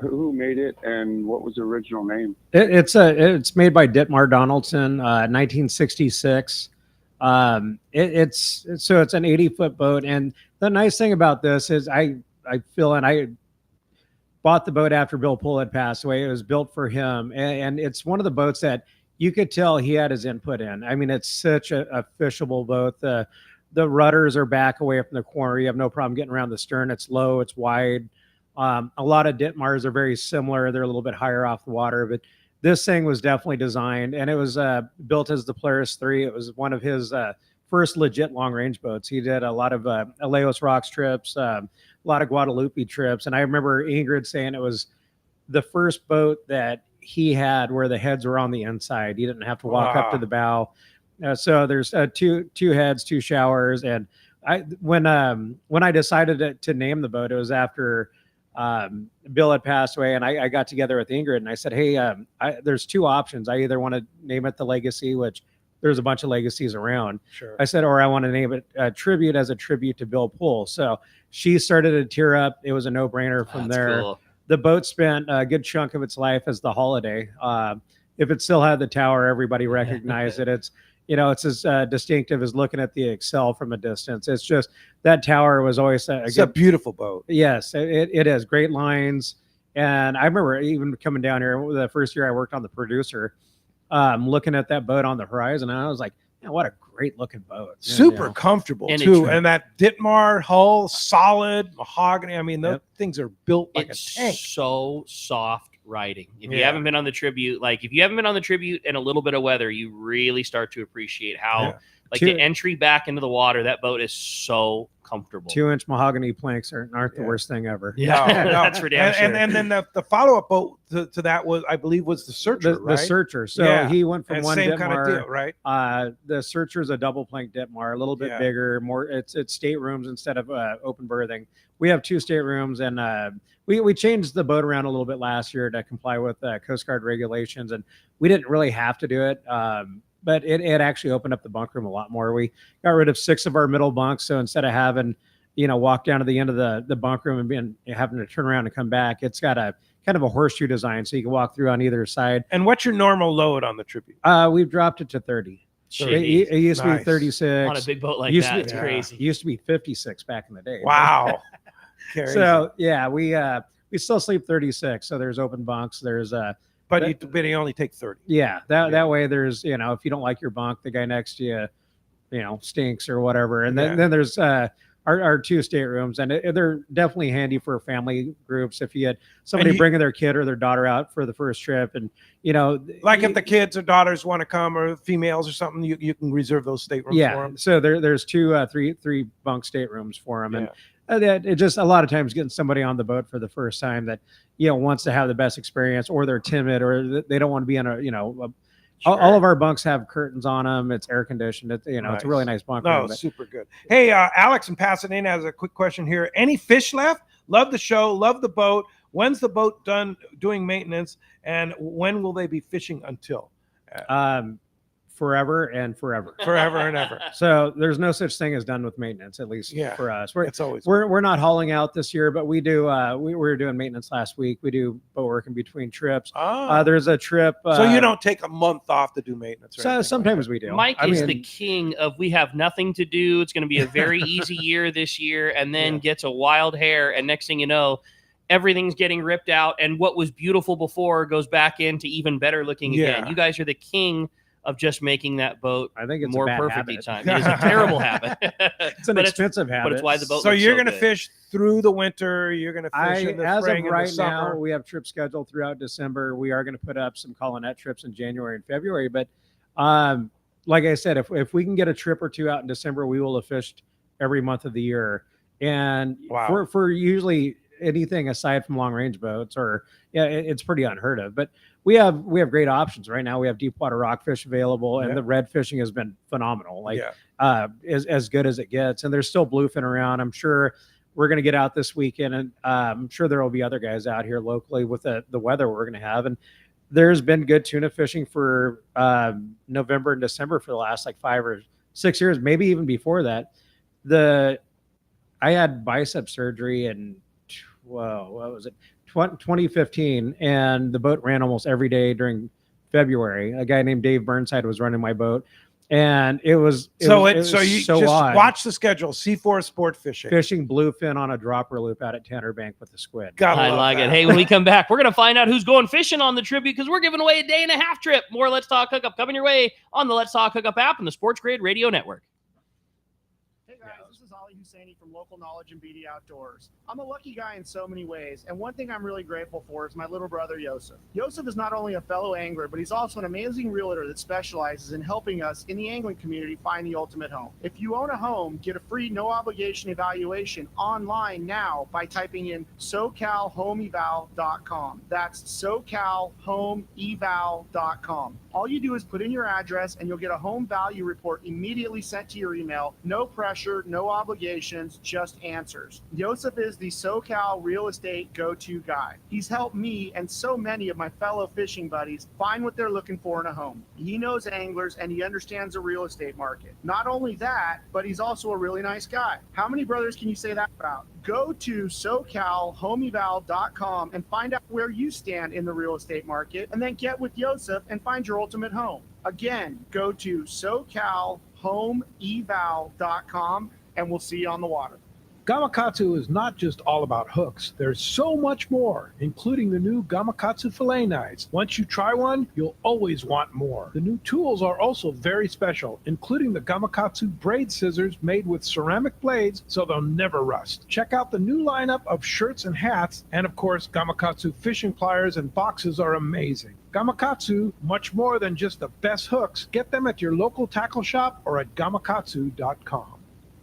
Who made it, and what was the original name? It's made by Ditmar Donaldson, 1966. It's an 80-foot boat, and the nice thing about this is I feel, and I bought the boat after Bill Poole had passed away. It was built for him, and it's one of the boats that you could tell he had his input in. I mean, it's such a fishable boat. The rudders are back away from the corner. You have no problem getting around the stern. It's low, it's wide. A lot of Ditmars are very similar. They're a little bit higher off the water, but this thing was definitely designed, and it was built as the Polaris 3. It was one of his first legit long-range boats. He did a lot of Aleos Rocks trips, a lot of Guadalupe trips, and I remember Ingrid saying it was the first boat that he had where the heads were on the inside. You didn't have to walk up to the bow. So there's two heads, 2 showers, and when I decided to name the boat, it was after Bill had passed away, and I got together with Ingrid, and I said, hey, there's 2 options. I either want to name it the Legacy, which there's a bunch of legacies around. Sure. I said, or I want to name it Tribute as a tribute to Bill Poole. So she started to tear up. It was a no-brainer from there. Cool. The boat spent a good chunk of its life as the Holiday. If it still had the tower, everybody recognized it. It's as distinctive as looking at the Excel from a distance. It's just that tower was always a beautiful boat. Yes, it is. Great lines. And I remember even coming down here the first year I worked on the Producer, looking at that boat on the horizon, and I was like, man, what a great looking boat. Super comfortable too. And that Ditmar hull, solid mahogany. I mean, those things are built like a tank. So soft riding. If you haven't been on the Tribute, and a little bit of weather, you really start to appreciate how the entry back into the water, that boat is so comfortable. 2-inch mahogany planks aren't the worst thing ever. Yeah, no, that's for damn sure. And then the follow-up boat to that was, I believe, was the Searcher, right? The Searcher. So he went from one same Ditmar, kind of deal, right? The Searcher is a double plank Ditmar, a little bit bigger, more. It's staterooms instead of open berthing. We have 2 staterooms, and we changed the boat around a little bit last year to comply with Coast Guard regulations, and we didn't really have to do it. But it actually opened up the bunk room a lot more. We got rid of 6 of our middle bunks. So instead of having, walk down to the end of the bunk room and having to turn around and come back, it's got a kind of a horseshoe design. So you can walk through on either side. And what's your normal load on the Tribute? We've dropped it to 30. It used to be 36. On a big boat like used that, to it's be, crazy. It used to be 56 back in the day. Wow. So yeah, we still sleep 36. So there's open bunks. There's But you only take 30. Yeah, that way there's, if you don't like your bunk, the guy next to you, stinks or whatever. And then there's our 2 staterooms, and they're definitely handy for family groups. If you had somebody bringing their kid or their daughter out for the first trip, and like if the kids or daughters want to come, or females or something, you can reserve those staterooms for them. So there's 2 3 bunk staterooms for them, and it just a lot of times getting somebody on the boat for the first time that wants to have the best experience, or they're timid, or they don't want to be in all of our bunks have curtains on them. It's air conditioned. It's it's a really nice bunk room. Super good. Hey, Alex in Pasadena has a quick question here. Any fish left? Love the show. Love the boat. When's the boat done doing maintenance, and when will they be fishing until? Forever and forever. Forever and ever. So there's no such thing as done with maintenance, at least for us. We're not hauling out this year, but we do. We were doing maintenance last week. We do boat work in between trips. There's a trip. So you don't take a month off to do maintenance, So sometimes we do. Mike is the king of we have nothing to do. It's going to be a very easy year this year, and then gets a wild hair, and next thing you know, everything's getting ripped out, and what was beautiful before goes back into even better looking again. You guys are the king of just making that boat more perfectly timed. It is a terrible habit. It's an expensive habit. But it's why the boat So looks you're so going to good. fish through the winter. You're going to fish in the as spring of and right the summer. now, we have trips scheduled throughout December. We are going to put up some colonette trips in January and February. But like I said, if we can get a trip or 2 out in December, we will have fished every month of the year. And for usually anything aside from long range boats, or it's pretty unheard of. But we have great options right now. We have deep water rockfish available, and the red fishing has been phenomenal. As good as it gets. And there's still bluefin around. I'm sure we're going to get out this weekend, and I'm sure there will be other guys out here locally with the weather we're going to have. And there's been good tuna fishing for November and December for the last like 5 or 6 years, maybe even before that. I had bicep surgery in, what was it, 2015, and the boat ran almost every day during February. A guy named Dave Burnside was running my boat, and it was So it was you just odd. watch the schedule. C4 Sport Fishing. Fishing bluefin on a dropper loop out at Tanner Bank with the squid. I like it. Hey, when we come back, we're going to find out who's going fishing on the tribute because we're giving away a day-and-a-half trip. More Let's Talk Hookup coming your way on the Let's Talk Hookup app and the Sports Grid Radio Network. Hey guys, this is Ali Husseini from Local Knowledge and BD Outdoors. I'm a lucky guy in so many ways, and one thing I'm really grateful for is my little brother Yosef. Yosef is not only a fellow angler, but he's also an amazing realtor that specializes in helping us in the angling community find the ultimate home. If you own a home, get a free no-obligation evaluation online now by typing in SoCalHomeEval.com. That's SoCalHomeEval.com. All you do is put in your address, and you'll get a home value report immediately sent to your email. No pressure, no obligations, just answers. Yosef is the SoCal real estate go-to guy. He's helped me and so many of my fellow fishing buddies find what they're looking for in a home. He knows anglers and he understands the real estate market. Not only that, but he's also a really nice guy. How many brothers can you say that about? Go to SoCalHomeEval.com and find out where you stand in the real estate market, and then get with Yosef and find your ultimate home. Again, go to SoCalHomeEval.com and we'll see you on the water. Gamakatsu is not just all about hooks. There's so much more, including the new Gamakatsu fillet knives. Once you try one, you'll always want more. The new tools are also very special, including the Gamakatsu braid scissors made with ceramic blades so they'll never rust. Check out the new lineup of shirts and hats, and of course, Gamakatsu fishing pliers and boxes are amazing. Gamakatsu, much more than just the best hooks. Get them at your local tackle shop or at gamakatsu.com.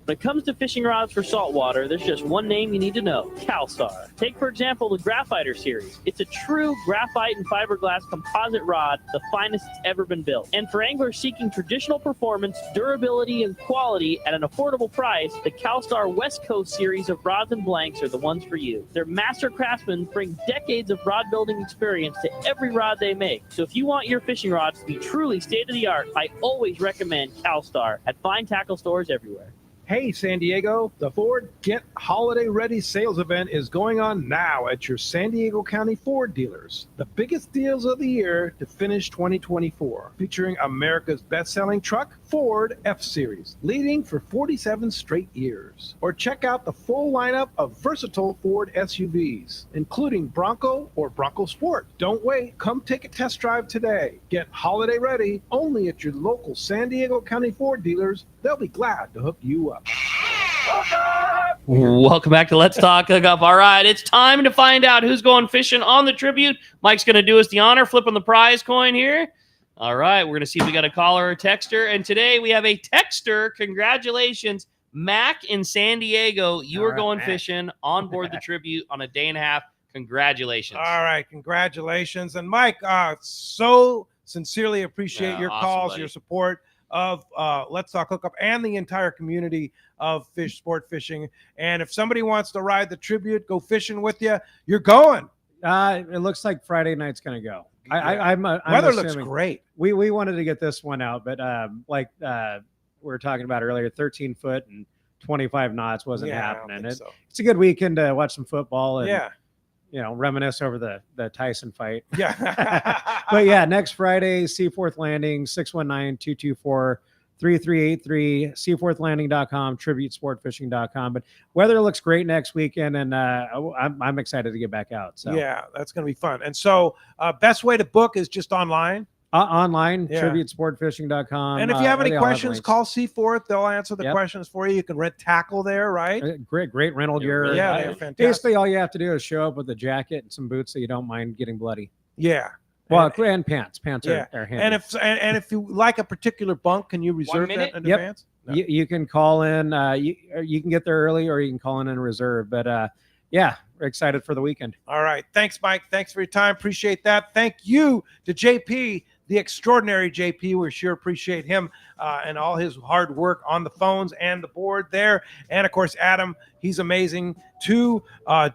When it comes to fishing rods for saltwater, there's just one name you need to know, CalStar. Take, for example, the Graphiter series. It's a true graphite and fiberglass composite rod, the finest it's ever been built. And for anglers seeking traditional performance, durability, and quality at an affordable price, the CalStar West Coast series of rods and blanks are the ones for you. Their master craftsmen bring decades of rod building experience to every rod they make. So if you want your fishing rods to be truly state-of-the-art, I always recommend CalStar at fine tackle stores everywhere. Hey, San Diego, the Ford Get Holiday Ready sales event is going on now at your San Diego County Ford dealers. The biggest deals of the year to finish 2024, featuring America's best-selling truck, Ford F-Series, leading for 47 straight years. Or check out the full lineup of versatile Ford SUVs, including Bronco or Bronco Sport. Don't wait. Come take a test drive today. Get holiday ready only at your local San Diego County Ford dealers. They'll be glad to hook you up. Welcome back to Let's Talk Hookup. All right, it's time to find out who's going fishing on the tribute. Mike's going to do us the honor, flipping the prize coin here. All right, we're going to see if we got a caller or a texter. And today we have a texter. Congratulations, Mac in San Diego. You are going fishing on board the tribute on a day and a half. Congratulations. All right, congratulations. And Mike, so sincerely appreciate your awesome, calls, buddy. your support of Let's Talk Hookup and the entire community of sport fishing. And if somebody wants to ride the tribute, go fishing with you, you're going. It looks like Friday night's going to go. I'm Weather looks assuming. great. We wanted to get this one out, but we were talking about earlier, 13 foot and 25 knots wasn't Yeah, I don't happening. think so. It's a good weekend to watch some football and Yeah. reminisce over the Tyson fight. Yeah. But yeah, next Friday, Seaforth Landing, 619-224-3383, seaforthlanding.com, tributesportfishing.com. But weather looks great next weekend, and I'm excited to get back out. So Yeah, that's going to be fun. And so best way to book is just online. Online, Yeah. tributesportfishing.com. And if you have any they all questions, links. call Seaforth. They'll answer the Yep. questions for you. You can rent tackle there, right? Great rental gear. Yeah, they're fantastic. Basically, all you have to do is show up with a jacket and some boots so you don't mind getting bloody. Yeah. Well, and pants. Pants Yeah. are handy. And if you like a particular bunk, can you reserve that in Yep. advance? No. You can call in. You can get there early, or you can call in and reserve. But yeah, we're excited for the weekend. All right. Thanks, Mike. Thanks for your time. Appreciate that. Thank you to JP. the extraordinary JP. We sure appreciate him and all his hard work on the phones and the board there. And, of course, Adam, he's amazing, too,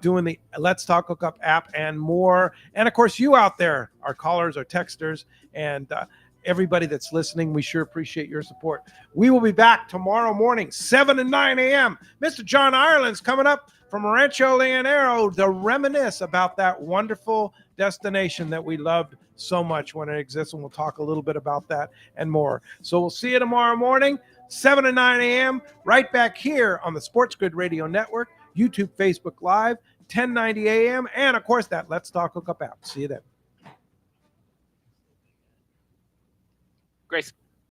doing the Let's Talk Hookup app and more. And, of course, you out there, our callers, our texters, and everybody that's listening, we sure appreciate your support. We will be back tomorrow morning, 7 and 9 a.m. Mr. John Ireland's coming up from Rancho Leonero to reminisce about that wonderful destination that we loved so much when it exists, and we'll talk a little bit about that and more. So we'll see you tomorrow morning, 7 and 9 a.m., right back here on the Sports Grid Radio Network, YouTube, Facebook Live, 1090 a.m., and, of course, that Let's Talk Hookup app. See you then. Grace.